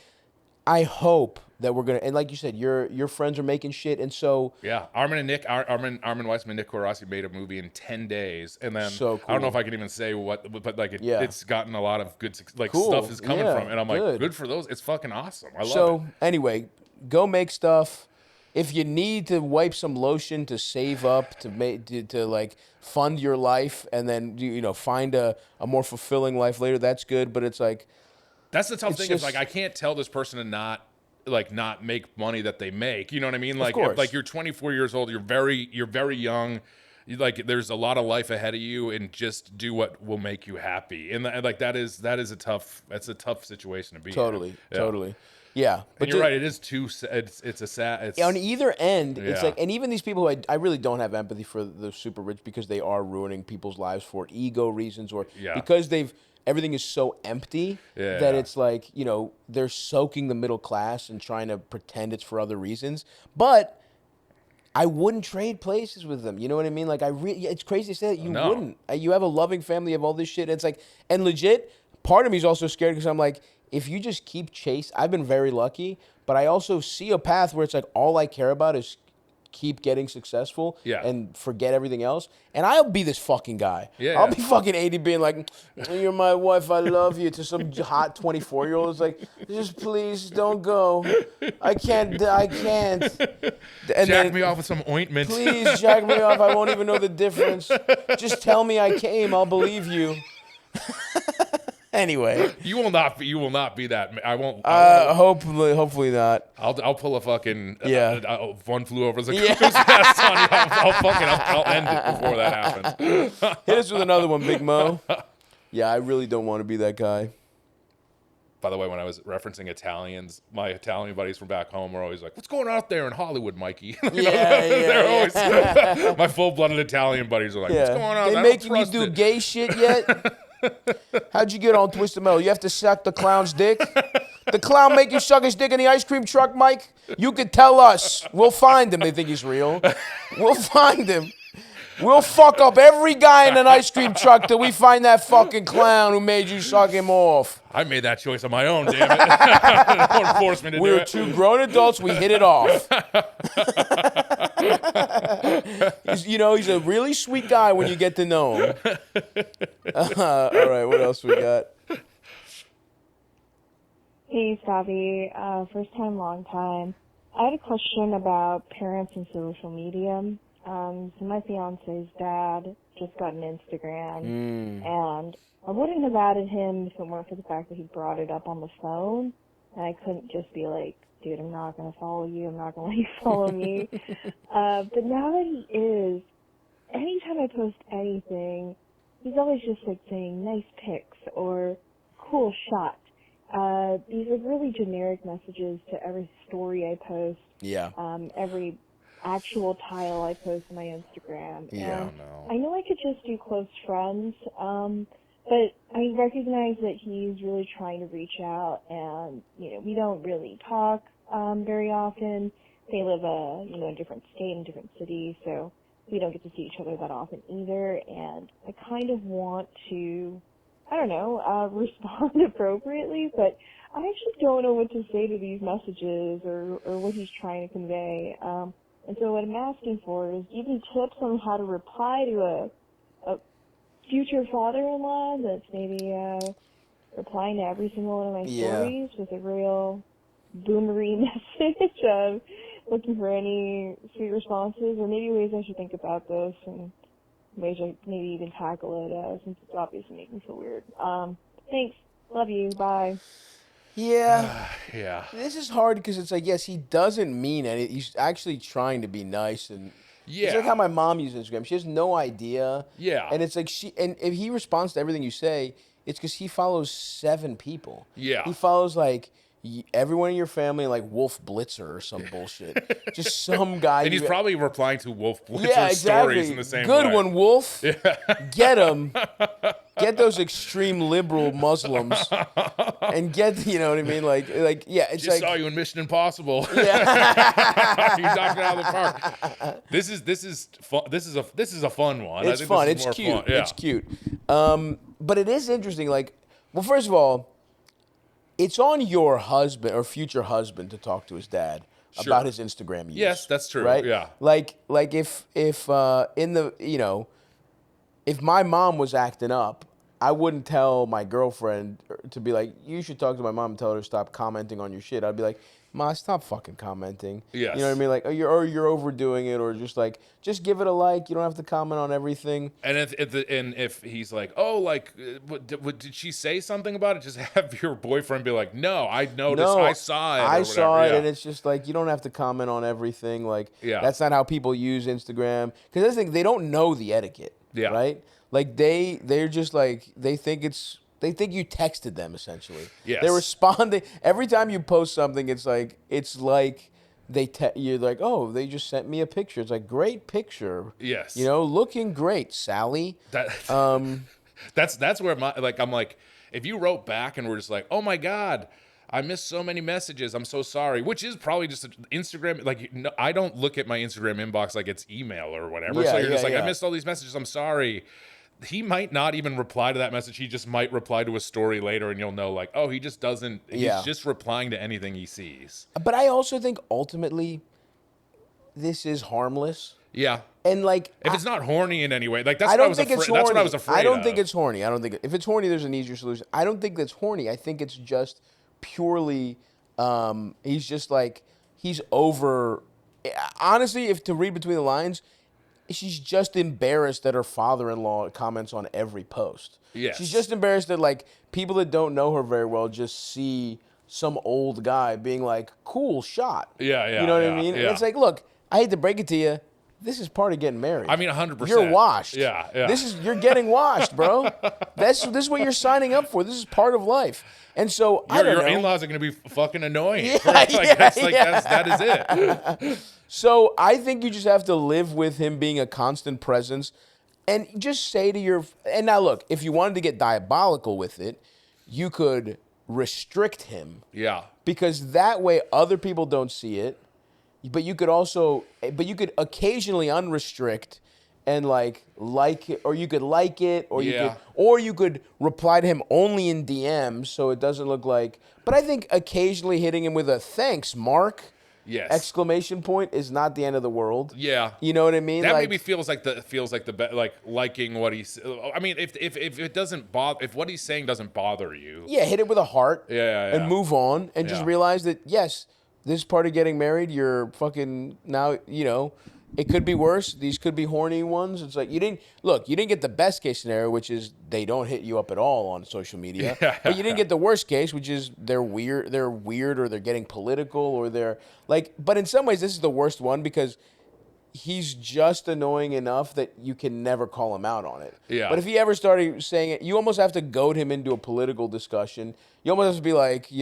I hope that we're gonna, and like you said, your friends are making shit, and so Armin Weissman, Nick Corossi made a movie in 10 days, and then so cool. I don't know if I can even say what, but like it's gotten a lot of good stuff is coming from, and I'm like, good for those. It's fucking awesome. I love it. So anyway, go make stuff. If you need to wipe some lotion to save up to like fund your life, and then find a more fulfilling life later, that's good. But it's like, that's the tough thing. Is like, I can't tell this person to not make money that they make. You know what I mean? Like, like you're 24 years old, you're very young. Like, there's a lot of life ahead of you, and just do what will make you happy. And like that's a tough situation to be in. Totally. Yeah, but you're right. It is it's a sad. On either end, it's like, and even these people who I really don't have empathy for the super rich, because they are ruining people's lives for ego reasons, or because everything is so empty that it's like, they're soaking the middle class and trying to pretend it's for other reasons. But I wouldn't trade places with them. You know what I mean? Like, it's crazy to say that you wouldn't. You have a loving family, you have all this shit. And it's like, and legit, part of me is also scared because I'm like, if you just keep chase, I've been very lucky, but I also see a path where it's like all I care about is keep getting successful and forget everything else. And I'll be this fucking guy. I'll be fucking 80 being like, you're my wife, I love you, to some hot 24-year-old. It's like, just please don't go. I can't. And jack me off with some ointment. Please jack me off. I won't even know the difference. Just tell me I came. I'll believe you. Anyway, you will not be that. I won't. Hopefully not. I'll pull a fucking one flew over the cuckoo's nest on you. I'll end it before that happens. Hit us with another one, Big Mo. Yeah, I really don't want to be that guy. By the way, when I was referencing Italians, my Italian buddies from back home were always like, "What's going on out there in Hollywood, Mikey?" They're always my full-blooded Italian buddies are like, "What's going on?" They making you do gay shit yet? How'd you get on Twisted Metal? You have to suck the clown's dick? The clown make you suck his dick in the ice cream truck, Mike? You could tell us. We'll find him. They think he's real. We'll find him. We'll fuck up every guy in an ice cream truck till we find that fucking clown who made you suck him off. I made that choice on my own, damn it. Don't force me to do it. We were two grown adults. We hit it off. He's a really sweet guy when you get to know him. All right, what else we got? Hey, Stavvy. First time, long time. I had a question about parents and social media. So my fiance's dad just got an Instagram, and I wouldn't have added him if it weren't for the fact that he brought it up on the phone, and I couldn't just be like, dude, I'm not going to follow you, I'm not going to let you follow me. But now that he is, anytime I post anything, he's always just like saying nice pics or cool shot. These are really generic messages to every story I post. Yeah. Every actual tile I post on my Instagram. Yeah. And I know I could just do close friends, but I recognize that he's really trying to reach out, and we don't really talk very often. They live a different state and different city, so we don't get to see each other that often either. And I kind of want to, respond appropriately, but I actually don't know what to say to these messages or what he's trying to convey. And so what I'm asking for is, do you have any tips on how to reply to a future father-in-law that's maybe replying to every single one of my stories with a real boomery message of looking for any sweet responses, or maybe ways I should think about this and ways I maybe even tackle it since it's obviously making me feel weird. Thanks. Love you. Bye. Yeah. Yeah. This is hard because it's like, yes, he doesn't mean anything. He's actually trying to be nice. And it's like how my mom uses Instagram. She has no idea. Yeah. And it's like and if he responds to everything you say, it's because he follows 7 people. Yeah. He follows like everyone in your family, like Wolf Blitzer or some bullshit. Just some guy. And he's probably replying to Wolf Blitzer's stories in the same way. Good one, Wolf. Yeah. Get him. Get those extreme liberal Muslims and get, you know what I mean? Like, yeah. It's just like, saw you in Mission Impossible. Yeah. You knocked it out of the park. This is fun. This is a fun one. It's fun. It's cute. Fun. Yeah. It's cute. But it is interesting. Like, well, first of all, it's on your husband or future husband to talk to his dad about his Instagram use. Yes, that's true. Right? Yeah. Like if in the if my mom was acting up, I wouldn't tell my girlfriend to be like, you should talk to my mom and tell her to stop commenting on your shit. I'd be like, Ma, stop fucking commenting. Yes. You know what I mean? Like, you're overdoing it, or just give it a like. You don't have to comment on everything. And if he's like, oh, like, did she say something about it? Just have your boyfriend be like, no, I noticed, I saw it. I saw it, and it's just like, you don't have to comment on everything. Like, that's not how people use Instagram. Because I think they don't know the etiquette. Yeah. Right? Like, they're just like, they think you texted them, essentially. Yes. They're responding. Every time you post something, it's like you're like, oh, they just sent me a picture. It's like, great picture. Yes. Looking great, Sally. That's where I'm like, if you wrote back and were just like, oh my God, I missed so many messages, I'm so sorry, which is probably just Instagram. Like, I don't look at my Instagram inbox like it's email or whatever. So you're just like, I missed all these messages, I'm sorry. he might not even reply to that message. He just might reply to a story later, and you'll know, like, oh, he just doesn't. He's just replying to anything he sees. But I also think ultimately, this is harmless. Yeah. And like, if it's not horny in any way, like that's what I was afraid. That's what I was afraid. I don't think it's horny. I don't think if it's horny, there's an easier solution. I don't think that's horny. I think it's just purely. He's just like he's over. Honestly, if to read between the lines, she's just embarrassed that her father-in-law comments on every post. Yes. She's just embarrassed that like people that don't know her very well just see some old guy being like, "Cool shot." Yeah, yeah. You know what I mean? Yeah. And it's like, look, I hate to break it to you. This is part of getting married. I mean, 100%. You're washed. Yeah, yeah. You're getting washed, bro. This is what you're signing up for. This is part of life. And so I don't know. Your in-laws are going to be fucking annoying. Yeah, that is it. So I think you just have to live with him being a constant presence, and just say to your. And now look, if you wanted to get diabolical with it, you could restrict him. Yeah. Because that way other people don't see it. But you could occasionally unrestrict and like it, or you could like it, or you could reply to him only in DMs so it doesn't look like. But I think occasionally hitting him with a "thanks, Mark" exclamation point is not the end of the world. Yeah, you know what I mean. That like, maybe feels like liking what he's. I mean, if it doesn't bother, if what he's saying doesn't bother you, hit it with a heart. And move on, and just realize that yes. This part of getting married, you're fucking now, it could be worse. These could be horny ones. It's like you didn't get the best case scenario, which is they don't hit you up at all on social media. But you didn't get the worst case, which is they're weird or they're getting political or they're like, but in some ways this is the worst one because he's just annoying enough that you can never call him out on it. Yeah. But if he ever started saying it, you almost have to goad him into a political discussion. You almost have to be like,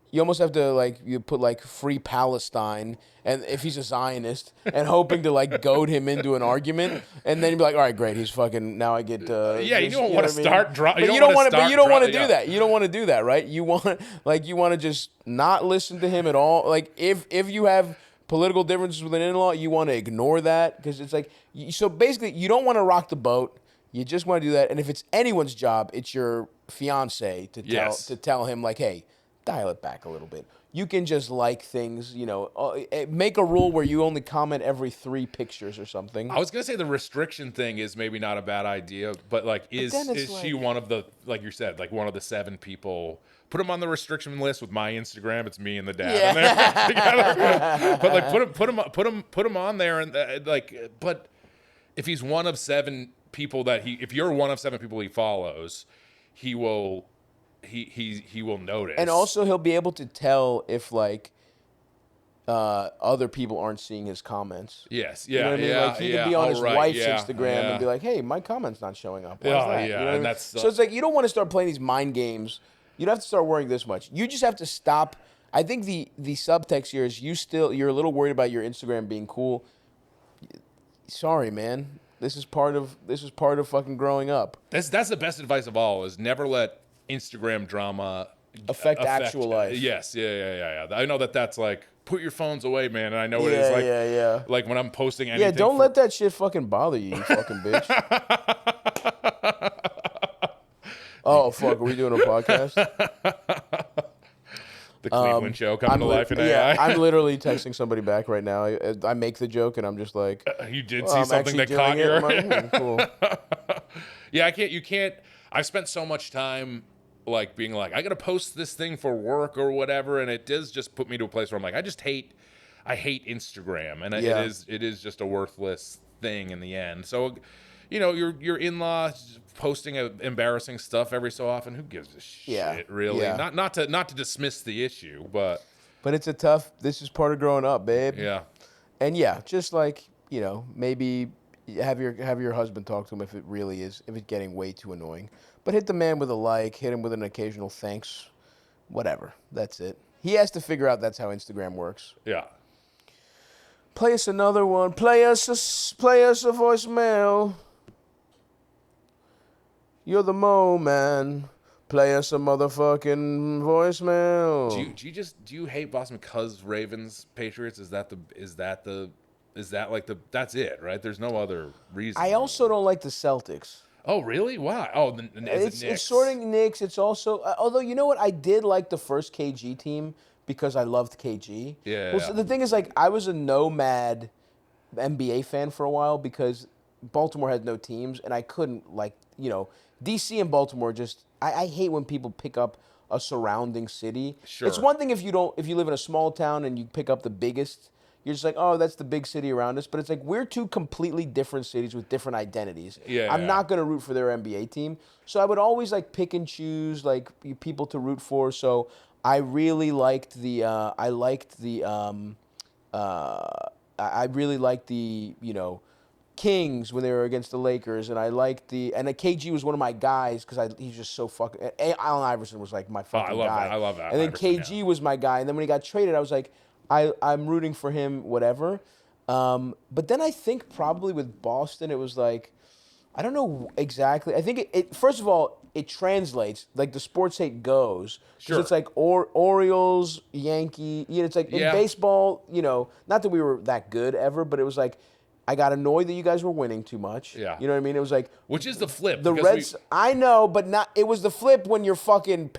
you almost have to you put free Palestine, and if he's a Zionist, and hoping to goad him into an argument, and then you'd be like, all right, great, he's fucking now I get. You don't want to start. But you don't want to do that. You don't want to do that, right? You want to just not listen to him at all. Like if you have political differences with an in-law, you want to ignore that because it's like so basically you don't want to rock the boat. You just want to do that, and if it's anyone's job, it's your fiance to tell him like, hey. Dial it back a little bit. You can just like things, make a rule where you only comment every 3 pictures or something. I was gonna say the restriction thing is maybe not a bad idea, but is she one of the, like you said, one of the 7 people? Put him on the restriction list with my Instagram. It's me and the dad on there together. But put him on there and but if he's one of 7 people if you're one of 7 people he follows, he will. He will notice, and also he'll be able to tell if other people aren't seeing his comments. Yes, you know what I mean? He could be on his wife's Instagram and be like, "Hey, my comment's not showing up." Why is that? You know what I mean? So it's you don't want to start playing these mind games. You don't have to start worrying this much. You just have to stop. I think the subtext here is you're a little worried about your Instagram being cool. Sorry, man. This is part of fucking growing up. That's the best advice of all: is never let Instagram drama affect actual life. Yes, yeah. I know that's put your phones away, man. And I know it is like when I'm posting anything. Yeah, don't let that shit fucking bother you, you fucking bitch. Oh fuck, are we doing a podcast? The Cleveland show coming to life in AI. Yeah, I'm literally texting somebody back right now. I make the joke and I'm just like, you did see something that caught your. Cool. Yeah, you can't. I've spent so much time being I got to post this thing for work or whatever, and it does just put me to a place where I'm I hate Instagram, and it is just a worthless thing in the end. So, your in-law posting embarrassing stuff every so often. Who gives a shit, really? Yeah. Not to dismiss the issue, but it's this is part of growing up, babe. Yeah. And just maybe have your husband talk to him if it's getting way too annoying. But hit the man with a hit him with an occasional thanks, whatever. That's it. He has to figure out that's how Instagram works. Yeah. Play us another one. Play us a voicemail. You're the Mo Man. Play us a motherfucking voicemail. Do you hate Boston because Ravens Patriots? That's it, right? There's no other reason. I also don't like the Celtics. Oh, really? Why? Oh, is it Knicks? It's sorting Knicks. It's also although you know what, I did like the first KG team because I loved KG. Yeah. Well, so the thing is, like, I was a nomad NBA fan for a while because Baltimore had no teams, and I couldn't, like, DC and Baltimore just. I hate when people pick up a surrounding city. Sure. It's one thing if you live in a small town and you pick up the biggest. You're just like, oh, that's the big city around us. But it's like, we're two completely different cities with different identities. Yeah. I'm not going to root for their NBA team. So I would always, like, pick and choose, like, people to root for. So I really liked I really liked the, Kings when they were against the Lakers, and I liked and KG was one of my guys because he's just so fucking. Allen Iverson was like my fucking guy. I love that. And then Iverson, KG was my guy, and then when he got traded, I was like, I'm rooting for him, whatever. But then I think probably with Boston, it was like, I don't know exactly. I think it first of all, it translates like the sports hate goes. Sure. It's like Orioles, Yankee. It's like in baseball. Not that we were that good ever, but it was like. I got annoyed that you guys were winning too much. Yeah. You know what I mean? It was like... Which is the flip. The Reds... I know, but not... It was the flip when you're fucking,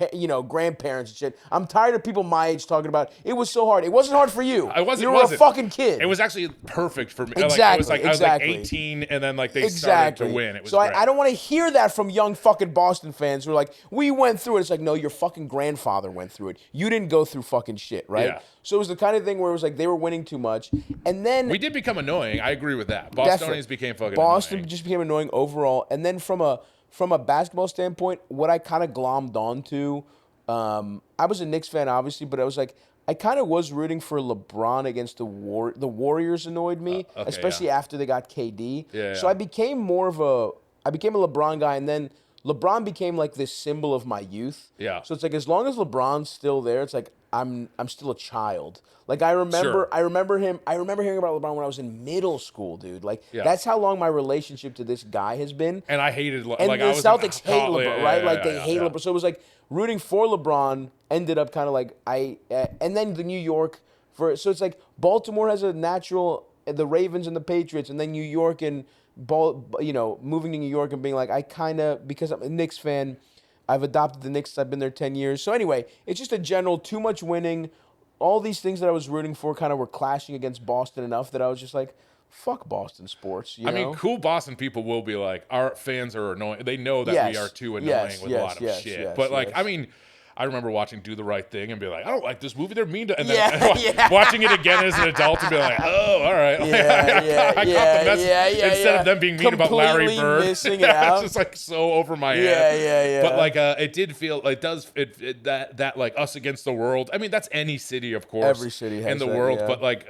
grandparents and shit. I'm tired of people my age talking about, it was so hard. It wasn't hard for you. You were a fucking kid. It was actually perfect for me. Exactly. I was like 18, and then like they started to win. It was great. I don't want to hear that from young fucking Boston fans who are like, we went through it. It's like, no, your fucking grandfather went through it. You didn't go through fucking shit, right? Yeah. So it was the kind of thing where it was like they were winning too much. And then... We did become annoying. I agree with that. Bostonians became fucking Boston annoying. just became annoying overall. And then from a basketball standpoint, what I kind of glommed onto, I was a Knicks fan, obviously, but I was like, I kind of was rooting for LeBron against the Warriors annoyed me, especially after they got KD. Yeah, so I became a LeBron guy, and then LeBron became like this symbol of my youth. Yeah. So it's like, as long as LeBron's still there, it's like I'm still a child. Like I remember hearing about LeBron when I was in middle school, dude. Like that's how long my relationship to this guy has been. And I hated and like the I was Celtics hate LeBron, right? They hate yeah. LeBron. So it was like rooting for LeBron ended up kind of like and then the New York so it's like Baltimore has a natural, the Ravens and the Patriots, and then New York and moving to New York and being like, I kind of, because I'm a Knicks fan, I've adopted the Knicks. I've been there 10 years. So anyway, it's just a general too much winning. All these things that I was rooting for kind of were clashing against Boston enough that I was just like, fuck Boston sports. I mean, cool Boston people will be like, our fans are annoying. They know that we are too annoying with a lot of shit. But I mean, I remember watching Do the Right Thing and be like, I don't like this movie. They're mean to. And then watching it again as an adult and be like, oh, all right. I got the message. Instead of them being mean about Larry Bird, missing it out. It's just like so over my head. Yeah. But like, it did feel, that like us against the world. I mean, that's any city, of course. Every city has in the that, world. yeah. But like,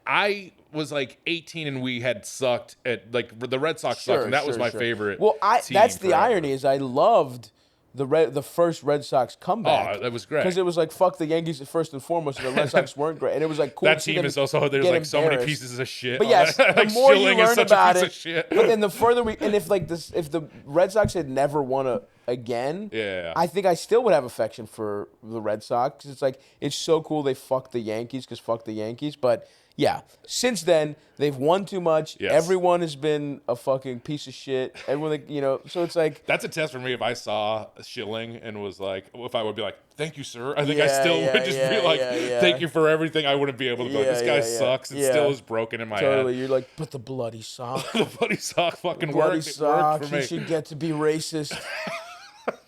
I was like 18 and we had sucked at like the Red Sox sucked, and that was my favorite. Well, team that's the forever. irony is I loved the first Red Sox comeback. Oh, that was great. Because it was like, fuck the Yankees first and foremost, and the Red Sox weren't great. And it was like cool that to see team them is also, there's like so many pieces of shit. But yes, like, the more you Schilling is learn such about a piece it, of shit. but then the further and if the Red Sox had never won again, I think I still would have affection for the Red Sox. 'Cause it's like, it's so cool they fucked the Yankees because fuck the Yankees. But yeah, since then, they've won too much. Yes. Everyone has been a fucking piece of shit. Everyone, so it's like... That's a test for me if I saw Schilling and was like, if I would be like, thank you, sir. I think I still would just be like, thank you for everything. I wouldn't be able to be like, this guy sucks. It still is broken in my head. Totally. You're like, but the bloody sock. The bloody sock fucking bloody worked. Sock, It worked for me. he should get to be racist.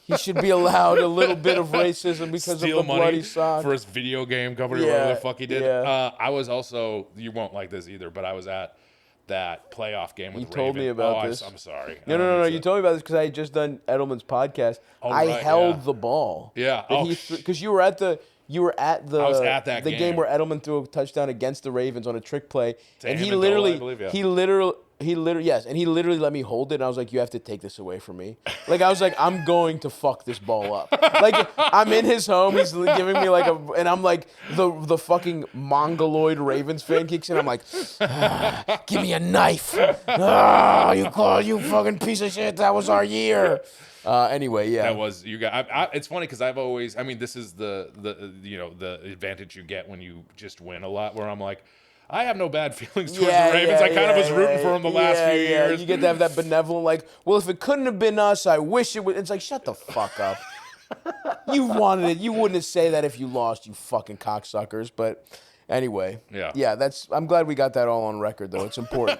He should be allowed a little bit of racism because Steal of the money bloody sock. for his video game company or whatever the fuck he did. I was also, you won't like this either, but I was at that playoff game with You told Raven. me about this. I'm sorry. No. You told me about this because I had just done Edelman's podcast. I held the ball. Yeah. Because you were at the... I was at that game where Edelman threw a touchdown against the Ravens on a trick play, and he literally let me hold it, and I was like, "You have to take this away from me." Like I was like, "I'm going to fuck this ball up." Like I'm in his home, he's giving me like and I'm like the fucking mongoloid Ravens fan kicks in. I'm like, "Give me a knife!" You fucking piece of shit. That was our year. Anyway, yeah. That was you got. It's funny because I've always. I mean, this is the advantage you get when you just win a lot. Where I'm like, I have no bad feelings towards the Ravens. I kind of was rooting for them the last few years. You get to have that benevolent, like, well, if it couldn't have been us, I wish it would. It's like, shut the fuck up. You wanted it. You wouldn't say that if you lost, you fucking cocksuckers. But anyway, I'm glad we got that all on record, though. It's important.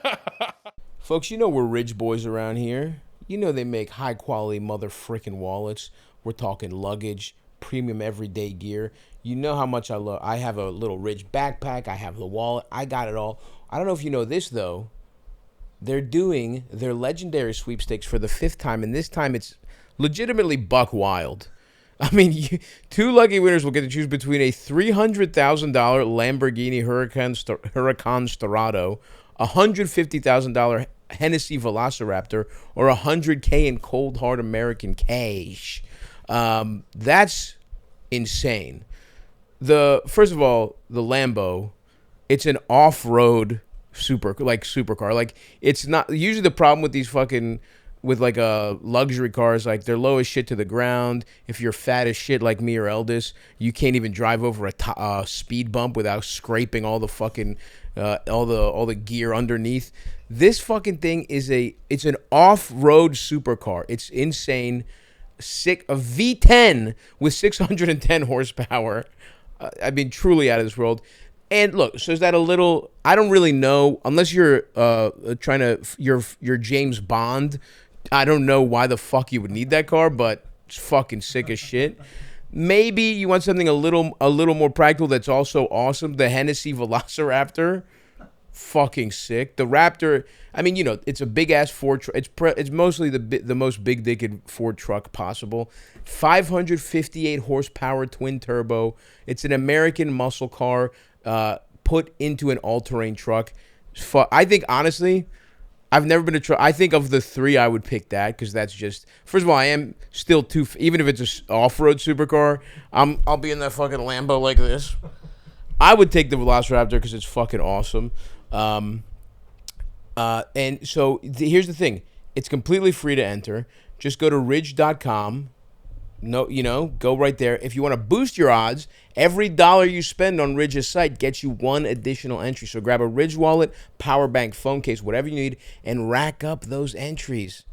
Folks, you know we're Ridge boys around here. You know they make high-quality mother-frickin' wallets. We're talking luggage, premium everyday gear. You know how much I have a little Ridge backpack. I have the wallet. I got it all. I don't know if you know this, though. They're doing their legendary sweepstakes for the 5th time, and this time it's legitimately buck wild. I mean, 2 lucky winners will get to choose between a $300,000 Lamborghini Huracan Storado, a $150,000 Hennessy Velociraptor, or $100K in cold hard American cash. That's insane. First of all, the Lambo, it's an off-road supercar. Like, it's not usually the problem with these fucking luxury cars, like they're low as shit to the ground. If you're fat as shit like me or Eldest, you can't even drive over a speed bump without scraping all the fucking all the gear underneath. This fucking thing it's an off-road supercar. It's insane. A V10 with 610 horsepower. I mean, truly out of this world. And look, so is that a little? I don't really know, unless you're you're James Bond. I don't know why the fuck you would need that car, but it's fucking sick as shit. Maybe you want something a little more practical that's also awesome. The Hennessy Velociraptor, fucking sick. The Raptor, I mean, you know, it's a big ass Ford truck. It's mostly the most big dicked Ford truck possible. 558 horsepower twin turbo. It's an American muscle car put into an all-terrain truck. I think honestly, I've never been a truck. I think of the 3, I would pick that because that's just. First of all, I am still even if it's an off-road supercar, I'll be in that fucking Lambo like this. I would take the Velociraptor because it's fucking awesome. And so here's the thing: it's completely free to enter. Just go to ridge.com. No, go right there. If you want to boost your odds, every $1 you spend on Ridge's site gets you 1 additional entry. So grab a Ridge wallet, power bank, phone case, whatever you need, and rack up those entries.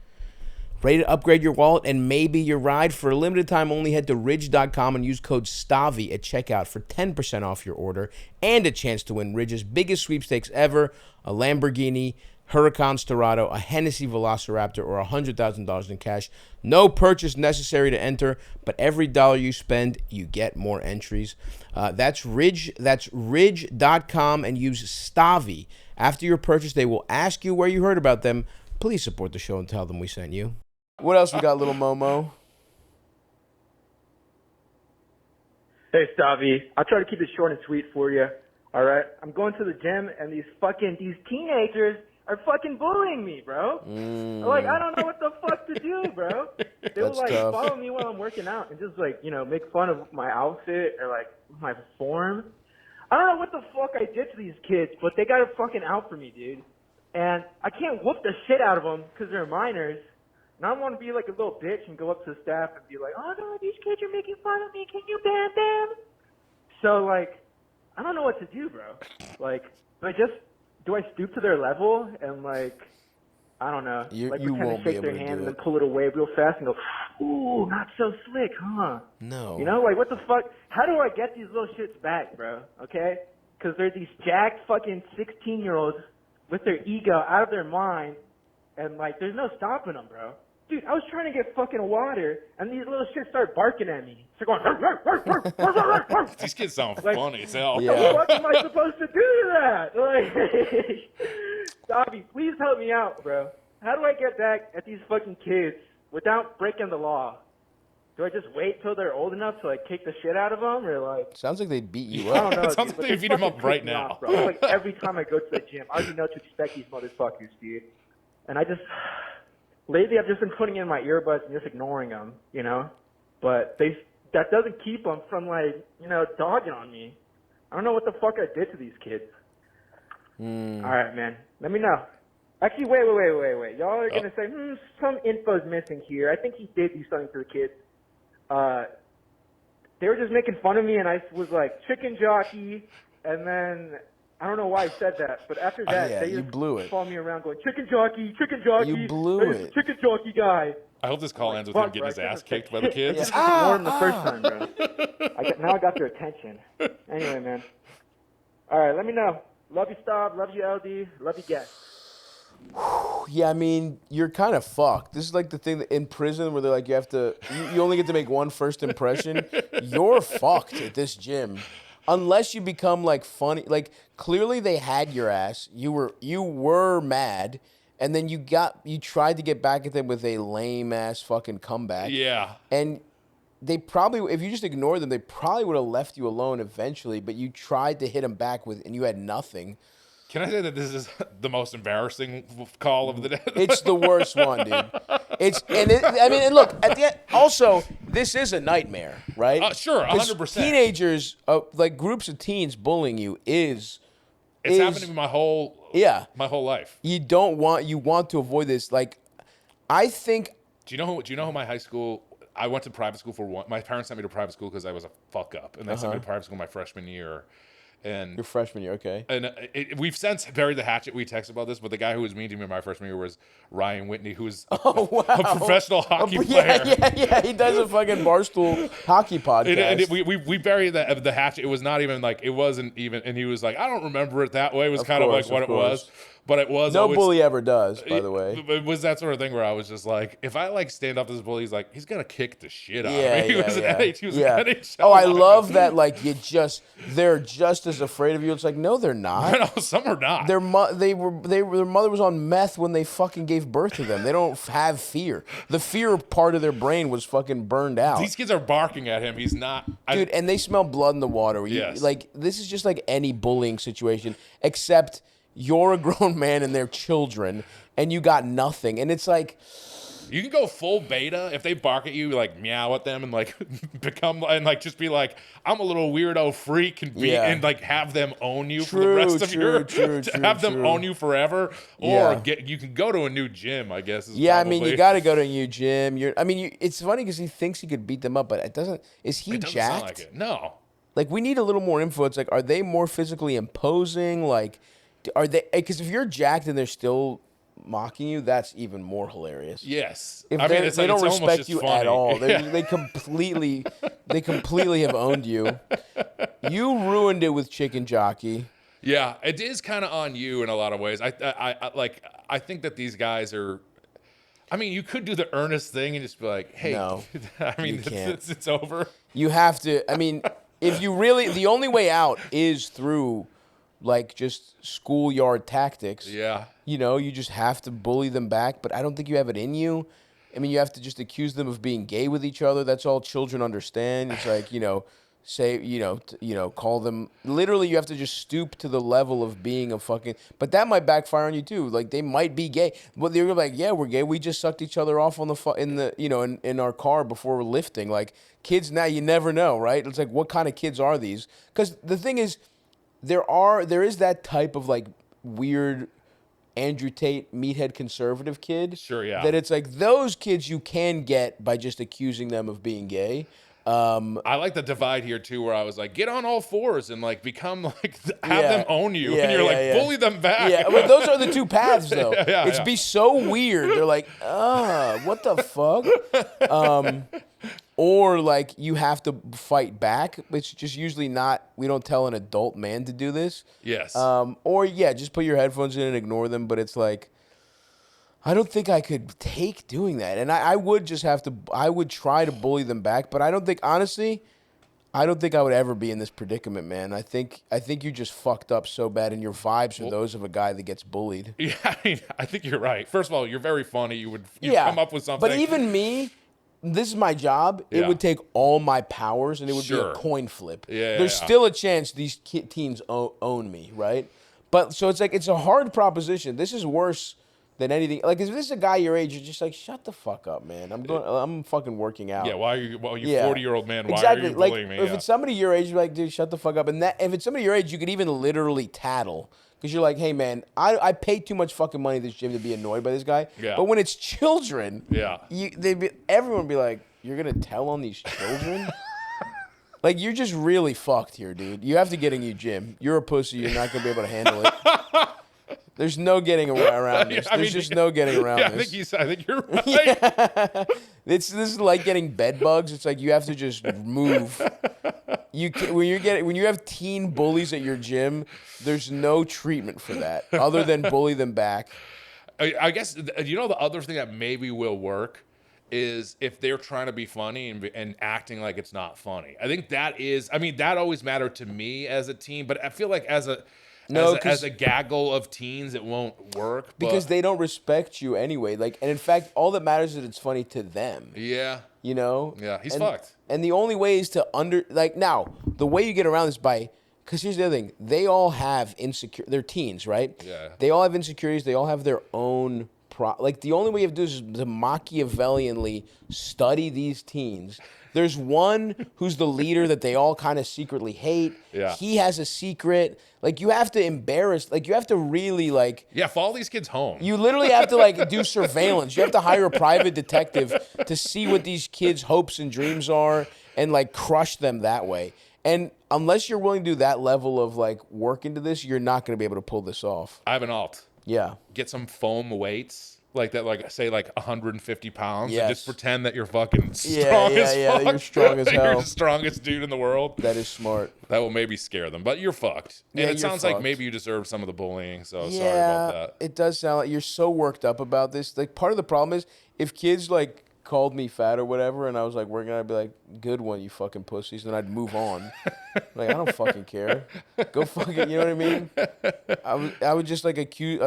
Ready to upgrade your wallet and maybe your ride? For a limited time only, head to ridge.com and use code Stavvy at checkout for 10% off your order and a chance to win Ridge's biggest sweepstakes ever, a Lamborghini Huracan Storado, a Hennessy Velociraptor, or $100,000 in cash. No purchase necessary to enter, but every $1 you spend, you get more entries. That's Ridge. That's ridge.com, and use Stavvy. After your purchase, they will ask you where you heard about them. Please support the show and tell them we sent you. What else we got, little Momo? Hey, Stavvy. I'll try to keep it short and sweet for you. All right? I'm going to the gym, and these teenagers are fucking bullying me, bro. Like, I don't know what the fuck to do, bro. They will, tough. follow me while I'm working out and just, make fun of my outfit or, my form. I don't know what the fuck I did to these kids, but they got it fucking out for me, dude. And I can't whoop the shit out of them because they're minors. And I want to be like a little bitch and go up to the staff and be like, oh, no, these kids are making fun of me. Can you ban them? So, I don't know what to do, bro. Do I stoop to their level and, I don't know. You pretend won't to be shake able their to hand do and it. then pull it away real fast and go, ooh, not so slick, huh? No. You know, what the fuck? How do I get these little shits back, bro? Okay? Because they're these jacked fucking 16-year-olds with their ego out of their mind, and, there's no stopping them, bro. Dude, I was trying to get fucking water, and these little shits start barking at me. They're going, "Arr, arr, arr, arr, arr, arr." These kids sound funny as hell. What the fuck am I supposed to do to that? Stavvy, please help me out, bro. How do I get back at these fucking kids without breaking the law? Do I just wait till they're old enough to, kick the shit out of them, or, Sounds like they'd beat you I up. don't know, It sounds dude, like but they beat 'em up fucking right piss me now. off, bro. Every time I go to the gym, I already know to expect these motherfuckers, dude. And lately I've just been putting in my earbuds and just ignoring them, you know? But that doesn't keep them from, dogging on me. I don't know what the fuck I did to these kids. All right, man. Let me know. Actually, wait. Y'all are going to say, some info's missing here. I think he did do something to the kids. They were just making fun of me, and I was like, Chicken Jockey, and then I don't know why I said that, but after that, yeah, they you just blew it. follow me around going, Chicken Jockey, Chicken Jockey. You blew Hey, it. Chicken Jockey guy. I hope this call ends with fuck, him getting his bro, I ass shouldn't kicked have by the said shit. kids. I just ignored him the first time, bro. Now I got their attention. Anyway, man. All right, let me know. Love you, Stav. Love you, LD. Love you, guys. Yeah, I mean, you're kind of fucked. This is like the thing that in prison where they're like, you only get to make one first impression. You're fucked at this gym. Unless you become like funny, like clearly they had your ass. You were mad, and then you tried to get back at them with a lame ass fucking comeback. Yeah. And they probably, if you just ignored them, they probably would have left you alone eventually. But you tried to hit them back and you had nothing. Can I say that this is the most embarrassing call of the day? It's the worst one, dude. And look, at the end, also, this is a nightmare, right? Sure, 100%. Teenagers, like groups of teens bullying you It's happened to me my whole life. You want to avoid this. Like, I think. Do you know who my high school? I went to private school for one. My parents sent me to private school because I was a fuck up, and they sent me to private school my freshman year. And your freshman year, okay. And we've since buried the hatchet. We texted about this, but the guy who was mean to me in my freshman year was Ryan Whitney, who's a professional hockey player. Yeah. He does a fucking Barstool hockey podcast. And we buried the hatchet. It was not even like, it wasn't even, and he was like, I don't remember it that way. It was kind of like what it was. But it was no always, bully ever does, by the way. It was that sort of thing where I was just like, if I like stand up to this bully, he's gonna kick the shit out of me. He was an NHL. Oh, I love that. Like they're just as afraid of you. It's like, no, they're not. No, some are not. Their mother was on meth when they fucking gave birth to them. They don't have fear. The fear part of their brain was fucking burned out. These kids are barking at him. He's not, dude. And they smell blood in the water. Yes. Like this is just like any bullying situation, except you're a grown man and they're children, and you got nothing. And it's like, you can go full beta if they bark at you, like meow at them and like become and like just be like, I'm a little weirdo freak and be and like have them own you for the rest of your have them own you forever. Or you can go to a new gym, I guess. I mean, you got to go to a new gym. It's funny because he thinks he could beat them up, but it doesn't. Is he jacked? Sound like it. No. Like, we need a little more info. It's like, are they more physically imposing? Like, are they? Because if you're jacked and they're still mocking you, that's even more hilarious. Yes. If they don't respect you at all. They completely have owned you. You ruined it with Chicken Jockey. Yeah, it is kind of on you in a lot of ways. I think that these guys are. I mean, you could do the earnest thing and just be like, "Hey, no, I mean, it's over." You have to. I mean, if you really, the only way out is through, like, just schoolyard tactics. Yeah. You know, you just have to bully them back, but I don't think you have it in you. I mean, you have to just accuse them of being gay with each other. That's all children understand. It's like, call them. Literally, you have to just stoop to the level of being a fucking. But that might backfire on you too. Like, they might be gay, but they're like, yeah, we're gay. We just sucked each other off on in our car before lifting. Like, kids now, you never know, right? It's like, what kind of kids are these? Because the thing is, there is that type of like weird Andrew Tate meathead conservative kid. Sure, yeah. That it's like those kids you can get by just accusing them of being gay. I like the divide here too, where I was like, get on all fours and like become like have them own you, and you're like bully them back. Yeah, but those are the two paths though. Be so weird. They're like, what the fuck? Or like you have to fight back, which just usually not. We don't tell an adult man to do this. Yes. Or just put your headphones in and ignore them. But it's like, I don't think I could take doing that. And I would just have to, I would try to bully them back. But I don't think, honestly, I don't think I would ever be in this predicament, man. I think you just fucked up so bad, and your vibes are those of a guy that gets bullied. Yeah, I mean, I think you're right. First of all, you're very funny. You'd come up with something. But even me, this is my job. It would take all my powers, and it would be a coin flip. There's still a chance these teens own me, right? But so it's like, it's a hard proposition. This is worse than anything. Like, if this is a guy your age, you're just like, shut the fuck up, man. I'm fucking working out. Yeah, why are you? Well, you 40-year-old man. Why exactly. are you bullying me? If it's somebody your age, you're like, dude, shut the fuck up. And if it's somebody your age, you could even literally tattle. Because you're like, hey, man, I pay too much fucking money to this gym to be annoyed by this guy. Yeah. But when it's children, yeah, everyone would be like, you're going to tell on these children? Like, you're just really fucked here, dude. You have to get in your gym. You're a pussy. You're not going to be able to handle it. There's no getting around this. There's just no getting around this. I think you're right. Yeah. This is like getting bed bugs. It's like you have to just move. When you have teen bullies at your gym, there's no treatment for that other than bully them back. I guess the other thing that maybe will work is if they're trying to be funny and acting like it's not funny. I think that always mattered to me as a teen, but I feel like as a gaggle of teens, it won't work because they don't respect you anyway. Like, and in fact, all that matters is that it's funny to them. Yeah, Yeah, he's fucked. And the only way is to now the way you get around this because here's the other thing: they all have they're teens, right? Yeah. They all have insecurities. They all have their own the only way you have to do is to Machiavellianly study these teens. There's one who's the leader that they all kind of secretly hate. Yeah. He has a secret. Like, you have to you have to really, follow these kids home. You literally have to, do surveillance. You have to hire a private detective to see what these kids' hopes and dreams are and, crush them that way. And unless you're willing to do that level of, work into this, you're not going to be able to pull this off. I have an alt. Yeah. Get some foam weights. Like that, say 150 pounds, yes. And just pretend that you're fucking strong as fuck. You're strong as hell. You're the strongest dude in the world. That is smart. That will maybe scare them, but you're fucked. And it sounds like maybe you deserve some of the bullying, so sorry about that. It does sound like you're so worked up about this. Part of the problem is if kids, called me fat or whatever, and I was like, I'd be like, good one, you fucking pussies, and I'd move on. I don't fucking care. Go fucking, you know what I mean? I would just I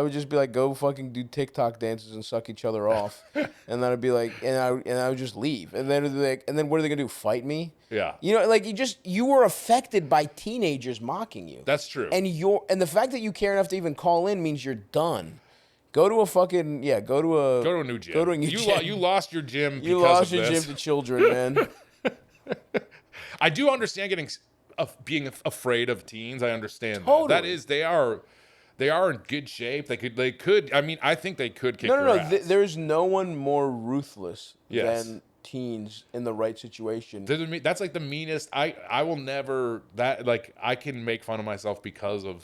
would just be like, go fucking do TikTok dances and suck each other off, and then I'd be like, and I would just leave, and then what are they gonna do? Fight me? Yeah. You were affected by teenagers mocking you. That's true. And the fact that you care enough to even call in means you're done. Go to a fucking go to a new gym. Go to a new gym. You lost your gym. You lost your gym to children, man. I do understand being afraid of teens. I understand totally. That is, they are in good shape. They could. I mean, I think they could kick your ass. There's no one more ruthless than teens in the right situation. That's the meanest. I will never I can make fun of myself because of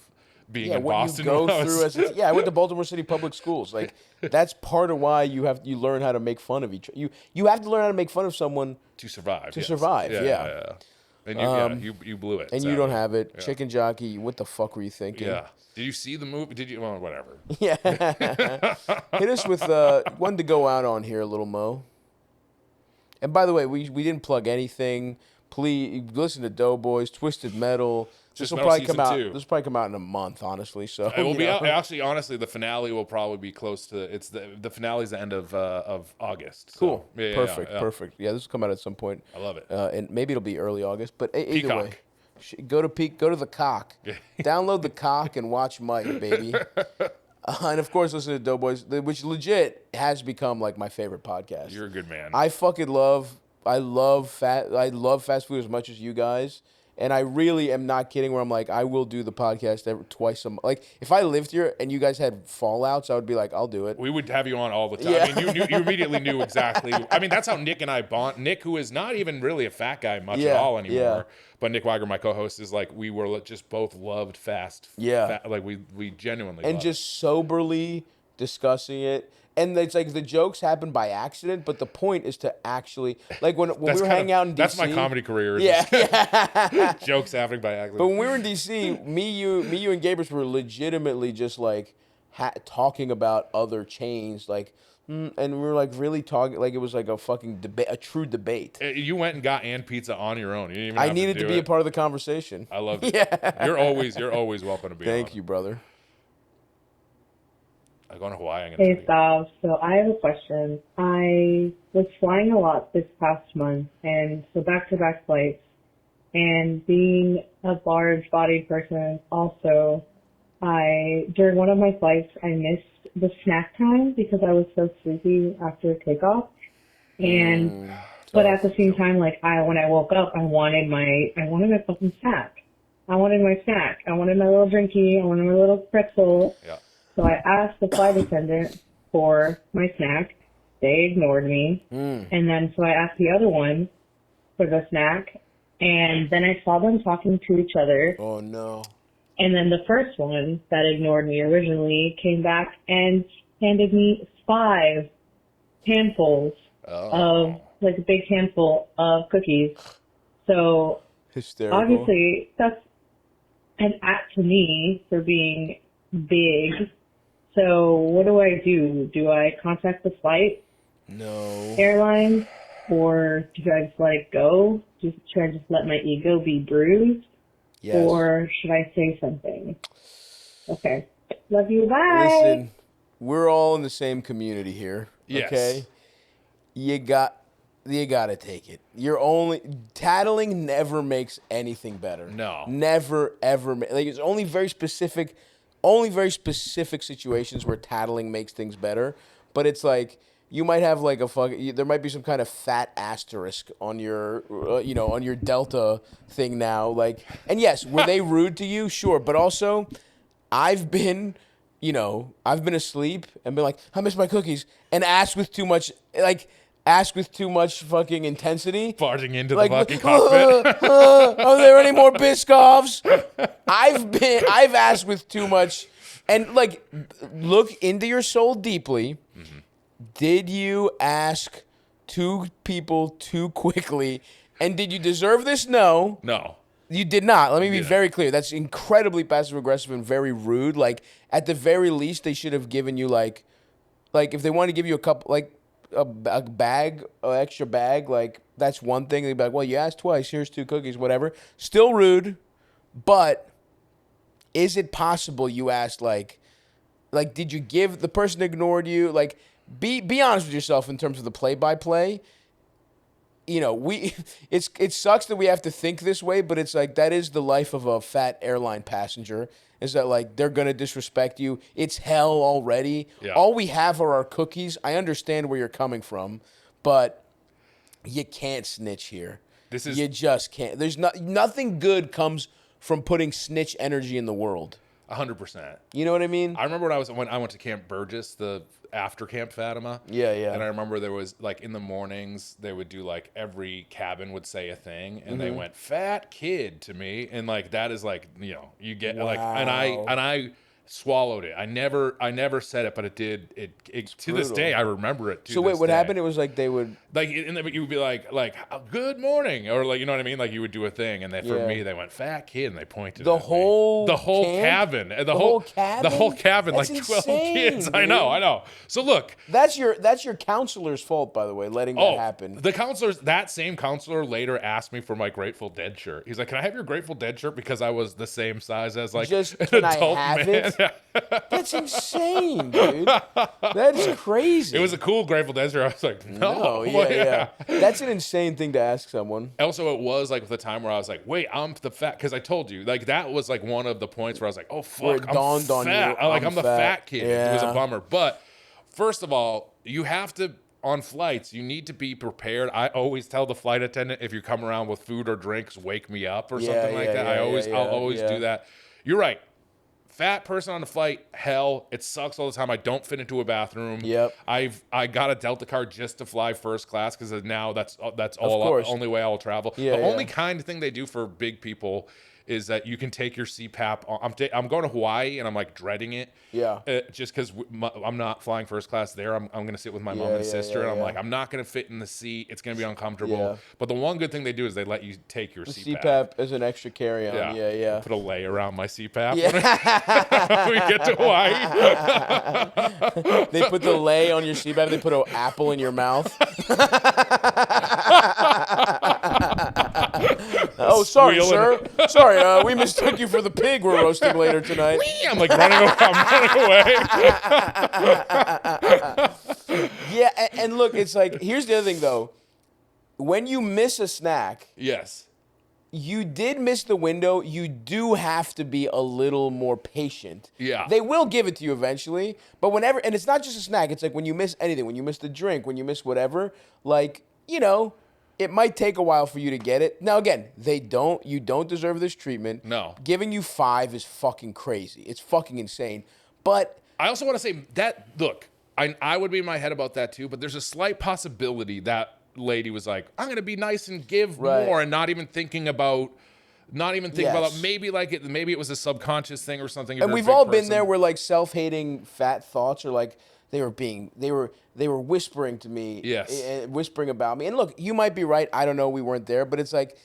being in Boston. You go through I went to Baltimore City Public Schools. That's part of why you learn how to make fun of each other. You have to learn how to make fun of someone to survive. Yeah. And you blew it. And sadly. you don't have it. Yeah. Chicken Jockey, what the fuck were you thinking? Yeah. Did you see the movie? Did you? Well, whatever. Yeah. Hit us with one to go out on here, little Mo. And by the way, we didn't plug anything. Please listen to Doughboys, Twisted Metal. This will probably come out. This will probably come out in a month, honestly. So it will be actually. Honestly, the finale will probably be close to. It's the finale's the end of August. Cool. So, yeah, Perfect. Yeah, this will come out at some point. I love it. And maybe it'll be early August. But either Peacock. way, go to the Cock. Download the Cock and watch Mike, baby. And of course, listen to Doughboys, which legit has become my favorite podcast. You're a good man. I love fast food as much as you guys. And I really am not kidding where I'm I will do the podcast twice a month. If I lived here and you guys had fallouts, I would be I'll do it. We would have you on all the time. Yeah. I mean, you immediately knew exactly. I mean, that's how Nick and I bond. Nick, who is not even really a fat guy much at all anymore. But Nick Weiger, my co-host, is we were just both loved fast. Yeah. We genuinely and loved just soberly discussing it. And it's the jokes happen by accident, but the point is to actually when we were hanging out in DC. That's my comedy career. Yeah. Jokes happening by accident. But when we were in DC, me, you, and Gabrus were legitimately just talking about other chains, and we were really talking it was a fucking debate, a true debate. You went and got Ann Pizza on your own. You didn't even I have needed to be a part of the conversation. I love it. Yeah. You're always welcome to be on. Thank you, brother. I'm going to Hawaii. Hey, Stav. So I have a question. I was flying a lot this past month, and so back-to-back flights. And being a large-bodied person also, during one of my flights, I missed the snack time because I was so sleepy after takeoff. And, but at the same time, when I woke up, I wanted my fucking snack. I wanted my snack. I wanted my little drinky. I wanted my little pretzel. Yeah. So I asked the flight attendant for my snack. They ignored me. And then so I asked the other one for the snack, And then I saw them talking to each other. Oh, no. And then the first one that ignored me originally came back and handed me 5 handfuls of, like a big handful of cookies. So Hysterical. obviously that's an act to me for being big. So what do I do? Do I contact the flight? No. Airline? Or do I just let it go? Should I just let my ego be bruised? Yes. Or should I say something? Okay. Love you. Bye. Listen, we're all in the same community here. Yes. Okay? You gotta take it. Tattling never makes anything better. No. Never, ever. Like, it's only very specific situations where tattling makes things better. But it's like, you might have like there might be some kind of fat asterisk on your, on your Delta thing now. Like, and yes, were they rude to you? Sure. But also, I've been asleep and been like, I miss my cookies, and asked with too much fucking intensity. Barging into Like, the fucking cockpit. Are there any more Biscoffs? I've asked with too much, and like, look into your soul deeply. Mm-hmm. Did you ask 2 people too quickly? And did you deserve this? No. No. You did not. Let me be very clear. That's incredibly passive-aggressive and very rude. Like, at the very least, they should have given you, like if they wanted to give you a couple, like, a bag, an extra bag, like, that's one thing. They'd be like, well, you asked twice. Here's 2 cookies, whatever. Still rude, but is it possible you asked, like, did you give, the person ignored you, like, be honest with yourself in terms of the play-by-play. It sucks that we have to think this way, but it's like, that is the life of a fat airline passenger, is that, like, they're going to disrespect you. It's hell already. Yeah. All we have are our cookies. I understand where you're coming from, but you can't snitch here. You just can't. There's nothing good comes from putting snitch energy in the world. 100%. You know what I mean? I remember when I went to Camp Burgess, the after Camp Fatima. Yeah, yeah. And I remember there was, like, in the mornings, they would do, like, every cabin would say a thing, and they went, fat kid to me. And, like, that is, like, you get, like, and I swallowed it. I never said it, but it did. It to this day, I remember it. So wait, what happened? It was like they would and then you would be like, good morning, or, like, you know what I mean? Like, you would do a thing, and then for me, they went, fat kid, and they pointed the at whole me. The whole cabin, the whole cabin, That's like 12 insane, kids. Dude. I know. So look, that's your counselor's fault, by the way, letting that happen. That same counselor later asked me for my Grateful Dead shirt. He's like, "Can I have your Grateful Dead shirt?" Because I was the same size as, like, just an can adult I have man. It? That's insane, dude. That is crazy. It was a cool Grateful Dead shirt. I was like, no. Yeah. That's an insane thing to ask someone. Also, it was like the time where I was like, wait, I'm the fat, because I told you, like, that was like one of the points where I was like, oh fuck, where it dawned on you, I'm the fat kid. Yeah. It was a bummer. But first of all, you have to, on flights, you need to be prepared. I always tell the flight attendant, if you come around with food or drinks, wake me up or something like that. I'll always do that. You're right. Fat person on the flight, hell, it sucks all the time. I don't fit into a bathroom. Yep. I got a Delta card just to fly first class, because now that's all only way I will travel. The only kind of thing they do for big people is that you can take your CPAP. I'm going to Hawaii, and I'm, like, dreading it. Yeah. Just because I'm not flying first class there. I'm going to sit with my mom and sister, and I'm like, I'm not going to fit in the seat. It's going to be uncomfortable. Yeah. But the one good thing they do is they let you take your CPAP. CPAP as an extra carry-on. Yeah. Put a lei around my CPAP Yeah. when we get to Hawaii. They put the lei on your CPAP. They put an apple in your mouth. Oh, sorry, sir. Sorry, we mistook you for the pig we're roasting later tonight. I'm like running away. Yeah, and look, it's like, here's the other thing, though. When you miss a snack, yes, you did miss the window. You do have to be a little more patient. Yeah. They will give it to you eventually, but whenever, and it's not just a snack, it's like when you miss anything, when you miss the drink, when you miss whatever, like, it might take a while for you to get it. Now, again, you don't deserve this treatment. No. Giving you 5 is fucking crazy. It's fucking insane. But I also want to say that, look, I would be in my head about that too, but there's a slight possibility that lady was like, I'm gonna be nice and give more, and not even thinking about maybe it was a subconscious thing or something. And we've all been there where like self-hating fat thoughts are like they were whispering to me, whispering about me. And look, you might be right. I don't know. We weren't there, but it's like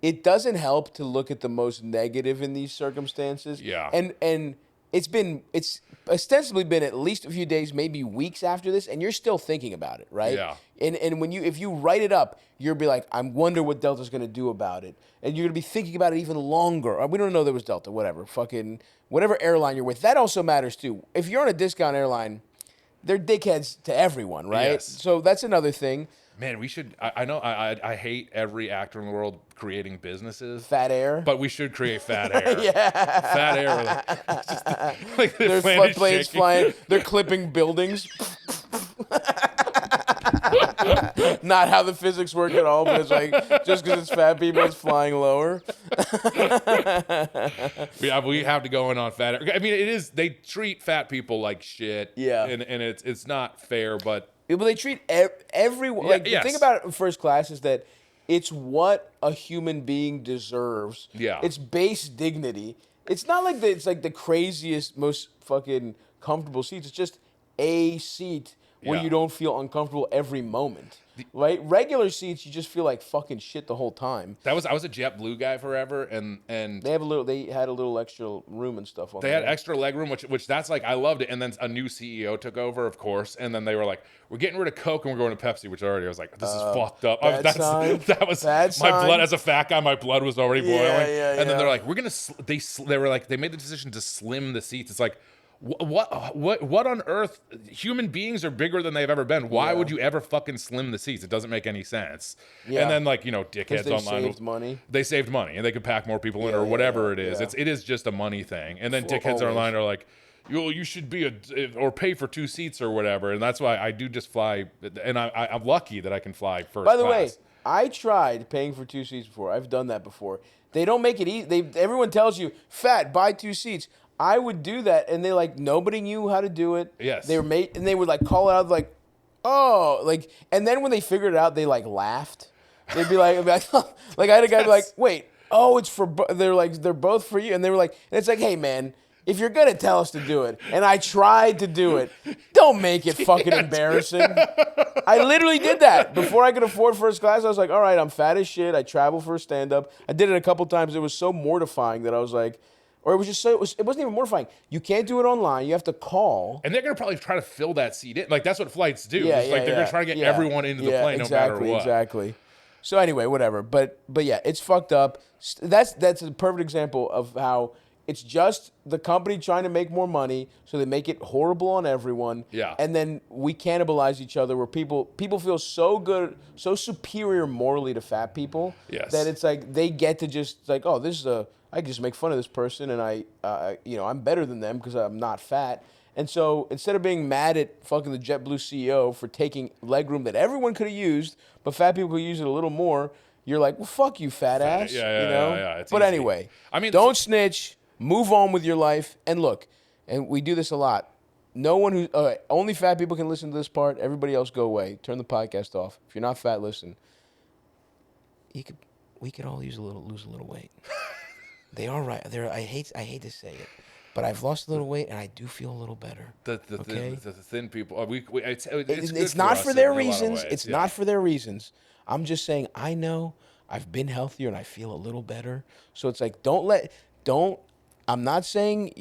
it doesn't help to look at the most negative in these circumstances. Yeah. And it's ostensibly been at least a few days, maybe weeks after this, and you're still thinking about it, right? Yeah. And if you write it up, you'll be like, I wonder what Delta's going to do about it. And you're going to be thinking about it even longer. We don't know there was Delta, whatever. Fucking whatever airline you're with. That also matters too. If you're on a discount airline, they're dickheads to everyone, right? Yes. So that's another thing. Man, we should. I know. I hate every actor in the world creating businesses. Fat Air. But we should create Fat Air. Yeah. Fat Air. Like their planes flying. They're clipping buildings. Not how the physics work at all, but it's like just because it's fat people, it's flying lower. We have to go in on Fat Air. I mean, it is. They treat fat people like shit. Yeah. And it's not fair, but. But they treat everyone. Yeah, the thing about it in first class is that it's what a human being deserves. Yeah. It's base dignity. It's not like it's like the craziest, most fucking comfortable seats. It's just a seat where you don't feel uncomfortable every moment. Right? Regular seats, you just feel like fucking shit the whole time. I was a JetBlue guy forever, and they had a little extra room and stuff on They had extra leg room, which that's like, I loved it. And then a new CEO took over, of course, and then they were like, we're getting rid of Coke and we're going to Pepsi, which already I was like, this is fucked up. That was my blood as a fat guy. My blood was already boiling. And then they're like, we're gonna. They made the decision to slim the seats. It's like. What on earth? Human beings are bigger than they've ever been. Why would you ever fucking slim the seats? It doesn't make any sense. Yeah. And then dickheads online. Saved money. They saved money and they could pack more people in or whatever it is. It is just a money thing. And then dickheads online are like, you should be or pay for 2 seats or whatever. And that's why I do just fly. And I'm lucky that I can fly first By the class. way, I tried paying for 2 seats before. I've done that before. They don't make it easy. Everyone tells you, fat, buy 2 seats. I would do that, and they nobody knew how to do it. Yes. They would call it out and then when they figured it out, they laughed. They'd be like, I had a guy be like, wait, it's for they're both for you, and they were like, and it's like, hey man, if you're gonna tell us to do it, and I tried to do it, don't make it fucking embarrassing. I literally did that before I could afford first class. I was like, all right, I'm fat as shit. I travel for stand up. I did it a couple times. It was so mortifying that I was like. Or it wasn't even mortifying. You can't do it online. You have to call. And they're going to probably try to fill that seat in. Like, that's what flights do. They're going to try to get everyone into the plane no matter what. Exactly. So anyway, whatever. But yeah, it's fucked up. That's a perfect example of how it's just the company trying to make more money, so they make it horrible on everyone. Yeah. And then we cannibalize each other where people feel so good, so superior morally to fat people that it's like they get to just like, oh, I can just make fun of this person, and I'm better than them because I'm not fat. And so instead of being mad at fucking the JetBlue CEO for taking legroom that everyone could have used, but fat people could use it a little more, you're like, well, fuck you, fat ass. Yeah. It's but easy. Anyway, I mean, don't snitch. Move on with your life. And look, and we do this a lot. No one only fat people can listen to this part. Everybody else go away. Turn the podcast off. If you're not fat, listen. We could all lose a little weight. They are right. I hate to say it, but I've lost a little weight and I do feel a little better. The thin people. It's not for their reasons. It's not for their reasons. I'm just saying I know I've been healthier and I feel a little better. So it's like I'm not saying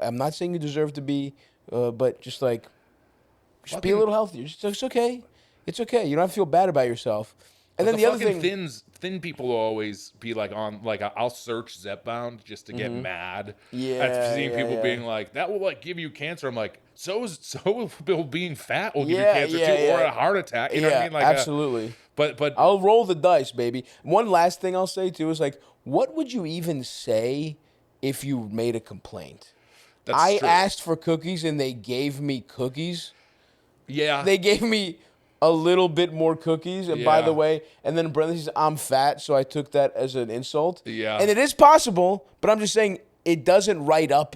I'm not saying you deserve to be, but just be a little healthier. It's okay. It's okay. You don't have to feel bad about yourself. And then the other thing, thin people will always be I'll search Zepbound just to get mad at seeing people being like, that will give you cancer. I'm like, so will being fat will give you cancer too, or a heart attack. You know what I mean? Absolutely. But I'll roll the dice, baby. One last thing I'll say too is what would you even say if you made a complaint? I asked for cookies and they gave me cookies. Yeah. They gave me a little bit more cookies, and by the way, and then in parentheses, I'm fat, so I took that as an insult. Yeah. And it is possible, but I'm just saying it doesn't write up.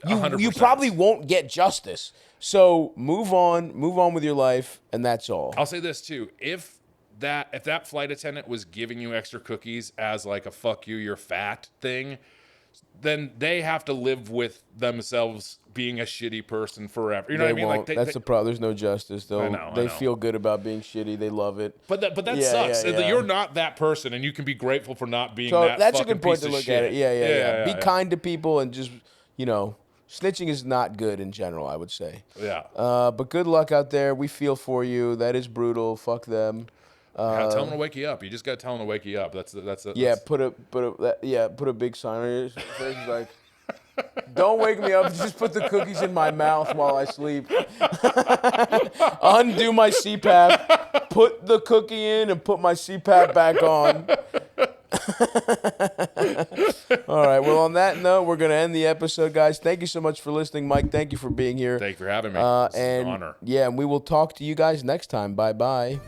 You probably won't get justice. So move on with your life, and that's all. I'll say this too: if that flight attendant was giving you extra cookies as like a "fuck you, you're fat" thing, then they have to live with themselves being a shitty person forever. You know what I mean? Won't. Like that's the problem. There's no justice. I know. They feel good about being shitty. They love it. But that sucks. You're not that person, and you can be grateful for not being that. That's a fucking good point piece to of look shit. at it. Yeah. Be kind to people and just snitching is not good in general, I would say. Yeah. But good luck out there. We feel for you. That is brutal. Fuck them. Tell them to wake you up. You just gotta tell them to wake you up. That's put a big sign on your face like, don't wake me up. Just put the cookies in my mouth while I sleep. Undo my CPAP. Put the cookie in and put my CPAP back on. All right. Well, on that note, we're going to end the episode, guys. Thank you so much for listening. Mike, thank you for being here. Thank you for having me. It's an honor. Yeah, and we will talk to you guys next time. Bye-bye.